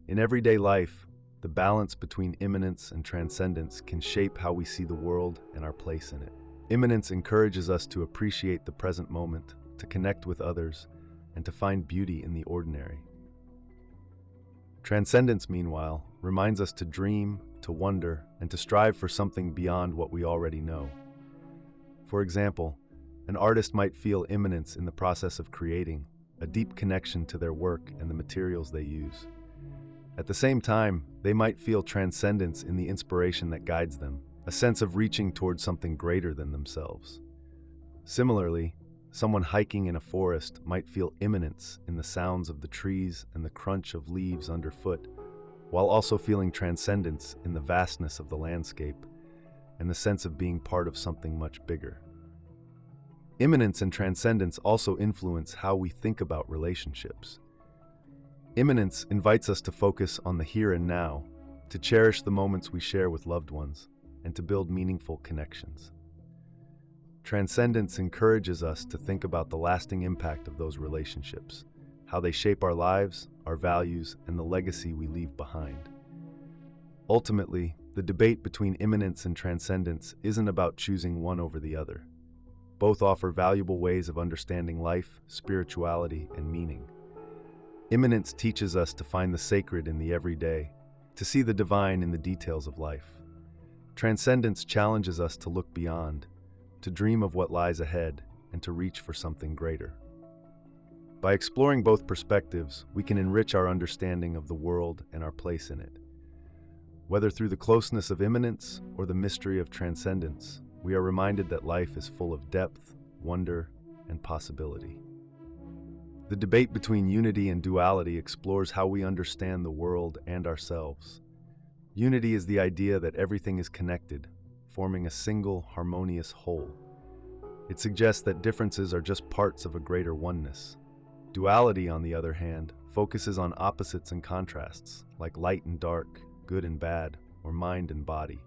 In everyday life, the balance between immanence and transcendence can shape how we see the world and our place in it. Immanence encourages us to appreciate the present moment, to connect with others, and to find beauty in the ordinary. Transcendence, meanwhile, reminds us to dream, to wonder, and to strive for something beyond what we already know. For example, an artist might feel immanence in the process of creating, a deep connection to their work and the materials they use. At the same time, they might feel transcendence in the inspiration that guides them, a sense of reaching towards something greater than themselves. Similarly, someone hiking in a forest might feel immanence in the sounds of the trees and the crunch of leaves underfoot, while also feeling transcendence in the vastness of the landscape and the sense of being part of something much bigger. Immanence and transcendence also influence how we think about relationships. Immanence invites us to focus on the here and now, to cherish the moments we share with loved ones, and to build meaningful connections. Transcendence encourages us to think about the lasting impact of those relationships, how they shape our lives, our values, and the legacy we leave behind. Ultimately, the debate between immanence and transcendence isn't about choosing one over the other. Both offer valuable ways of understanding life, spirituality, and meaning. Immanence teaches us to find the sacred in the everyday, to see the divine in the details of life. Transcendence challenges us to look beyond, to dream of what lies ahead, and to reach for something greater. By exploring both perspectives, we can enrich our understanding of the world and our place in it. Whether through the closeness of immanence or the mystery of transcendence, we are reminded that life is full of depth, wonder, and possibility. The debate between unity and duality explores how we understand the world and ourselves. Unity is the idea that everything is connected, forming a single, harmonious whole. It suggests that differences are just parts of a greater oneness. Duality, on the other hand, focuses on opposites and contrasts, like light and dark, good and bad, or mind and body.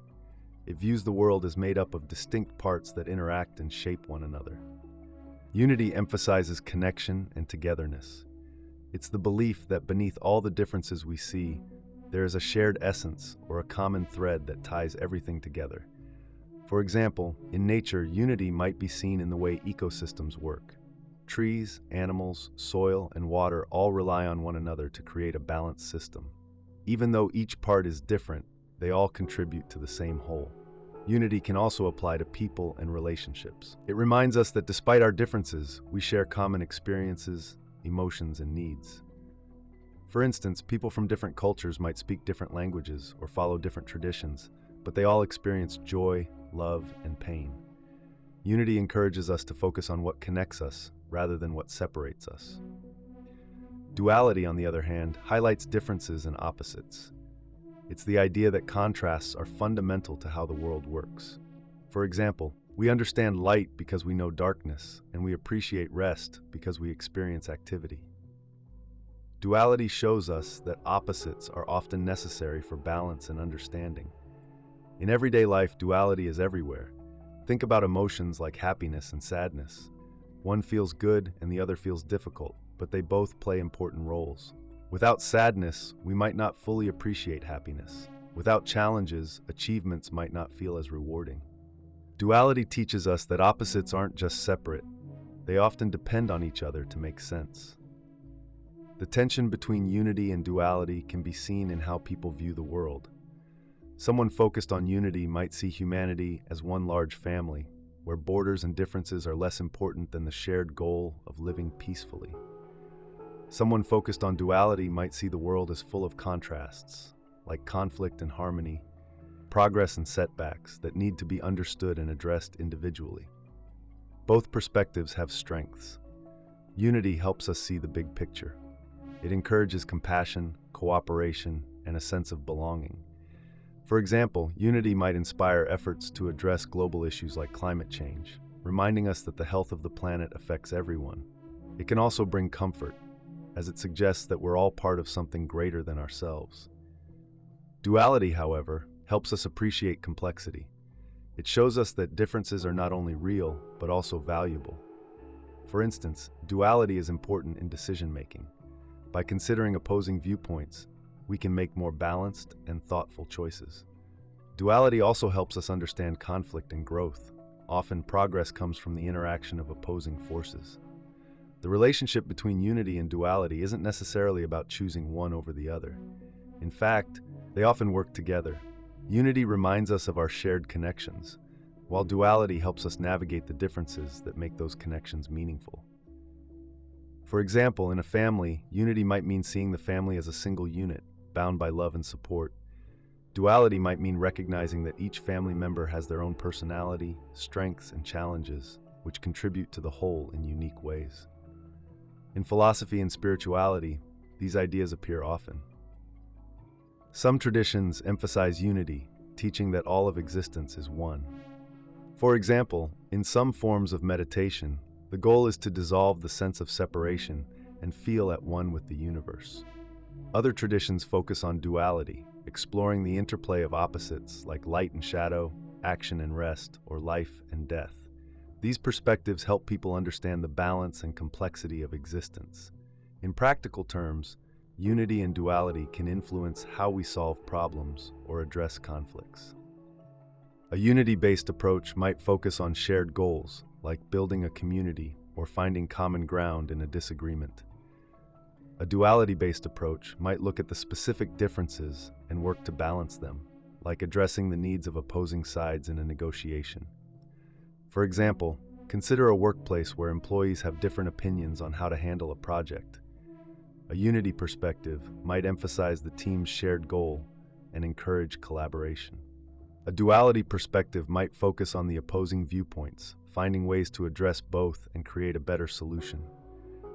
It views the world as made up of distinct parts that interact and shape one another. Unity emphasizes connection and togetherness. It's the belief that beneath all the differences we see, there is a shared essence or a common thread that ties everything together. For example, in nature, unity might be seen in the way ecosystems work. Trees, animals, soil, and water all rely on one another to create a balanced system. Even though each part is different, they all contribute to the same whole. Unity can also apply to people and relationships. It reminds us that despite our differences, we share common experiences, emotions, and needs. For instance, people from different cultures might speak different languages or follow different traditions, but they all experience joy, love, and pain. Unity encourages us to focus on what connects us rather than what separates us. Duality, on the other hand, highlights differences and opposites. It's the idea that contrasts are fundamental to how the world works. For example, we understand light because we know darkness, and we appreciate rest because we experience activity. Duality shows us that opposites are often necessary for balance and understanding. In everyday life, duality is everywhere. Think about emotions like happiness and sadness. One feels good and the other feels difficult, but they both play important roles. Without sadness, we might not fully appreciate happiness. Without challenges, achievements might not feel as rewarding. Duality teaches us that opposites aren't just separate. They often depend on each other to make sense. The tension between unity and duality can be seen in how people view the world. Someone focused on unity might see humanity as one large family, where borders and differences are less important than the shared goal of living peacefully. Someone focused on duality might see the world as full of contrasts, like conflict and harmony, progress and setbacks that need to be understood and addressed individually. Both perspectives have strengths. Unity helps us see the big picture. It encourages compassion, cooperation, and a sense of belonging. For example, unity might inspire efforts to address global issues like climate change, reminding us that the health of the planet affects everyone. It can also bring comfort, as it suggests that we're all part of something greater than ourselves. Duality, however, helps us appreciate complexity. It shows us that differences are not only real, but also valuable. For instance, duality is important in decision-making. By considering opposing viewpoints, we can make more balanced and thoughtful choices. Duality also helps us understand conflict and growth. Often, progress comes from the interaction of opposing forces. The relationship between unity and duality isn't necessarily about choosing one over the other. In fact, they often work together. Unity reminds us of our shared connections, while duality helps us navigate the differences that make those connections meaningful. For example, in a family, unity might mean seeing the family as a single unit, bound by love and support. Duality might mean recognizing that each family member has their own personality, strengths, and challenges, which contribute to the whole in unique ways. In philosophy and spirituality, these ideas appear often. Some traditions emphasize unity, teaching that all of existence is one. For example, in some forms of meditation, the goal is to dissolve the sense of separation and feel at one with the universe. Other traditions focus on duality, exploring the interplay of opposites like light and shadow, action and rest, or life and death. These perspectives help people understand the balance and complexity of existence. In practical terms, unity and duality can influence how we solve problems or address conflicts. A unity-based approach might focus on shared goals, like building a community or finding common ground in a disagreement. A duality-based approach might look at the specific differences and work to balance them, like addressing the needs of opposing sides in a negotiation. For example, consider a workplace where employees have different opinions on how to handle a project. A unity perspective might emphasize the team's shared goal and encourage collaboration. A duality perspective might focus on the opposing viewpoints, finding ways to address both and create a better solution.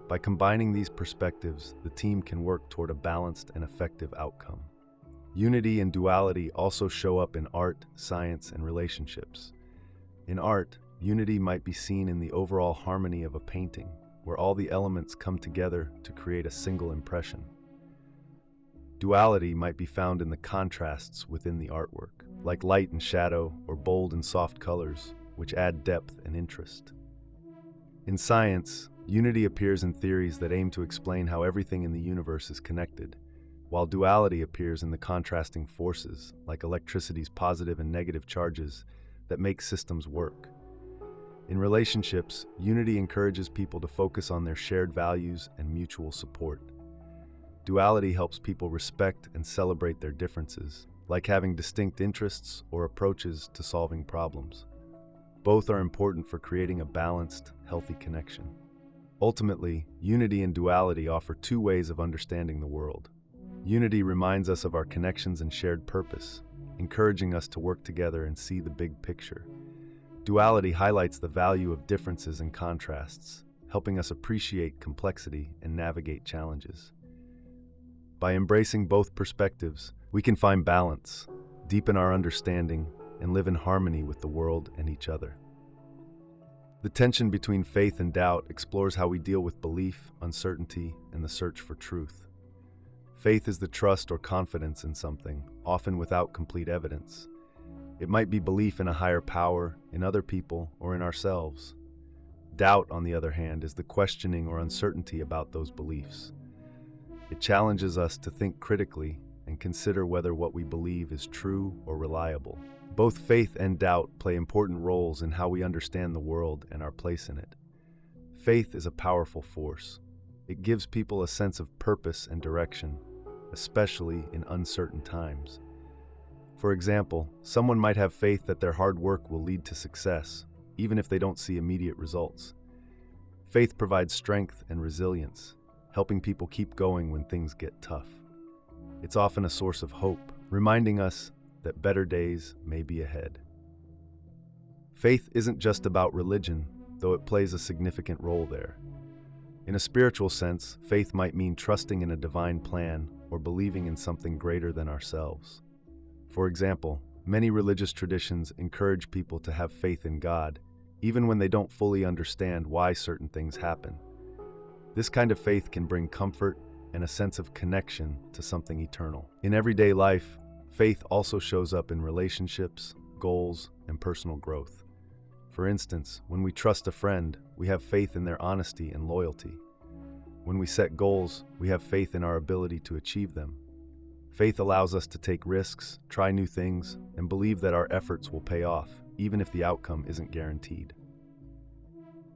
By combining these perspectives, the team can work toward a balanced and effective outcome. Unity and duality also show up in art, science, and relationships. In art, unity might be seen in the overall harmony of a painting, where all the elements come together to create a single impression. Duality might be found in the contrasts within the artwork, like light and shadow or bold and soft colors, which add depth and interest. In science, unity appears in theories that aim to explain how everything in the universe is connected, while duality appears in the contrasting forces, like electricity's positive and negative charges, that make systems work. In relationships, unity encourages people to focus on their shared values and mutual support. Duality helps people respect and celebrate their differences, like having distinct interests or approaches to solving problems. Both are important for creating a balanced, healthy connection. Ultimately, unity and duality offer two ways of understanding the world. Unity reminds us of our connections and shared purpose, encouraging us to work together and see the big picture. Duality highlights the value of differences and contrasts, helping us appreciate complexity and navigate challenges. By embracing both perspectives, we can find balance, deepen our understanding, and live in harmony with the world and each other. The tension between faith and doubt explores how we deal with belief, uncertainty, and the search for truth. Faith is the trust or confidence in something, often without complete evidence. It might be belief in a higher power, in other people, or in ourselves. Doubt, on the other hand, is the questioning or uncertainty about those beliefs. It challenges us to think critically and consider whether what we believe is true or reliable. Both faith and doubt play important roles in how we understand the world and our place in it. Faith is a powerful force. It gives people a sense of purpose and direction, especially in uncertain times. For example, someone might have faith that their hard work will lead to success, even if they don't see immediate results. Faith provides strength and resilience, helping people keep going when things get tough. It's often a source of hope, reminding us that better days may be ahead. Faith isn't just about religion, though it plays a significant role there. In a spiritual sense, faith might mean trusting in a divine plan or believing in something greater than ourselves. For example, many religious traditions encourage people to have faith in God, even when they don't fully understand why certain things happen. This kind of faith can bring comfort and a sense of connection to something eternal. In everyday life, faith also shows up in relationships, goals, and personal growth. For instance, when we trust a friend, we have faith in their honesty and loyalty. When we set goals, we have faith in our ability to achieve them. Faith allows us to take risks, try new things, and believe that our efforts will pay off, even if the outcome isn't guaranteed.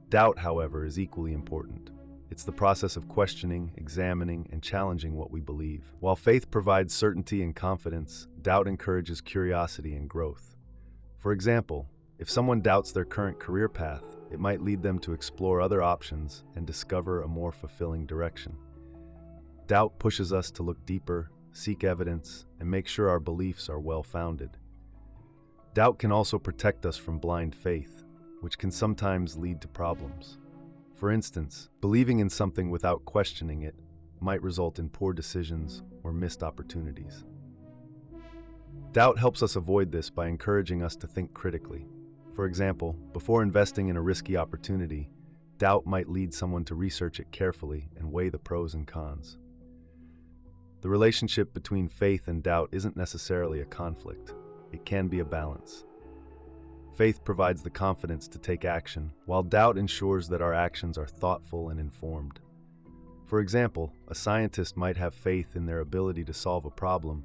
Doubt, however, is equally important. It's the process of questioning, examining, and challenging what we believe. While faith provides certainty and confidence, doubt encourages curiosity and growth. For example, if someone doubts their current career path, it might lead them to explore other options and discover a more fulfilling direction. Doubt pushes us to look deeper, seek evidence, and make sure our beliefs are well-founded. Doubt can also protect us from blind faith, which can sometimes lead to problems. For instance, believing in something without questioning it might result in poor decisions or missed opportunities. Doubt helps us avoid this by encouraging us to think critically. For example, before investing in a risky opportunity, doubt might lead someone to research it carefully and weigh the pros and cons. The relationship between faith and doubt isn't necessarily a conflict. It can be a balance. Faith provides the confidence to take action, while doubt ensures that our actions are thoughtful and informed. For example, a scientist might have faith in their ability to solve a problem,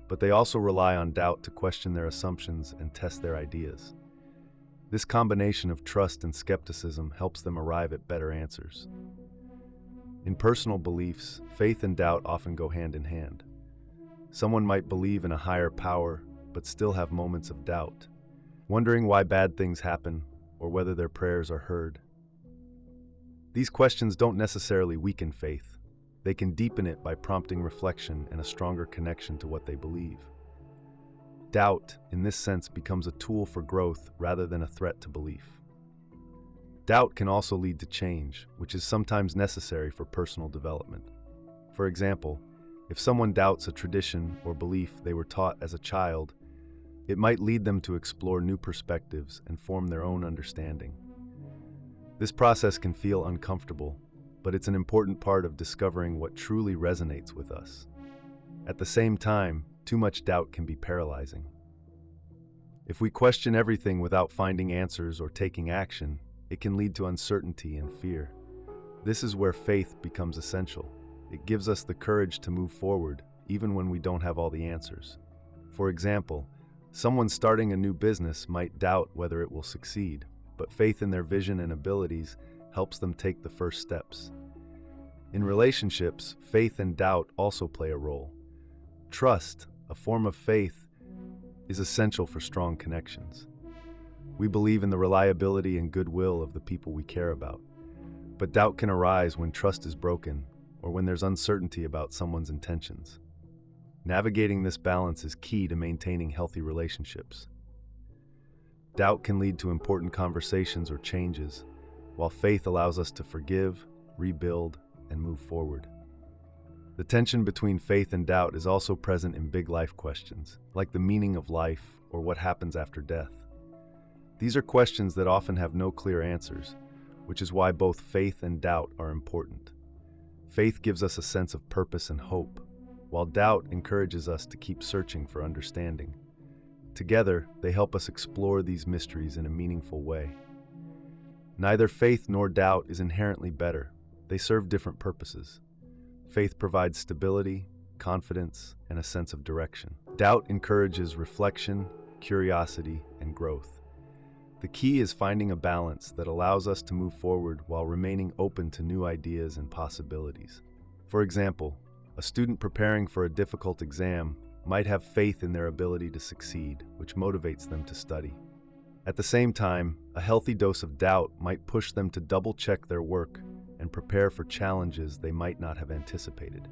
but they also rely on doubt to question their assumptions and test their ideas. This combination of trust and skepticism helps them arrive at better answers. In personal beliefs, faith and doubt often go hand in hand. Someone might believe in a higher power, but still have moments of doubt, wondering why bad things happen or whether their prayers are heard. These questions don't necessarily weaken faith. They can deepen it by prompting reflection and a stronger connection to what they believe. Doubt, in this sense, becomes a tool for growth rather than a threat to belief. Doubt can also lead to change, which is sometimes necessary for personal development. For example, if someone doubts a tradition or belief they were taught as a child, it might lead them to explore new perspectives and form their own understanding. This process can feel uncomfortable, but it's an important part of discovering what truly resonates with us. At the same time, too much doubt can be paralyzing. If we question everything without finding answers or taking action, it can lead to uncertainty and fear. This is where faith becomes essential. It gives us the courage to move forward, even when we don't have all the answers. For example, someone starting a new business might doubt whether it will succeed, but faith in their vision and abilities helps them take the first steps. In relationships, faith and doubt also play a role. Trust, a form of faith, is essential for strong connections. We believe in the reliability and goodwill of the people we care about, but doubt can arise when trust is broken or when there's uncertainty about someone's intentions. Navigating this balance is key to maintaining healthy relationships. Doubt can lead to important conversations or changes, while faith allows us to forgive, rebuild, and move forward. The tension between faith and doubt is also present in big life questions, like the meaning of life or what happens after death. These are questions that often have no clear answers, which is why both faith and doubt are important. Faith gives us a sense of purpose and hope, while doubt encourages us to keep searching for understanding. Together, they help us explore these mysteries in a meaningful way. Neither faith nor doubt is inherently better. They serve different purposes. Faith provides stability, confidence, and a sense of direction. Doubt encourages reflection, curiosity, and growth. The key is finding a balance that allows us to move forward while remaining open to new ideas and possibilities. For example, a student preparing for a difficult exam might have faith in their ability to succeed, which motivates them to study. At the same time, a healthy dose of doubt might push them to double-check their work and prepare for challenges they might not have anticipated.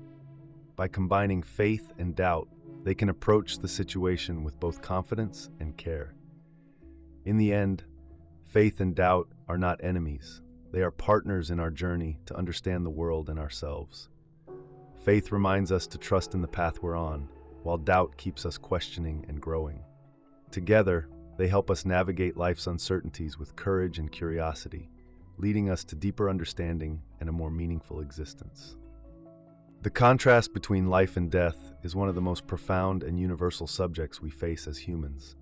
By combining faith and doubt, they can approach the situation with both confidence and care. In the end, faith and doubt are not enemies. They are partners in our journey to understand the world and ourselves. Faith reminds us to trust in the path we're on, while doubt keeps us questioning and growing. Together, they help us navigate life's uncertainties with courage and curiosity, leading us to deeper understanding and a more meaningful existence. The contrast between life and death is one of the most profound and universal subjects we face as humans.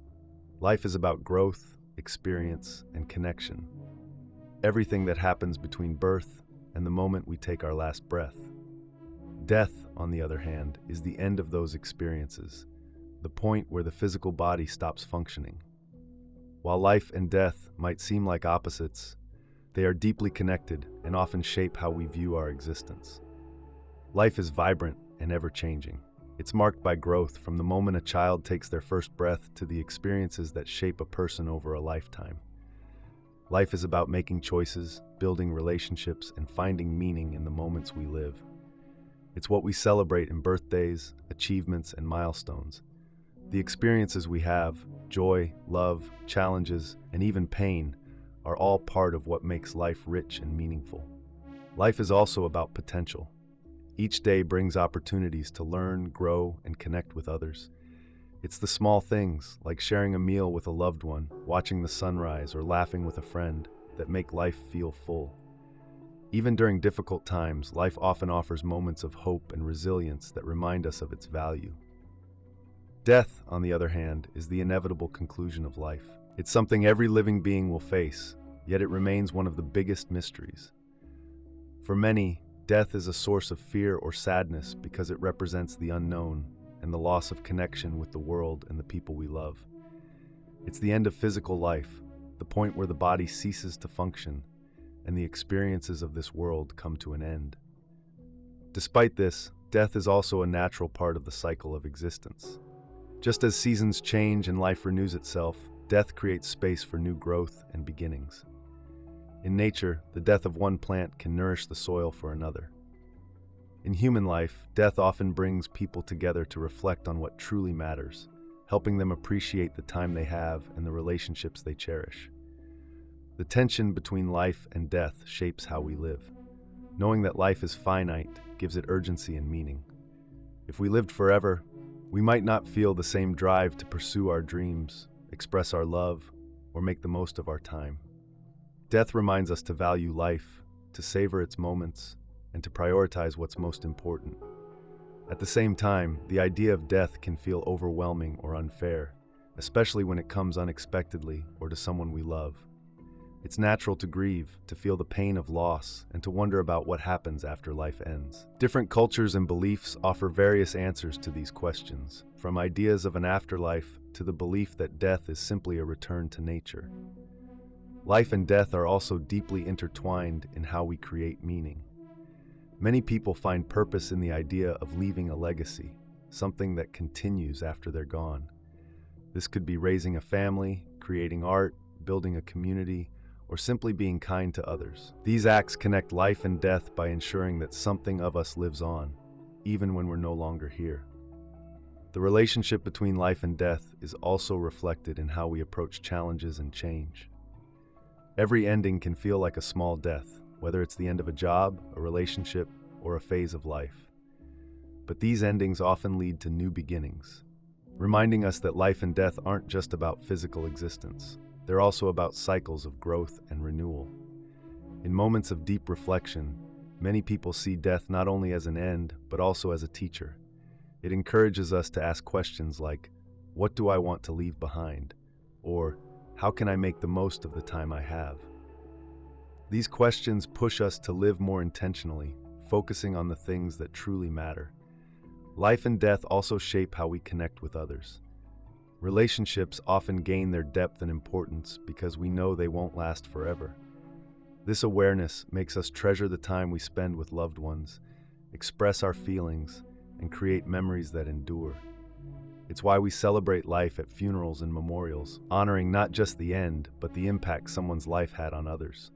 Life is about growth, experience, and connection. Everything that happens between birth and the moment we take our last breath. Death, on the other hand, is the end of those experiences, the point where the physical body stops functioning. While life and death might seem like opposites, they are deeply connected and often shape how we view our existence. Life is vibrant and ever-changing. It's marked by growth from the moment a child takes their first breath to the experiences that shape a person over a lifetime. Life is about making choices, building relationships, and finding meaning in the moments we live. It's what we celebrate in birthdays, achievements, and milestones. The experiences we have, joy, love, challenges, and even pain, are all part of what makes life rich and meaningful. Life is also about potential. Each day brings opportunities to learn, grow, and connect with others. It's the small things, like sharing a meal with a loved one, watching the sunrise, or laughing with a friend, that make life feel full. Even during difficult times, life often offers moments of hope and resilience that remind us of its value. Death, on the other hand, is the inevitable conclusion of life. It's something every living being will face, yet it remains one of the biggest mysteries. For many, death is a source of fear or sadness because it represents the unknown and the loss of connection with the world and the people we love. It's the end of physical life, the point where the body ceases to function and the experiences of this world come to an end. Despite this, death is also a natural part of the cycle of existence. Just as seasons change and life renews itself, death creates space for new growth and beginnings. In nature, the death of one plant can nourish the soil for another. In human life, death often brings people together to reflect on what truly matters, helping them appreciate the time they have and the relationships they cherish. The tension between life and death shapes how we live. Knowing that life is finite gives it urgency and meaning. If we lived forever, we might not feel the same drive to pursue our dreams, express our love, or make the most of our time. Death reminds us to value life, to savor its moments, and to prioritize what's most important. At the same time, the idea of death can feel overwhelming or unfair, especially when it comes unexpectedly or to someone we love. It's natural to grieve, to feel the pain of loss, and to wonder about what happens after life ends. Different cultures and beliefs offer various answers to these questions, from ideas of an afterlife to the belief that death is simply a return to nature. Life and death are also deeply intertwined in how we create meaning. Many people find purpose in the idea of leaving a legacy, something that continues after they're gone. This could be raising a family, creating art, building a community, or simply being kind to others. These acts connect life and death by ensuring that something of us lives on, even when we're no longer here. The relationship between life and death is also reflected in how we approach challenges and change. Every ending can feel like a small death, whether it's the end of a job, a relationship, or a phase of life. But these endings often lead to new beginnings, reminding us that life and death aren't just about physical existence. They're also about cycles of growth and renewal. In moments of deep reflection, many people see death not only as an end, but also as a teacher. It encourages us to ask questions like, what do I want to leave behind? Or, how can I make the most of the time I have? These questions push us to live more intentionally, focusing on the things that truly matter. Life and death also shape how we connect with others. Relationships often gain their depth and importance because we know they won't last forever. This awareness makes us treasure the time we spend with loved ones, express our feelings, and create memories that endure. It's why we celebrate life at funerals and memorials, honoring not just the end, but the impact someone's life had on others.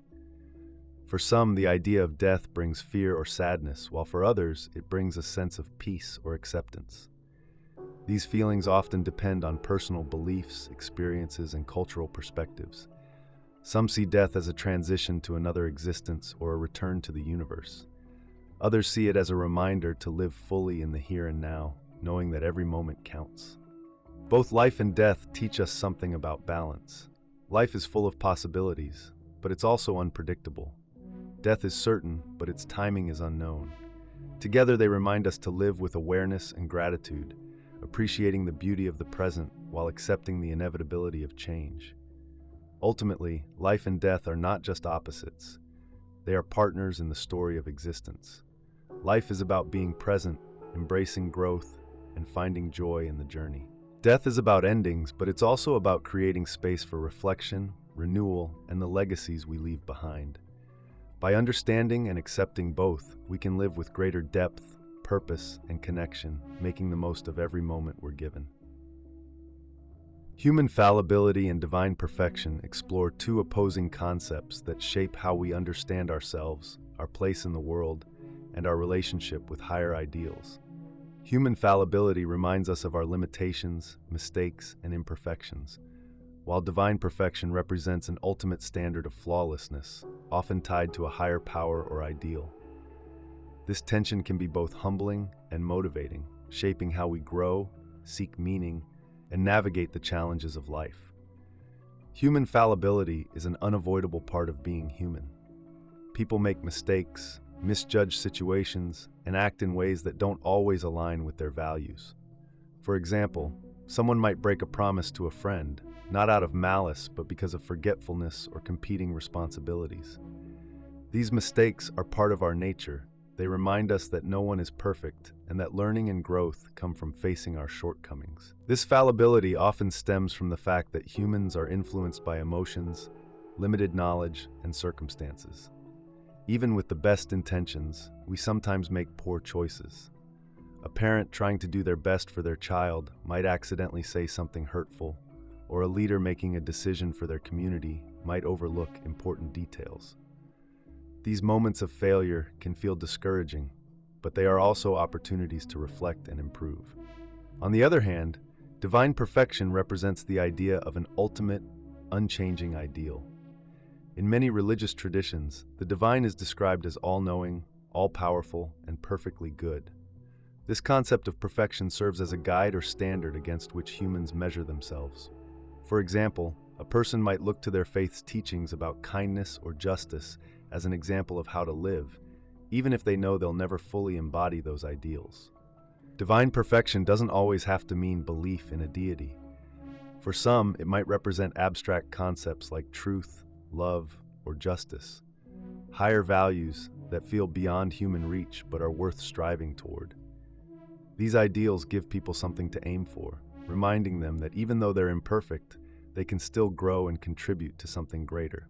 For some, the idea of death brings fear or sadness, while for others, it brings a sense of peace or acceptance. These feelings often depend on personal beliefs, experiences, and cultural perspectives. Some see death as a transition to another existence or a return to the universe. Others see it as a reminder to live fully in the here and now, knowing that every moment counts. Both life and death teach us something about balance. Life is full of possibilities, but it's also unpredictable. Death is certain, but its timing is unknown. Together, they remind us to live with awareness and gratitude, appreciating the beauty of the present while accepting the inevitability of change. Ultimately, life and death are not just opposites. They are partners in the story of existence. Life is about being present, embracing growth, and finding joy in the journey. Death is about endings, but it's also about creating space for reflection, renewal, and the legacies we leave behind. By understanding and accepting both, we can live with greater depth, purpose, and connection, making the most of every moment we're given. Human fallibility and divine perfection explore two opposing concepts that shape how we understand ourselves, our place in the world, and our relationship with higher ideals. Human fallibility reminds us of our limitations, mistakes, and imperfections, while divine perfection represents an ultimate standard of flawlessness, often tied to a higher power or ideal. This tension can be both humbling and motivating, shaping how we grow, seek meaning, and navigate the challenges of life. Human fallibility is an unavoidable part of being human. People make mistakes, misjudge situations, and act in ways that don't always align with their values. For example, someone might break a promise to a friend, not out of malice, but because of forgetfulness or competing responsibilities. These mistakes are part of our nature. They remind us that no one is perfect and that learning and growth come from facing our shortcomings. This fallibility often stems from the fact that humans are influenced by emotions, limited knowledge, and circumstances. Even with the best intentions, we sometimes make poor choices. A parent trying to do their best for their child might accidentally say something hurtful, or a leader making a decision for their community might overlook important details. These moments of failure can feel discouraging, but they are also opportunities to reflect and improve. On the other hand, divine perfection represents the idea of an ultimate, unchanging ideal. In many religious traditions, the divine is described as all-knowing, all-powerful, and perfectly good. This concept of perfection serves as a guide or standard against which humans measure themselves. For example, a person might look to their faith's teachings about kindness or justice as an example of how to live, even if they know they'll never fully embody those ideals. Divine perfection doesn't always have to mean belief in a deity. For some, it might represent abstract concepts like truth, love, or justice, higher values that feel beyond human reach but are worth striving toward. These ideals give people something to aim for, reminding them that even though they're imperfect, they can still grow and contribute to something greater.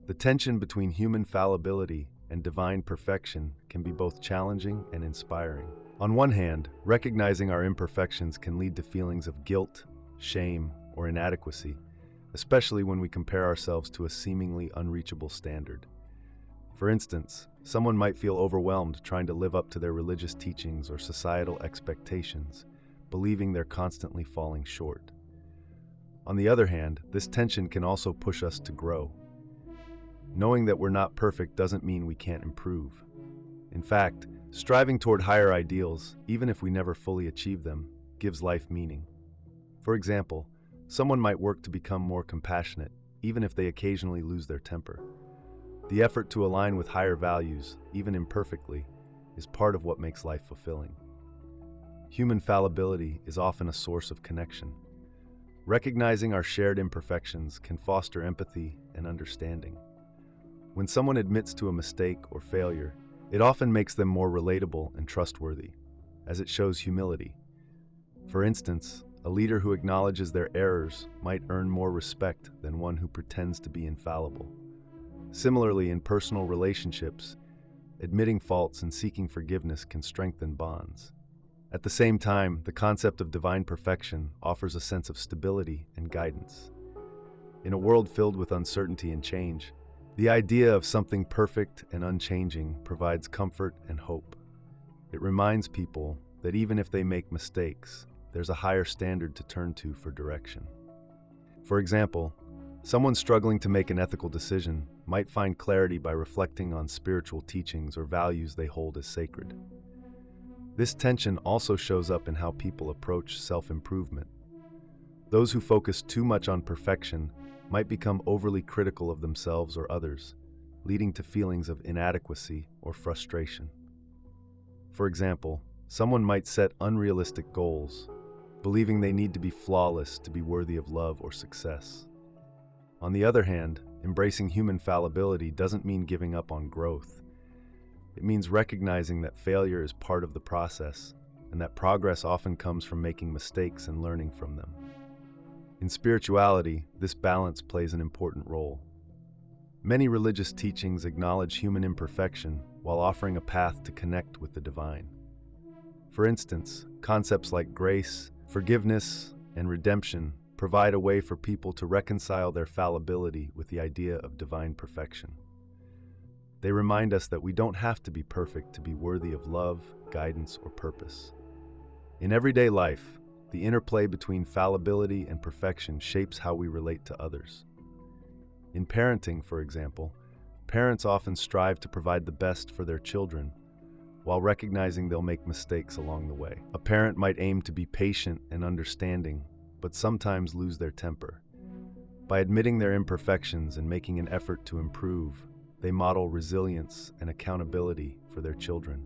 The tension between human fallibility and divine perfection can be both challenging and inspiring. On one hand, recognizing our imperfections can lead to feelings of guilt, shame, or inadequacy, especially when we compare ourselves to a seemingly unreachable standard. For instance, someone might feel overwhelmed trying to live up to their religious teachings or societal expectations, believing they're constantly falling short. On the other hand, this tension can also push us to grow. Knowing that we're not perfect doesn't mean we can't improve. In fact, striving toward higher ideals, even if we never fully achieve them, gives life meaning. For example, someone might work to become more compassionate, even if they occasionally lose their temper. The effort to align with higher values, even imperfectly, is part of what makes life fulfilling. Human fallibility is often a source of connection. Recognizing our shared imperfections can foster empathy and understanding. When someone admits to a mistake or failure, it often makes them more relatable and trustworthy, as it shows humility. For instance, a leader who acknowledges their errors might earn more respect than one who pretends to be infallible. Similarly, in personal relationships, admitting faults and seeking forgiveness can strengthen bonds. At the same time, the concept of divine perfection offers a sense of stability and guidance. In a world filled with uncertainty and change, the idea of something perfect and unchanging provides comfort and hope. It reminds people that even if they make mistakes, there's a higher standard to turn to for direction. For example, Someone struggling to make an ethical decision might find clarity by reflecting on spiritual teachings or values they hold as sacred. This tension also shows up in how people approach self-improvement. Those who focus too much on perfection might become overly critical of themselves or others, leading to feelings of inadequacy or frustration. For example, someone might set unrealistic goals, believing they need to be flawless to be worthy of love or success. On the other hand, embracing human fallibility doesn't mean giving up on growth. It means recognizing that failure is part of the process, and that progress often comes from making mistakes and learning from them. In spirituality, this balance plays an important role. Many religious teachings acknowledge human imperfection while offering a path to connect with the divine. For instance, concepts like grace, forgiveness, and redemption provide a way for people to reconcile their fallibility with the idea of divine perfection. They remind us that we don't have to be perfect to be worthy of love, guidance, or purpose. In everyday life, the interplay between fallibility and perfection shapes how we relate to others. In parenting, for example, parents often strive to provide the best for their children, while recognizing they'll make mistakes along the way. A parent might aim to be patient and understanding, but sometimes lose their temper. By admitting their imperfections and making an effort to improve, they model resilience and accountability for their children.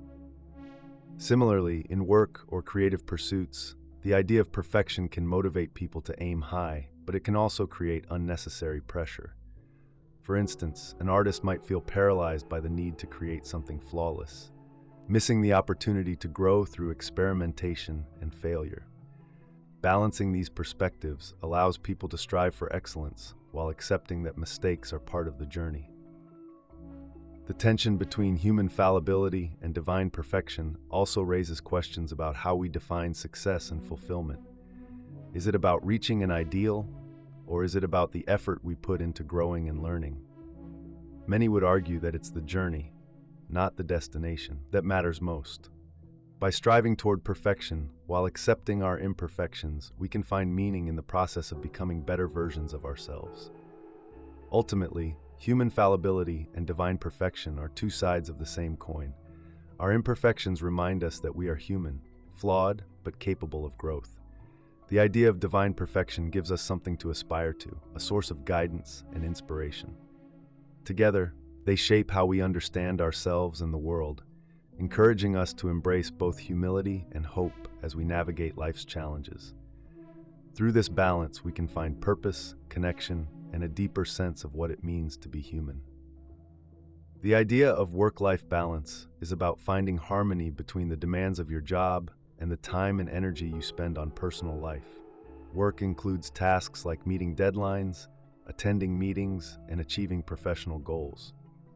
Similarly, in work or creative pursuits, the idea of perfection can motivate people to aim high, but it can also create unnecessary pressure. For instance, an artist might feel paralyzed by the need to create something flawless, missing the opportunity to grow through experimentation and failure. Balancing these perspectives allows people to strive for excellence while accepting that mistakes are part of the journey. The tension between human fallibility and divine perfection also raises questions about how we define success and fulfillment. Is it about reaching an ideal, or is it about the effort we put into growing and learning? Many would argue that it's the journey, not the destination, that matters most. By striving toward perfection while accepting our imperfections, we can find meaning in the process of becoming better versions of ourselves. Ultimately, human fallibility and divine perfection are two sides of the same coin. Our imperfections remind us that we are human, flawed, but capable of growth. The idea of divine perfection gives us something to aspire to, a source of guidance and inspiration. Together, they shape how we understand ourselves and the world, encouraging us to embrace both humility and hope as we navigate life's challenges. Through this balance, we can find purpose, connection, and a deeper sense of what it means to be human. The idea of work-life balance is about finding harmony between the demands of your job and the time and energy you spend on personal life. Work includes tasks like meeting deadlines, attending meetings, and achieving professional goals.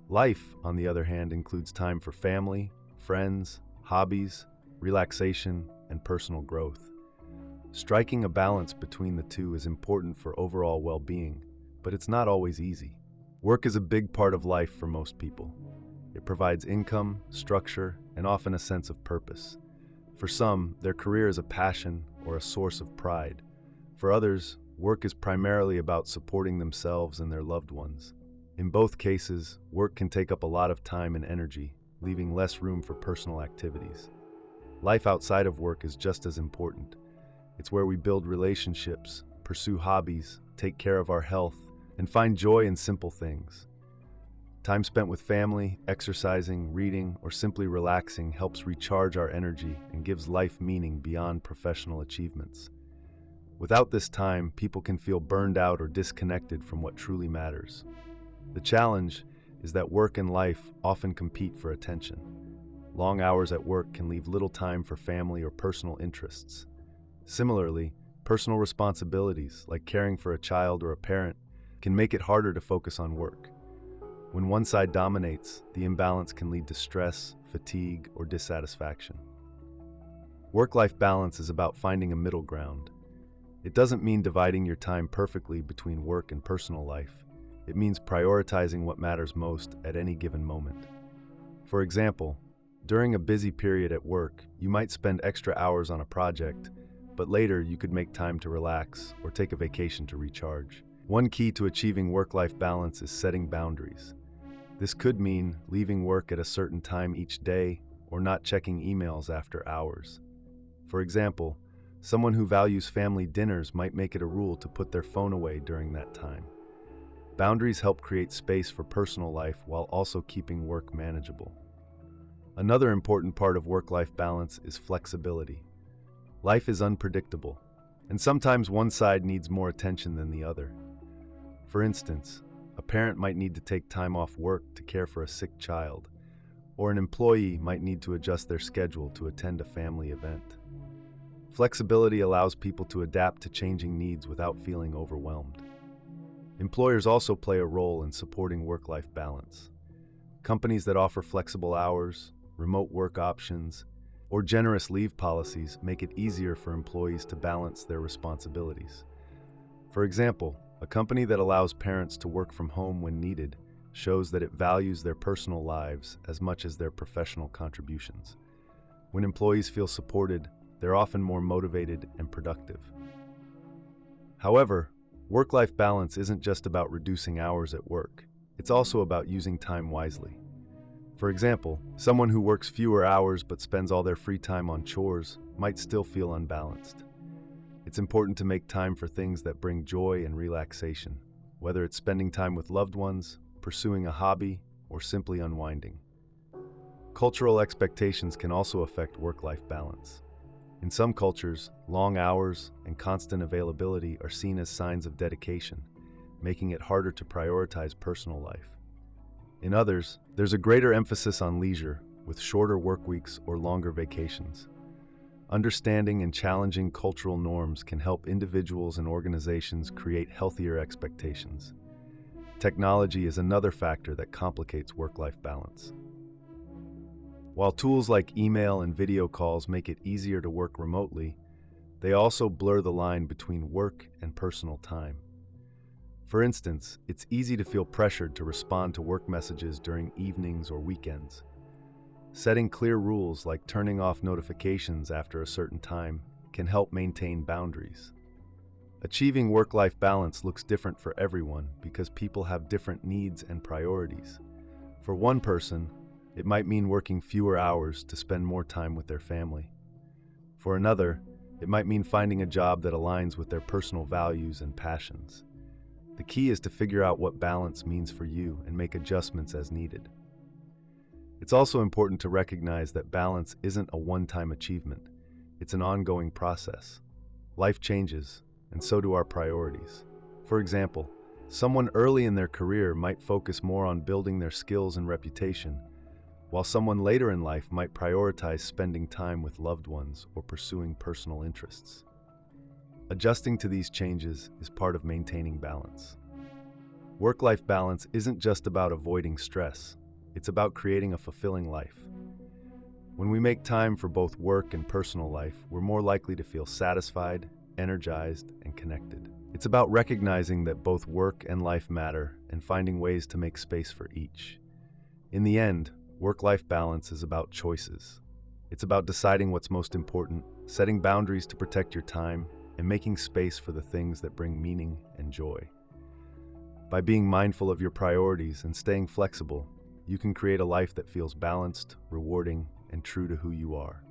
Life, on the other hand, includes time for family, friends, hobbies, relaxation, and personal growth. Striking a balance between the two is important for overall well-being, but it's not always easy. Work is a big part of life for most people. It provides income, structure, and often a sense of purpose. For some, their career is a passion or a source of pride. For others, work is primarily about supporting themselves and their loved ones. In both cases, work can take up a lot of time and energy, leaving less room for personal activities. Life outside of work is just as important. It's where we build relationships, pursue hobbies, take care of our health, and find joy in simple things. Time spent with family, exercising, reading, or simply relaxing helps recharge our energy and gives life meaning beyond professional achievements. Without this time, people can feel burned out or disconnected from what truly matters. The challenge is that work and life often compete for attention. Long hours at work can leave little time for family or personal interests. Similarly, personal responsibilities, like caring for a child or a parent, can make it harder to focus on work. When one side dominates, the imbalance can lead to stress, fatigue, or dissatisfaction. Work-life balance is about finding a middle ground. It doesn't mean dividing your time perfectly between work and personal life. It means prioritizing what matters most at any given moment. For example, during a busy period at work, you might spend extra hours on a project, but later you could make time to relax or take a vacation to recharge. One key to achieving work-life balance is setting boundaries. This could mean leaving work at a certain time each day or not checking emails after hours. For example, someone who values family dinners might make it a rule to put their phone away during that time. Boundaries help create space for personal life while also keeping work manageable. Another important part of work-life balance is flexibility. Life is unpredictable, and sometimes one side needs more attention than the other. For instance, a parent might need to take time off work to care for a sick child, or an employee might need to adjust their schedule to attend a family event. Flexibility allows people to adapt to changing needs without feeling overwhelmed. Employers also play a role in supporting work-life balance. Companies that offer flexible hours, remote work options, or generous leave policies make it easier for employees to balance their responsibilities. For example, a company that allows parents to work from home when needed shows that it values their personal lives as much as their professional contributions. When employees feel supported, they're often more motivated and productive. However, work-life balance isn't just about reducing hours at work. It's also about using time wisely. For example, someone who works fewer hours but spends all their free time on chores might still feel unbalanced. It's important to make time for things that bring joy and relaxation, whether it's spending time with loved ones, pursuing a hobby, or simply unwinding. Cultural expectations can also affect work-life balance. In some cultures, long hours and constant availability are seen as signs of dedication, making it harder to prioritize personal life. In others, there's a greater emphasis on leisure, with shorter work weeks or longer vacations. Understanding and challenging cultural norms can help individuals and organizations create healthier expectations. Technology is another factor that complicates work-life balance. While tools like email and video calls make it easier to work remotely, they also blur the line between work and personal time. For instance, it's easy to feel pressured to respond to work messages during evenings or weekends. Setting clear rules like turning off notifications after a certain time can help maintain boundaries. Achieving work-life balance looks different for everyone because people have different needs and priorities. For one person, it might mean working fewer hours to spend more time with their family. For another, it might mean finding a job that aligns with their personal values and passions. The key is to figure out what balance means for you and make adjustments as needed. It's also important to recognize that balance isn't a one-time achievement. It's an ongoing process. Life changes, and so do our priorities. For example, someone early in their career might focus more on building their skills and reputation, while someone later in life might prioritize spending time with loved ones or pursuing personal interests. Adjusting to these changes is part of maintaining balance. Work-life balance isn't just about avoiding stress, it's about creating a fulfilling life. When we make time for both work and personal life, we're more likely to feel satisfied, energized, and connected. It's about recognizing that both work and life matter and finding ways to make space for each. In the end, work-life balance is about choices. It's about deciding what's most important, setting boundaries to protect your time, and making space for the things that bring meaning and joy. By being mindful of your priorities and staying flexible, you can create a life that feels balanced, rewarding, and true to who you are.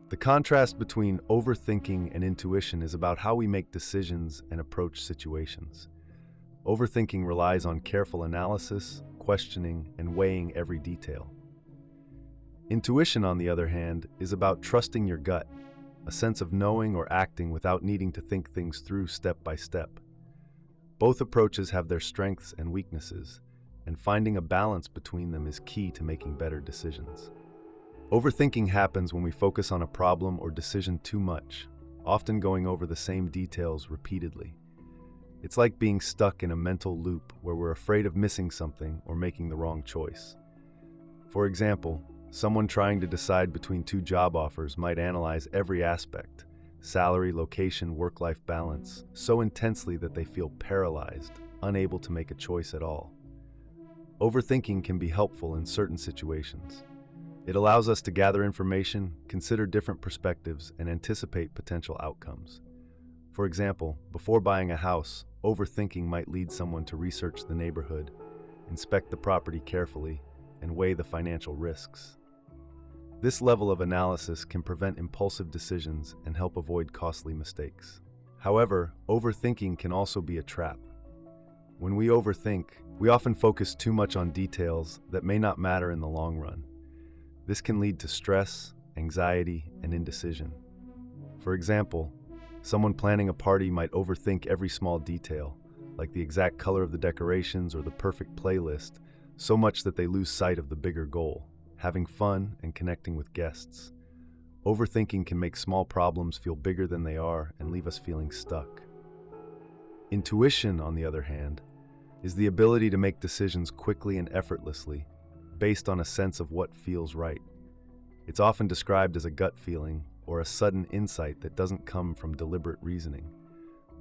The contrast between overthinking and intuition is about how we make decisions and approach situations. Overthinking relies on careful analysis, questioning, and weighing every detail. Intuition, on the other hand, is about trusting your gut, a sense of knowing or acting without needing to think things through step by step. Both approaches have their strengths and weaknesses, and finding a balance between them is key to making better decisions. Overthinking happens when we focus on a problem or decision too much, often going over the same details repeatedly. It's like being stuck in a mental loop where we're afraid of missing something or making the wrong choice. For example, someone trying to decide between two job offers might analyze every aspect, salary, location, work-life balance, so intensely that they feel paralyzed, unable to make a choice at all. Overthinking can be helpful in certain situations. It allows us to gather information, consider different perspectives, and anticipate potential outcomes. For example, before buying a house, overthinking might lead someone to research the neighborhood, inspect the property carefully, and weigh the financial risks. This level of analysis can prevent impulsive decisions and help avoid costly mistakes. However, overthinking can also be a trap. When we overthink, we often focus too much on details that may not matter in the long run. This can lead to stress, anxiety, and indecision. For example, someone planning a party might overthink every small detail, like the exact color of the decorations or the perfect playlist, so much that they lose sight of the bigger goal, having fun and connecting with guests. Overthinking can make small problems feel bigger than they are and leave us feeling stuck. Intuition, on the other hand, is the ability to make decisions quickly and effortlessly, based on a sense of what feels right. It's often described as a gut feeling or a sudden insight that doesn't come from deliberate reasoning.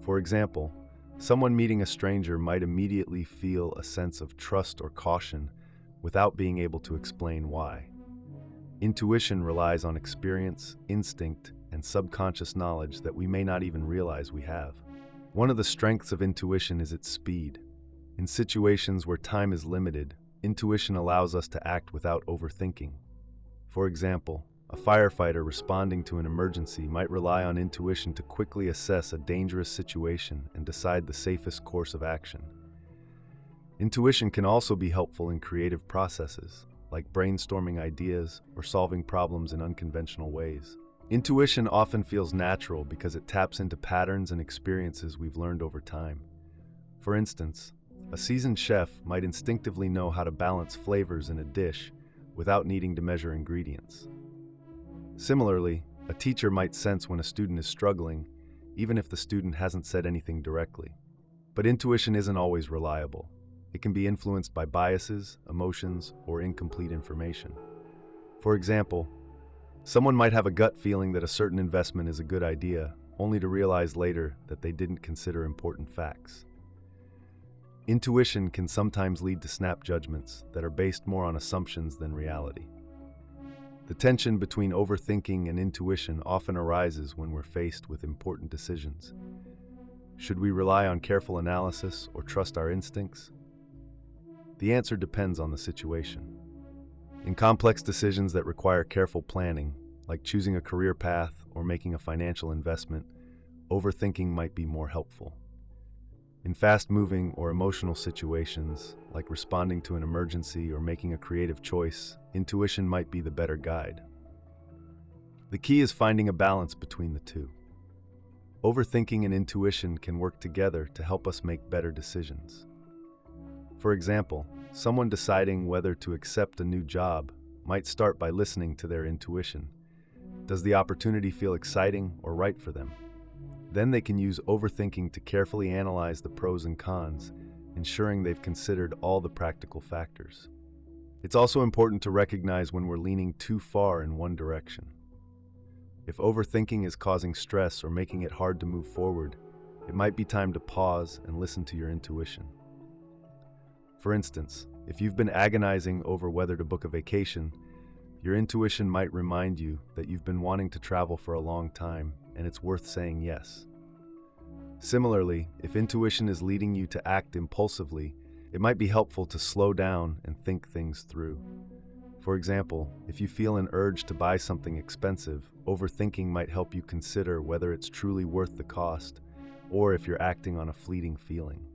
For example, someone meeting a stranger might immediately feel a sense of trust or caution without being able to explain why. Intuition relies on experience, instinct, and subconscious knowledge that we may not even realize we have. One of the strengths of intuition is its speed. In situations where time is limited, intuition allows us to act without overthinking. For example, a firefighter responding to an emergency might rely on intuition to quickly assess a dangerous situation and decide the safest course of action. Intuition can also be helpful in creative processes, like brainstorming ideas or solving problems in unconventional ways. Intuition often feels natural because it taps into patterns and experiences we've learned over time. For instance, a seasoned chef might instinctively know how to balance flavors in a dish without needing to measure ingredients. Similarly, a teacher might sense when a student is struggling, even if the student hasn't said anything directly. But intuition isn't always reliable. It can be influenced by biases, emotions, or incomplete information. For example, someone might have a gut feeling that a certain investment is a good idea, only to realize later that they didn't consider important facts. Intuition can sometimes lead to snap judgments that are based more on assumptions than reality. The tension between overthinking and intuition often arises when we're faced with important decisions. Should we rely on careful analysis or trust our instincts? The answer depends on the situation. In complex decisions that require careful planning, like choosing a career path or making a financial investment, overthinking might be more helpful. In fast-moving or emotional situations, like responding to an emergency or making a creative choice, intuition might be the better guide. The key is finding a balance between the two. Overthinking and intuition can work together to help us make better decisions. For example, someone deciding whether to accept a new job might start by listening to their intuition. Does the opportunity feel exciting or right for them? Then they can use overthinking to carefully analyze the pros and cons, ensuring they've considered all the practical factors. It's also important to recognize when we're leaning too far in one direction. If overthinking is causing stress or making it hard to move forward, it might be time to pause and listen to your intuition. For instance, if you've been agonizing over whether to book a vacation, your intuition might remind you that you've been wanting to travel for a long time and it's worth saying yes. Similarly, if intuition is leading you to act impulsively, it might be helpful to slow down and think things through. For example, if you feel an urge to buy something expensive, overthinking might help you consider whether it's truly worth the cost, or if you're acting on a fleeting feeling.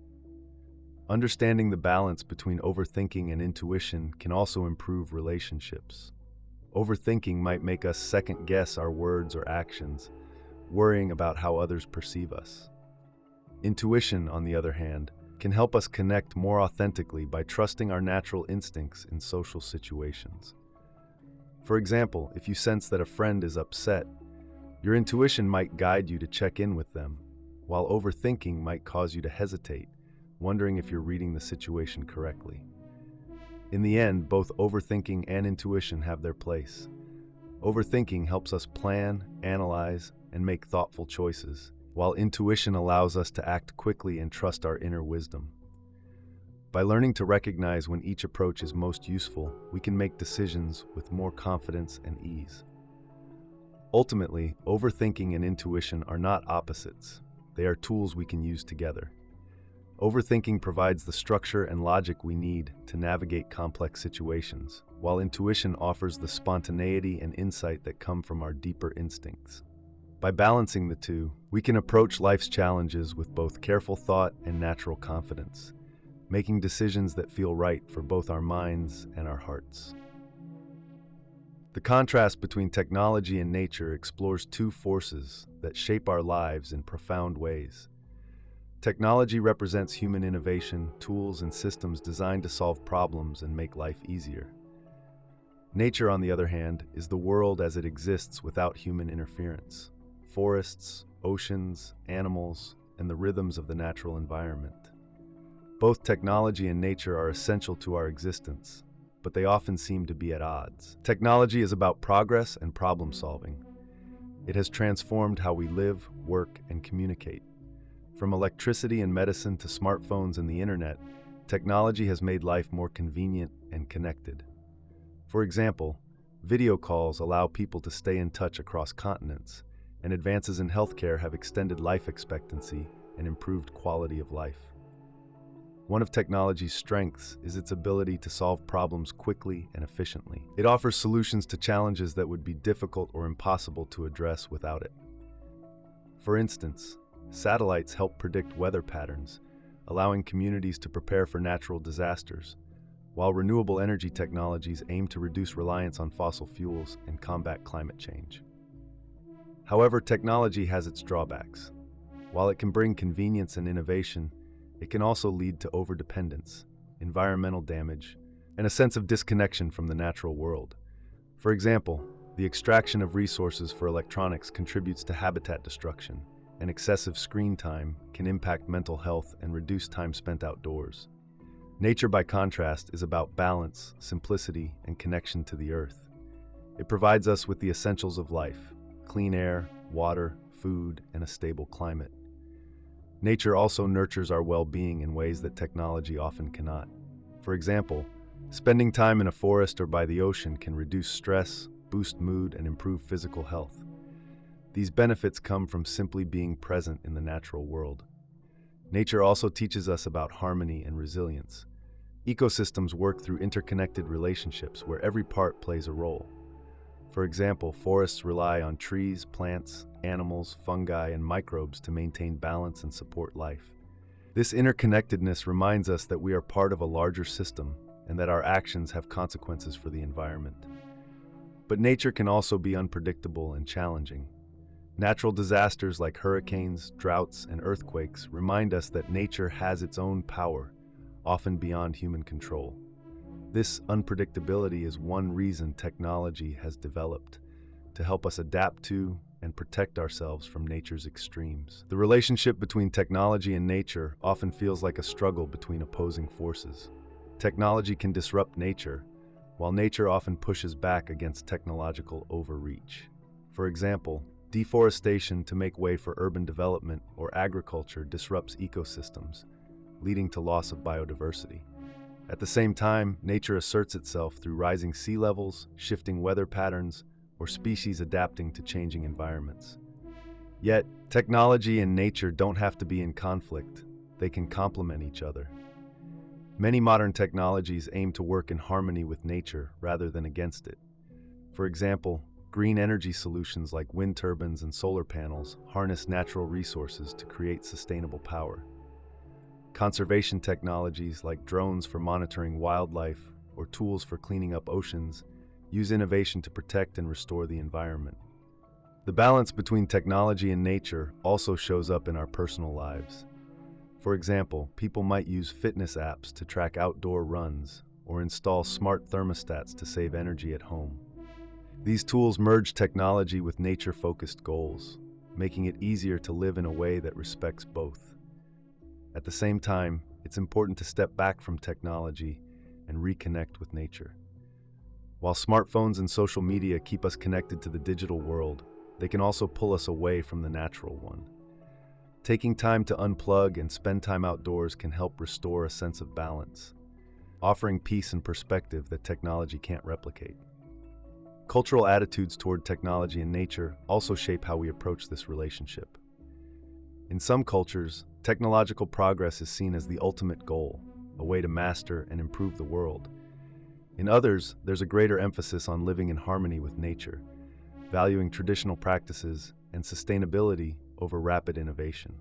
Understanding the balance between overthinking and intuition can also improve relationships. Overthinking might make us second-guess our words or actions, worrying about how others perceive us. Intuition, on the other hand, can help us connect more authentically by trusting our natural instincts in social situations. For example, if you sense that a friend is upset, your intuition might guide you to check in with them, while overthinking might cause you to hesitate, wondering if you're reading the situation correctly. In the end, both overthinking and intuition have their place. Overthinking helps us plan, analyze, and make thoughtful choices, while intuition allows us to act quickly and trust our inner wisdom. By learning to recognize when each approach is most useful, we can make decisions with more confidence and ease. Ultimately, overthinking and intuition are not opposites. they are tools we can use together. Overthinking provides the structure and logic we need to navigate complex situations, while intuition offers the spontaneity and insight that come from our deeper instincts. By balancing the two, we can approach life's challenges with both careful thought and natural confidence, making decisions that feel right for both our minds and our hearts. The contrast between technology and nature explores two forces that shape our lives in profound ways. Technology represents human innovation, tools and systems designed to solve problems and make life easier. Nature, on the other hand, is the world as it exists without human interference. Forests, oceans, animals, and the rhythms of the natural environment. Both technology and nature are essential to our existence, but they often seem to be at odds. Technology is about progress and problem solving. It has transformed how we live, work, and communicate. From electricity and medicine to smartphones and the internet, technology has made life more convenient and connected. For example, video calls allow people to stay in touch across continents, and advances in healthcare have extended life expectancy and improved quality of life. One of technology's strengths is its ability to solve problems quickly and efficiently. It offers solutions to challenges that would be difficult or impossible to address without it. For instance, satellites help predict weather patterns, allowing communities to prepare for natural disasters, while renewable energy technologies aim to reduce reliance on fossil fuels and combat climate change. However, technology has its drawbacks. While it can bring convenience and innovation, it can also lead to overdependence, environmental damage, and a sense of disconnection from the natural world. For example, the extraction of resources for electronics contributes to habitat destruction, and excessive screen time can impact mental health and reduce time spent outdoors. Nature, by contrast, is about balance, simplicity, and connection to the earth. It provides us with the essentials of life: clean air, water, food, and a stable climate. Nature also nurtures our well-being in ways that technology often cannot. For example, spending time in a forest or by the ocean can reduce stress, boost mood, and improve physical health. These benefits come from simply being present in the natural world. Nature also teaches us about harmony and resilience. Ecosystems work through interconnected relationships where every part plays a role. For example, forests rely on trees, plants, animals, fungi, and microbes to maintain balance and support life. This interconnectedness reminds us that we are part of a larger system and that our actions have consequences for the environment. But nature can also be unpredictable and challenging. Natural disasters like hurricanes, droughts, and earthquakes remind us that nature has its own power, often beyond human control. This unpredictability is one reason technology has developed, to help us adapt to and protect ourselves from nature's extremes. The relationship between technology and nature often feels like a struggle between opposing forces. Technology can disrupt nature, while nature often pushes back against technological overreach. For example, deforestation to make way for urban development or agriculture disrupts ecosystems, leading to loss of biodiversity. At the same time, nature asserts itself through rising sea levels, shifting weather patterns, or species adapting to changing environments. Yet, technology and nature don't have to be in conflict. They can complement each other. Many modern technologies aim to work in harmony with nature rather than against it. For example, green energy solutions like wind turbines and solar panels harness natural resources to create sustainable power. Conservation technologies like drones for monitoring wildlife or tools for cleaning up oceans use innovation to protect and restore the environment. The balance between technology and nature also shows up in our personal lives. For example, people might use fitness apps to track outdoor runs or install smart thermostats to save energy at home. These tools merge technology with nature-focused goals, making it easier to live in a way that respects both. At the same time, it's important to step back from technology and reconnect with nature. While smartphones and social media keep us connected to the digital world, they can also pull us away from the natural one. Taking time to unplug and spend time outdoors can help restore a sense of balance, offering peace and perspective that technology can't replicate. Cultural attitudes toward technology and nature also shape how we approach this relationship. In some cultures, technological progress is seen as the ultimate goal, a way to master and improve the world. In others, there's a greater emphasis on living in harmony with nature, valuing traditional practices and sustainability over rapid innovation.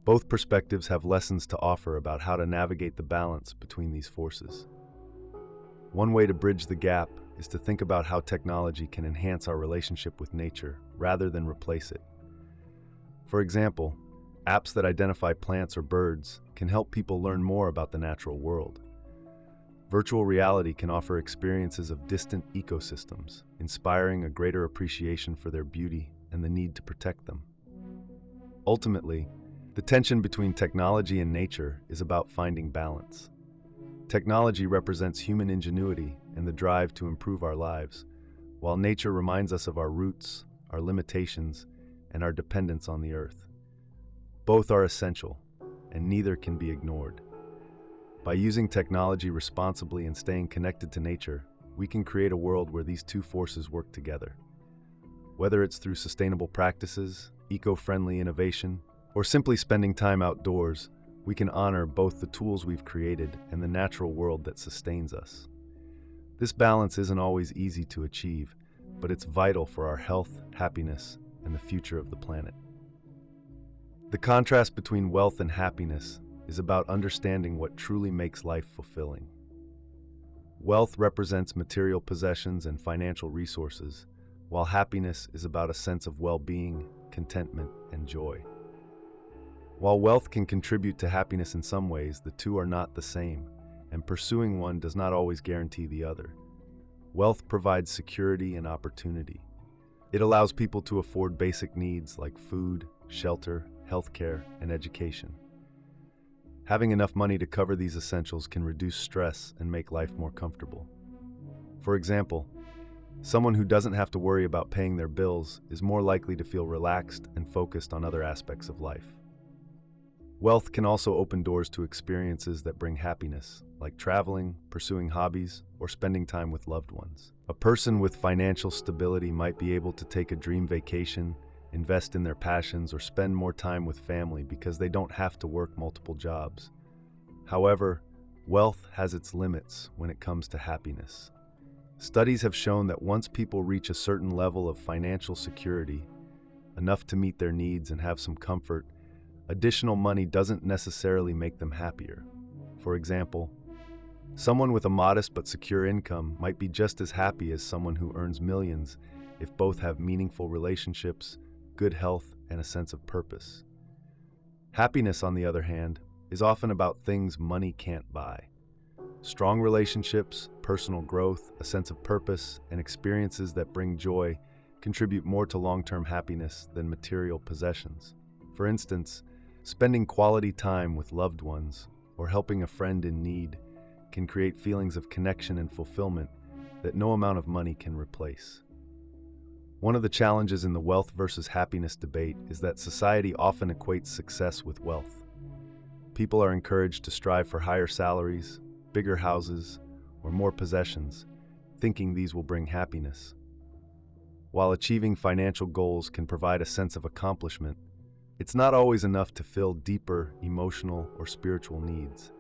Both perspectives have lessons to offer about how to navigate the balance between these forces. One way to bridge the gap is to think about how technology can enhance our relationship with nature rather than replace it. For example, apps that identify plants or birds can help people learn more about the natural world. Virtual reality can offer experiences of distant ecosystems, inspiring a greater appreciation for their beauty and the need to protect them. Ultimately, the tension between technology and nature is about finding balance. Technology represents human ingenuity and the drive to improve our lives, while nature reminds us of our roots, our limitations, and our dependence on the earth. Both are essential, and neither can be ignored. By using technology responsibly and staying connected to nature, we can create a world where these two forces work together. Whether it's through sustainable practices, eco-friendly innovation, or simply spending time outdoors, we can honor both the tools we've created and the natural world that sustains us. This balance isn't always easy to achieve, but it's vital for our health, happiness, and the future of the planet. The contrast between wealth and happiness is about understanding what truly makes life fulfilling. Wealth represents material possessions and financial resources, while happiness is about a sense of well-being, contentment, and joy. While wealth can contribute to happiness in some ways, the two are not the same, and pursuing one does not always guarantee the other. Wealth provides security and opportunity. It allows people to afford basic needs like food, shelter, healthcare, and education. Having enough money to cover these essentials can reduce stress and make life more comfortable. For example, someone who doesn't have to worry about paying their bills is more likely to feel relaxed and focused on other aspects of life. Wealth can also open doors to experiences that bring happiness, like traveling, pursuing hobbies, or spending time with loved ones. A person with financial stability might be able to take a dream vacation, invest in their passions, or spend more time with family because they don't have to work multiple jobs. However, wealth has its limits when it comes to happiness. Studies have shown that once people reach a certain level of financial security, enough to meet their needs and have some comfort, additional money doesn't necessarily make them happier. For example, someone with a modest but secure income might be just as happy as someone who earns millions if both have meaningful relationships, good health, and a sense of purpose. Happiness, on the other hand, is often about things money can't buy. Strong relationships, personal growth, a sense of purpose, and experiences that bring joy contribute more to long-term happiness than material possessions. For instance, spending quality time with loved ones or helping a friend in need can create feelings of connection and fulfillment that no amount of money can replace. One of the challenges in the wealth versus happiness debate is that society often equates success with wealth. People are encouraged to strive for higher salaries, bigger houses, or more possessions, thinking these will bring happiness. While achieving financial goals can provide a sense of accomplishment, it's not always enough to fill deeper emotional or spiritual needs.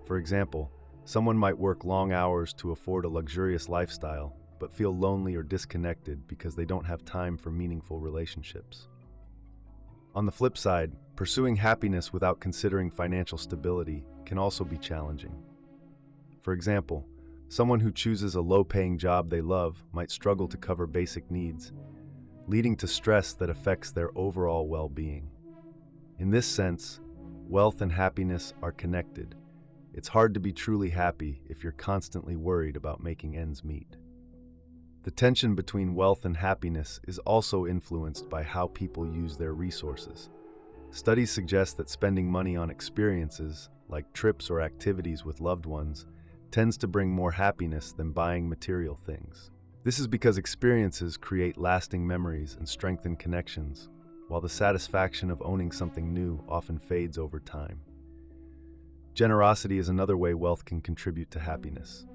For example, someone might work long hours to afford a luxurious lifestyle, but feel lonely or disconnected because they don't have time for meaningful relationships. On the flip side, pursuing happiness without considering financial stability can also be challenging. For example, someone who chooses a low-paying job they love might struggle to cover basic needs, leading to stress that affects their overall well-being. In this sense, wealth and happiness are connected. It's hard to be truly happy if you're constantly worried about making ends meet. The tension between wealth and happiness is also influenced by how people use their resources. Studies suggest that spending money on experiences, like trips or activities with loved ones, tends to bring more happiness than buying material things. This is because experiences create lasting memories and strengthen connections, while the satisfaction of owning something new often fades over time. Generosity is another way wealth can contribute to happiness.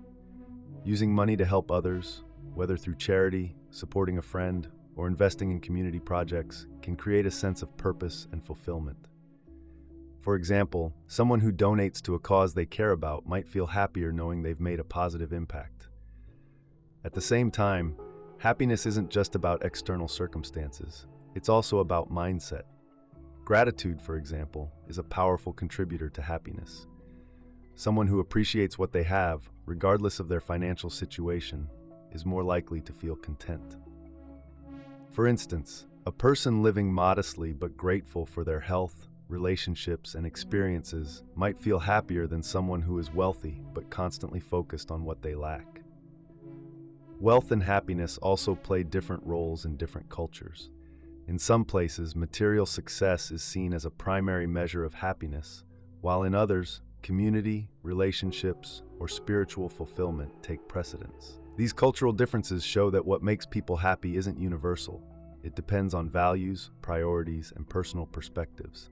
Using money to help others, whether through charity, supporting a friend, or investing in community projects can create a sense of purpose and fulfillment. For example, someone who donates to a cause they care about might feel happier knowing they've made a positive impact. At the same time, happiness isn't just about external circumstances, it's also about mindset. Gratitude, for example, is a powerful contributor to happiness. Someone who appreciates what they have, regardless of their financial situation, is more likely to feel content. For instance, a person living modestly but grateful for their health, relationships, and experiences might feel happier than someone who is wealthy but constantly focused on what they lack. Wealth and happiness also play different roles in different cultures. In some places, material success is seen as a primary measure of happiness, while in others, community, relationships, or spiritual fulfillment take precedence. These cultural differences show that what makes people happy isn't universal. It depends on values, priorities, and personal perspectives.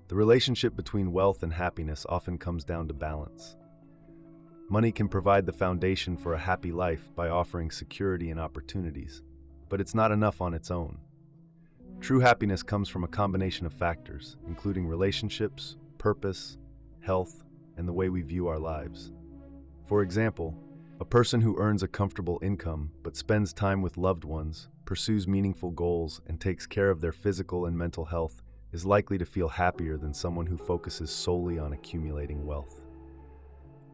The relationship between wealth and happiness often comes down to balance. Money can provide the foundation for a happy life by offering security and opportunities, but it's not enough on its own. True happiness comes from a combination of factors, including relationships, purpose, health, and the way we view our lives. For example, a person who earns a comfortable income but spends time with loved ones, pursues meaningful goals, and takes care of their physical and mental health is likely to feel happier than someone who focuses solely on accumulating wealth.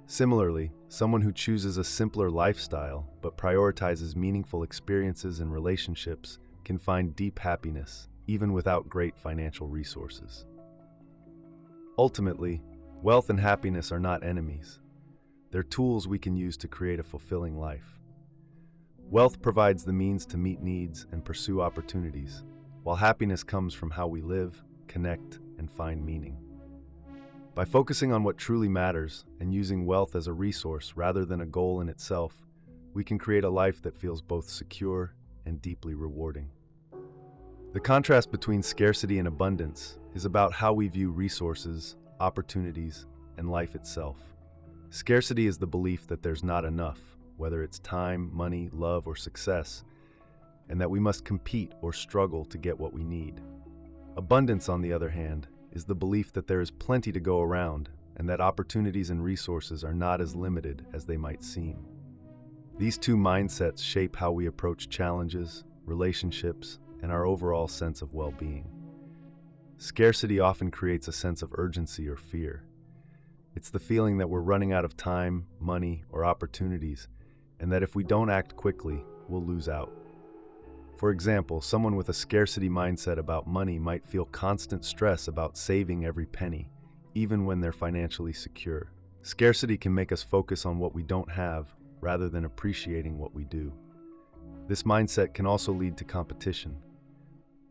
Similarly, someone who chooses a simpler lifestyle but prioritizes meaningful experiences and relationships can find deep happiness even without great financial resources. Ultimately, wealth and happiness are not enemies. They're tools we can use to create a fulfilling life. Wealth provides the means to meet needs and pursue opportunities, while happiness comes from how we live, connect, and find meaning. By focusing on what truly matters and using wealth as a resource rather than a goal in itself, we can create a life that feels both secure and deeply rewarding. The contrast between scarcity and abundance is about how we view resources, opportunities, and life itself. Scarcity is the belief that there's not enough, whether it's time, money, love, or success, and that we must compete or struggle to get what we need. Abundance, on the other hand, is the belief that there is plenty to go around and that opportunities and resources are not as limited as they might seem. These two mindsets shape how we approach challenges, relationships, and our overall sense of well-being. Scarcity often creates a sense of urgency or fear. It's the feeling that we're running out of time, money, or opportunities, and that if we don't act quickly, we'll lose out. For example, someone with a scarcity mindset about money might feel constant stress about saving every penny, even when they're financially secure. Scarcity can make us focus on what we don't have rather than appreciating what we do. This mindset can also lead to competition.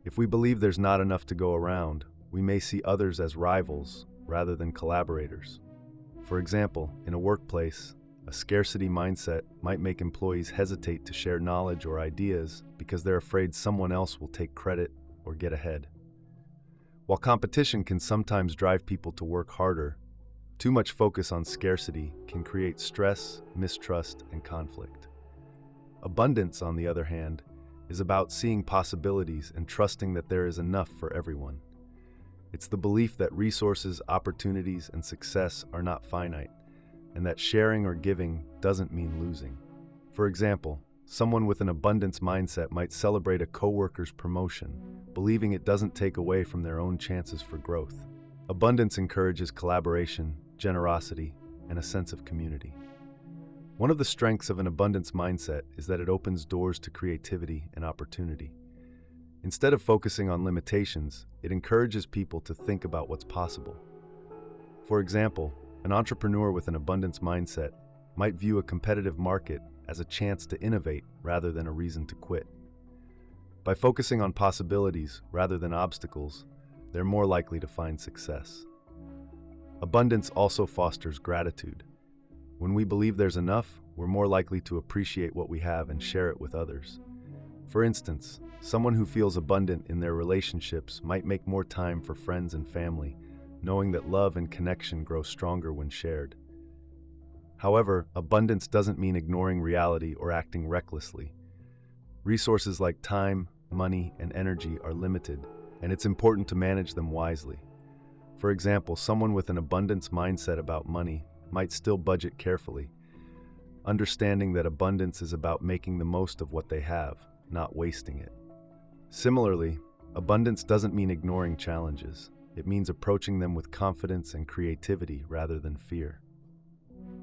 If we believe there's not enough to go around, we may see others as rivals rather than collaborators. For example, in a workplace, a scarcity mindset might make employees hesitate to share knowledge or ideas because they're afraid someone else will take credit or get ahead. While competition can sometimes drive people to work harder, too much focus on scarcity can create stress, mistrust, and conflict. Abundance, on the other hand, is about seeing possibilities and trusting that there is enough for everyone. It's the belief that resources, opportunities, and success are not finite, and that sharing or giving doesn't mean losing. For example, someone with an abundance mindset might celebrate a coworker's promotion, believing it doesn't take away from their own chances for growth. Abundance encourages collaboration, generosity, and a sense of community. One of the strengths of an abundance mindset is that it opens doors to creativity and opportunity. Instead of focusing on limitations, it encourages people to think about what's possible. For example, an entrepreneur with an abundance mindset might view a competitive market as a chance to innovate rather than a reason to quit. By focusing on possibilities rather than obstacles, they're more likely to find success. Abundance also fosters gratitude. When we believe there's enough, we're more likely to appreciate what we have and share it with others. For instance, someone who feels abundant in their relationships might make more time for friends and family, knowing that love and connection grow stronger when shared. However, abundance doesn't mean ignoring reality or acting recklessly. Resources like time, money, and energy are limited, and it's important to manage them wisely. For example, someone with an abundance mindset about money might still budget carefully, understanding that abundance is about making the most of what they have, not wasting it. Similarly, abundance doesn't mean ignoring challenges. It means approaching them with confidence and creativity rather than fear.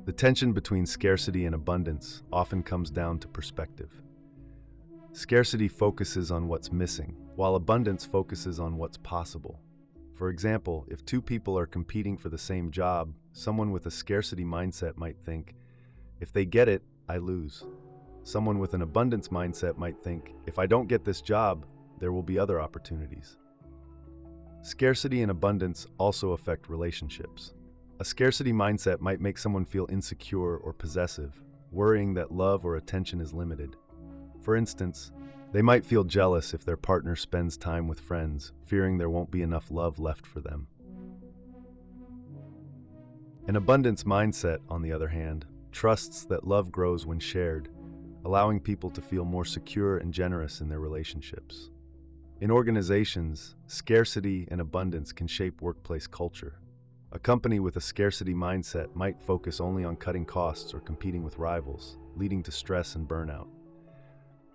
The tension between scarcity and abundance often comes down to perspective. Scarcity focuses on what's missing, while abundance focuses on what's possible. For example, if two people are competing for the same job, someone with a scarcity mindset might think, if they get it, I lose. Someone with an abundance mindset might think, if I don't get this job, there will be other opportunities. Scarcity and abundance also affect relationships. A scarcity mindset might make someone feel insecure or possessive, worrying that love or attention is limited. For instance, they might feel jealous if their partner spends time with friends, fearing there won't be enough love left for them. An abundance mindset, on the other hand, trusts that love grows when shared, allowing people to feel more secure and generous in their relationships. In organizations, scarcity and abundance can shape workplace culture. A company with a scarcity mindset might focus only on cutting costs or competing with rivals, leading to stress and burnout.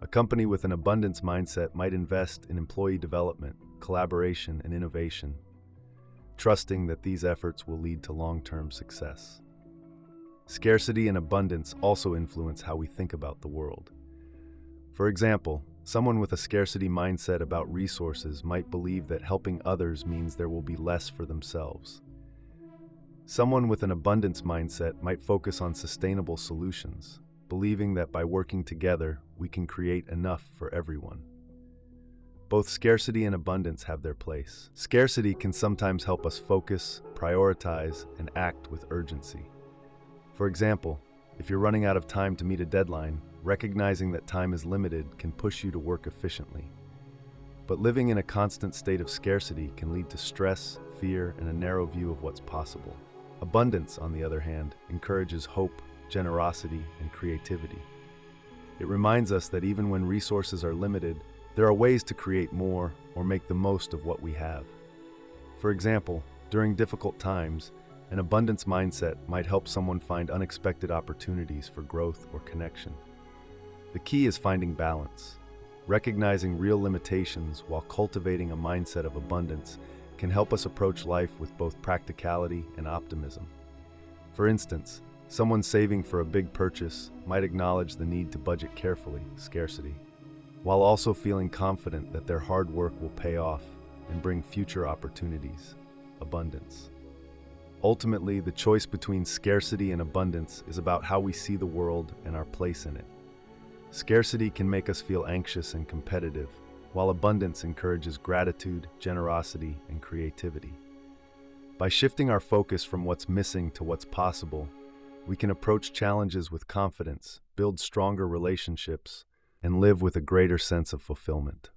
A company with an abundance mindset might invest in employee development, collaboration, and innovation, trusting that these efforts will lead to long-term success. Scarcity and abundance also influence how we think about the world. For example, someone with a scarcity mindset about resources might believe that helping others means there will be less for themselves. Someone with an abundance mindset might focus on sustainable solutions, believing that by working together, we can create enough for everyone. Both scarcity and abundance have their place. Scarcity can sometimes help us focus, prioritize, and act with urgency. For example, if you're running out of time to meet a deadline, recognizing that time is limited can push you to work efficiently. But living in a constant state of scarcity can lead to stress, fear, and a narrow view of what's possible. Abundance, on the other hand, encourages hope, generosity, and creativity. It reminds us that even when resources are limited, there are ways to create more or make the most of what we have. For example, during difficult times, an abundance mindset might help someone find unexpected opportunities for growth or connection. The key is finding balance. Recognizing real limitations while cultivating a mindset of abundance can help us approach life with both practicality and optimism. For instance, someone saving for a big purchase might acknowledge the need to budget carefully, scarcity, while also feeling confident that their hard work will pay off and bring future opportunities, abundance. Ultimately, the choice between scarcity and abundance is about how we see the world and our place in it. Scarcity can make us feel anxious and competitive, while abundance encourages gratitude, generosity, and creativity. By shifting our focus from what's missing to what's possible, we can approach challenges with confidence, build stronger relationships, and live with a greater sense of fulfillment.